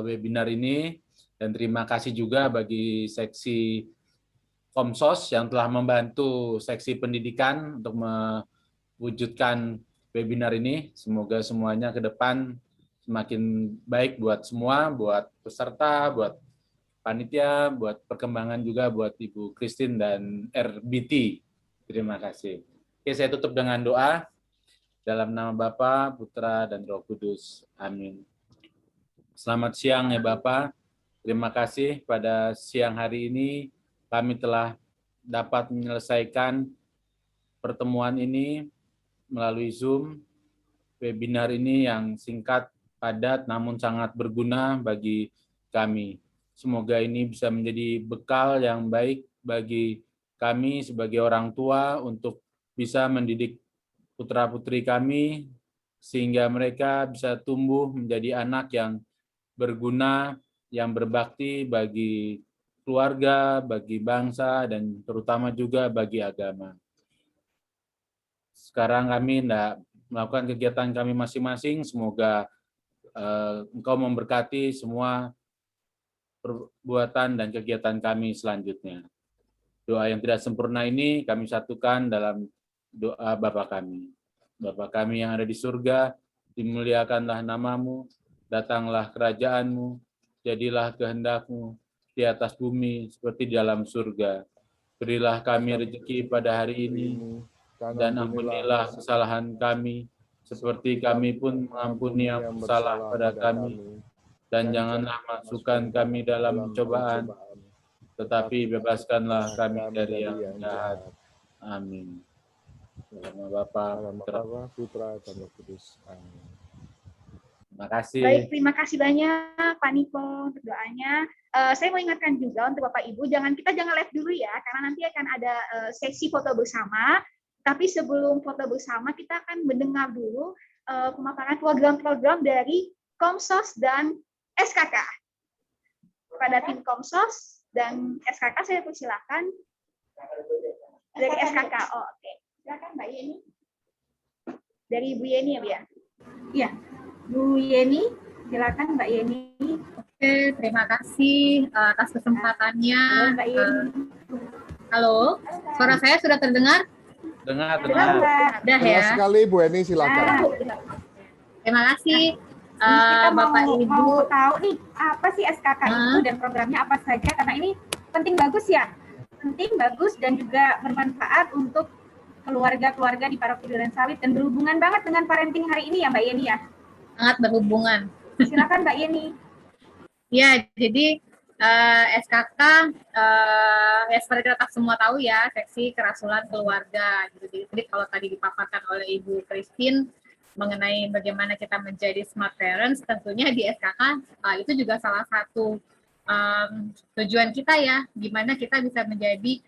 S8: webinar ini, dan terima kasih juga bagi seksi Komsos yang telah membantu seksi pendidikan untuk mewujudkan webinar ini. Semoga semuanya ke depan semakin baik buat semua, buat peserta, buat panitia, buat perkembangan juga buat Ibu Christine dan RBT. Terima kasih. Oke, saya tutup dengan doa. Dalam nama Bapa, Putra, dan Roh Kudus. Amin. Selamat siang ya Bapak. Terima kasih pada siang hari ini kami telah dapat menyelesaikan pertemuan ini melalui Zoom. Webinar ini yang singkat, padat, namun sangat berguna bagi kami. Semoga ini bisa menjadi bekal yang baik bagi kami sebagai orang tua untuk bisa mendidik putra-putri kami sehingga mereka bisa tumbuh menjadi anak yang berguna, yang berbakti bagi keluarga, bagi bangsa, dan terutama juga bagi agama. Sekarang kami hendak melakukan kegiatan kami masing-masing. Semoga Engkau memberkati semua perbuatan dan kegiatan kami selanjutnya. Doa yang tidak sempurna ini kami satukan dalam doa Bapa kami. Bapa kami yang ada di surga, dimuliakanlah namamu, datanglah kerajaan-Mu, jadilah kehendak-Mu di atas bumi seperti di dalam surga. Berilah kami rezeki pada hari ini, dan ampunilah kesalahan kami, seperti kami pun mengampuni yang bersalah pada kami. Dan janganlah masukkan kami dalam cobaan, tetapi bebaskanlah kami dari yang jahat. Amin. Dalam nama Bapa,
S3: Putra, dan Roh Kudus. Amin.
S8: Terima kasih.
S1: Baik, terima kasih banyak Pak Niko untuk doanya. Saya mau ingatkan juga untuk Bapak Ibu, jangan live dulu ya, karena nanti akan ada sesi foto bersama. Tapi sebelum foto bersama, kita akan mendengar dulu pemaparan program-program dari Komsos dan SKK. Kepada tim Komsos dan SKK saya persilakan. Dari SKK, oh, oke. Silakan Mbak Yeni. Dari Ibu Yeni ya, Bu ya? Iya, Bu Yeni, silakan Mbak Yeni.
S5: Oke, terima kasih atas kesempatannya.
S1: Halo, Mbak Yeni.
S5: Halo, suara saya sudah terdengar?
S8: Dengar.
S5: Udah ya.
S3: Jelas sekali Bu Eni, silakan.
S5: Terima kasih
S7: Kita
S5: Bapak
S7: mau
S5: Ibu.
S7: tahu nih apa sih SKK itu dan programnya apa saja, karena ini penting bagus ya, penting bagus dan juga bermanfaat untuk keluarga-keluarga di Paroki Durensawit dan berhubungan banget dengan parenting hari ini ya Mbak Yeni ya.
S5: Sangat berhubungan.
S7: Silakan Mbak Yeni.
S5: Ya, jadi SKK ya seperti kita semua tahu ya, seksi kerasulan keluarga. Jadi kalau tadi dipaparkan oleh Ibu Christine mengenai bagaimana kita menjadi smart parents, tentunya di SKK itu juga salah satu tujuan kita ya, gimana kita bisa menjadi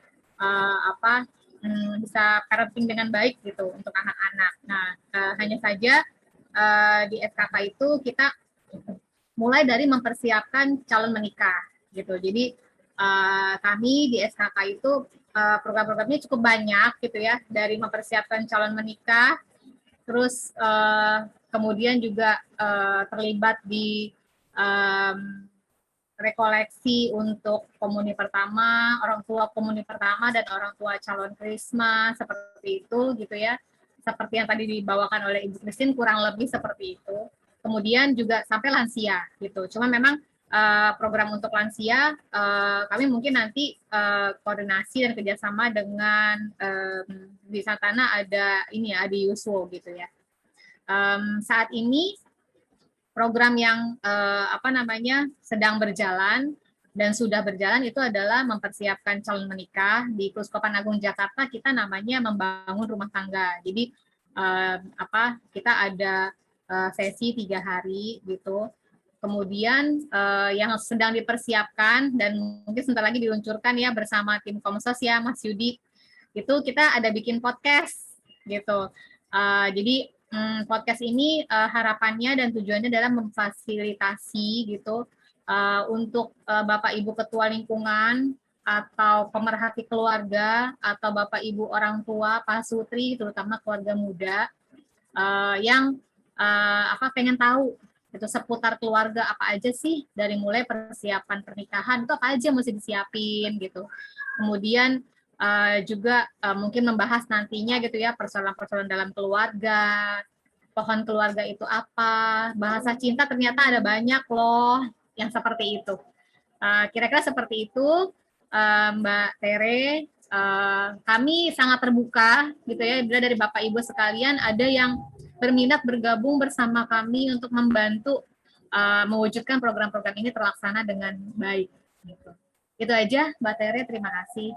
S5: bisa parenting dengan baik gitu untuk anak-anak. Nah, hanya saja di SKK itu kita mulai dari mempersiapkan calon menikah gitu. Jadi kami di SKK itu program-programnya cukup banyak gitu ya, dari mempersiapkan calon menikah, terus kemudian juga terlibat di rekoleksi untuk komuni pertama, orang tua komuni pertama dan orang tua calon krisma, seperti itu gitu ya. Seperti yang tadi dibawakan oleh Ibu Christine, kurang lebih seperti itu. Kemudian juga sampai lansia gitu. Cuma memang program untuk lansia kami mungkin nanti koordinasi dan kerjasama dengan di Satana ada ini ya, di Yuswo gitu ya. Saat ini program yang sedang berjalan dan sudah berjalan itu adalah mempersiapkan calon menikah. Di Keuskupan Agung Jakarta kita namanya membangun rumah tangga. Jadi kita ada sesi 3 hari gitu. Kemudian yang sedang dipersiapkan dan mungkin sebentar lagi diluncurkan ya bersama tim Komsos ya Mas Yudi, itu kita ada bikin podcast gitu. Jadi podcast ini harapannya dan tujuannya adalah memfasilitasi gitu untuk Bapak Ibu Ketua Lingkungan atau pemerhati keluarga atau Bapak Ibu orang tua, pasutri, terutama keluarga muda yang pengen tahu itu seputar keluarga apa aja sih, dari mulai persiapan pernikahan itu apa aja mesti disiapin gitu. Kemudian juga mungkin membahas nantinya gitu ya persoalan-persoalan dalam keluarga, pohon keluarga itu apa, bahasa cinta ternyata ada banyak loh yang seperti itu. Kira-kira seperti itu, Mbak Tere. Kami sangat terbuka gitu ya bila dari Bapak Ibu sekalian ada yang berminat bergabung bersama kami untuk membantu mewujudkan program-program ini terlaksana dengan baik. Gitu. Itu aja, Mbak Tere. Terima kasih.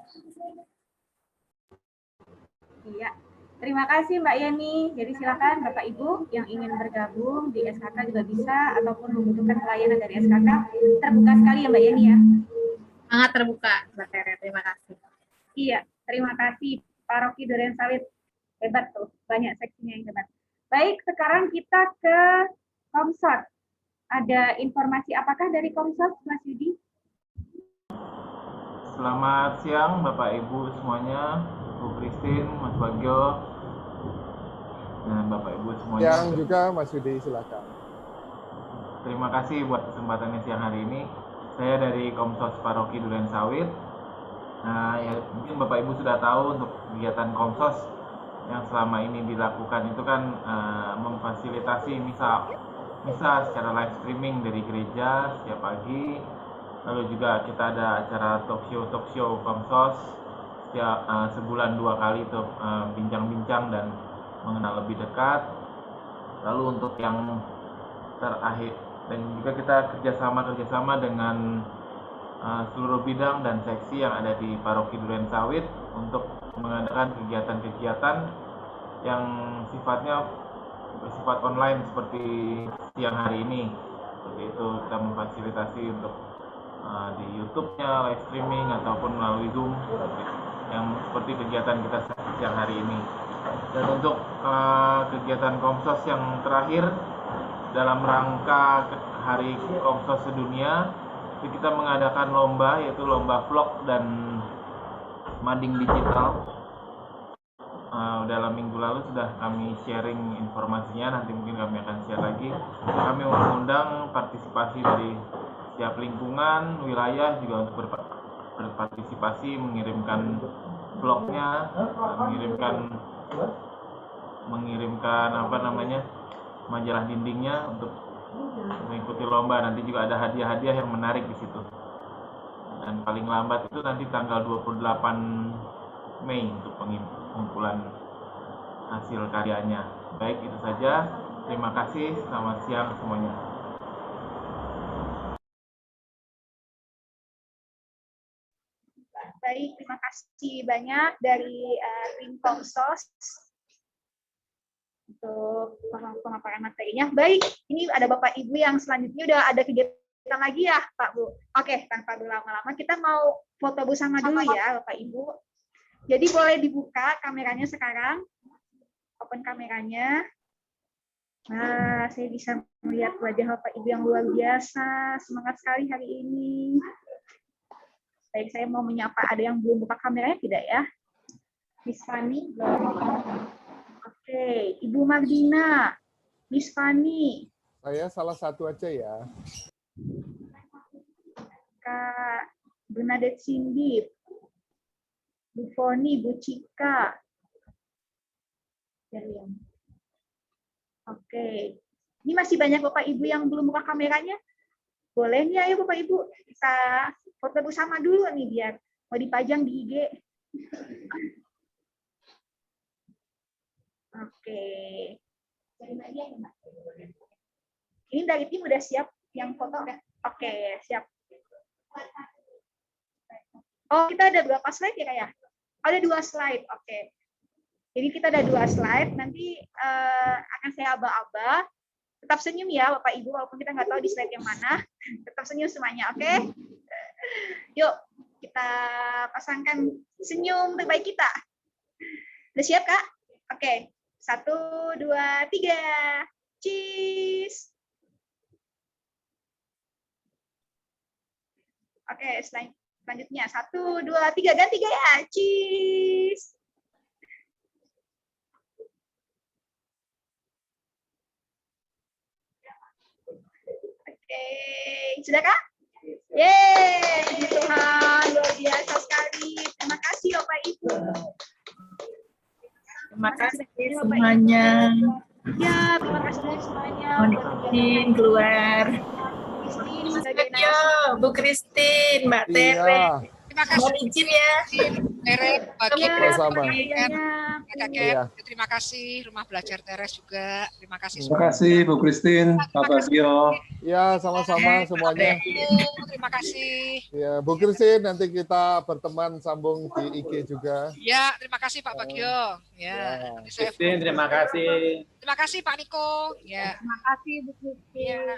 S7: Iya, terima kasih Mbak Yeni. Jadi silakan Bapak Ibu yang ingin bergabung di SKK juga bisa, ataupun membutuhkan pelayanan dari SKK, terbuka sekali ya Mbak Yeni ya.
S5: Sangat terbuka, Mbak Tere. Terima kasih.
S7: Iya, terima kasih Paroki Durensawit. Hebat tuh, banyak seksinya yang hebat. Baik, sekarang kita ke Komsot. Ada informasi apakah dari Komsot, Mas Yudi?
S9: Selamat siang Bapak Ibu semuanya, Bu Christine, Mas Bagio, dan Bapak Ibu semuanya.
S3: Yang juga Mas Yudi, silakan.
S9: Terima kasih buat kesempatannya siang hari ini. Saya dari Komsos Paroki Durensawit. Nah, ya, mungkin Bapak Ibu sudah tahu untuk kegiatan Komsos yang selama ini dilakukan itu kan memfasilitasi misa secara live streaming dari gereja setiap pagi. Lalu juga kita ada acara talk show Komsos setiap sebulan 2 kali untuk bincang-bincang dan mengenal lebih dekat. Lalu untuk yang terakhir, dan juga kita kerjasama dengan seluruh bidang dan seksi yang ada di Paroki Durensawit untuk mengadakan kegiatan-kegiatan yang sifatnya bersifat online seperti siang hari ini. Seperti itu, kita memfasilitasi untuk di YouTube-nya live streaming ataupun melalui Zoom yang seperti kegiatan kita siang hari ini. Dan untuk kegiatan Komsos yang terakhir dalam rangka Hari Komsos Sedunia, kita mengadakan lomba, yaitu lomba vlog dan mading digital. Dalam minggu lalu sudah kami sharing informasinya, nanti mungkin kami akan share lagi. Kami mengundang partisipasi dari setiap lingkungan, wilayah juga untuk berpartisipasi, mengirimkan vlognya, mengirimkan majalah dindingnya untuk mengikuti lomba. Nanti juga ada hadiah-hadiah yang menarik di situ. Dan paling lambat itu nanti tanggal 28 Mei untuk pengumpulan hasil karyanya. Baik, itu saja. Terima kasih. Selamat siang semuanya.
S1: Baik, terima kasih banyak dari tim Komsos untuk pemaparan materinya. Baik, ini ada Bapak Ibu yang selanjutnya udah ada kegiatan lagi ya Pak Bu. Oke, tanpa berlama-lama kita mau foto bersama dulu ya Bapak Ibu. Jadi boleh dibuka kameranya sekarang. Open kameranya. Nah, saya bisa melihat wajah Bapak Ibu yang luar biasa. Semangat sekali hari ini. Baik, saya mau menyapa, ada yang belum buka kameranya tidak ya? Miss Fanny. Oke, Ibu Mardina, Miss Fanny.
S3: Saya salah satu aja ya.
S1: Kak Bernadette Cindy, Bu Foni, Bu Cika. Oke, ini masih banyak Bapak Ibu yang belum buka kameranya. Boleh nih, ayo Bapak Ibu kita foto bersama dulu nih biar mau dipajang di IG. Oke. Ini dari tim udah siap yang foto? Oke, siap. Oh, kita ada berapa slide ya Kak ya? Ada 2 slide, oke. Jadi kita ada 2 slide, nanti akan saya aba-aba. Tetap senyum ya Bapak Ibu, walaupun kita nggak tahu di slide yang mana. Tetap senyum semuanya, oke? Yuk, kita pasangkan senyum terbaik kita. Udah siap Kak? Oke, 1, 2, 3. Cheese! Oke, selanjutnya 1, 2, 3 ganti gaya. Cheese. Oke, sudah kah? Yeay, puji Tuhan, luar biasa sekali. Terima kasih Bapak Ibu.
S10: Terima kasih
S1: Bapak
S10: semuanya.
S1: Ibu. Ya, terima kasih semuanya.
S10: Christine keluar.
S1: Christine sebagai
S10: Yo, Bu Christine, Mbak Tere.
S3: Iya,
S4: Terima kasih.
S10: Mohon izin ya.
S4: Teres, bagi
S3: sama-sama.
S1: Iya.
S4: Terima kasih Rumah Belajar Teres juga. Terima kasih
S11: Terima kasih Bu Christine, Pak Bagio.
S3: Ya, sama-sama semuanya.
S4: Terima kasih.
S3: Ya, Bu Christine, nanti kita berteman sambung di IG juga.
S4: Ya, terima kasih Pak Bagio. Ya, nanti saya
S8: Christine, terima kasih.
S4: Terima kasih Pak Niko. Ya.
S6: Terima kasih Bu Christine.
S4: Ya.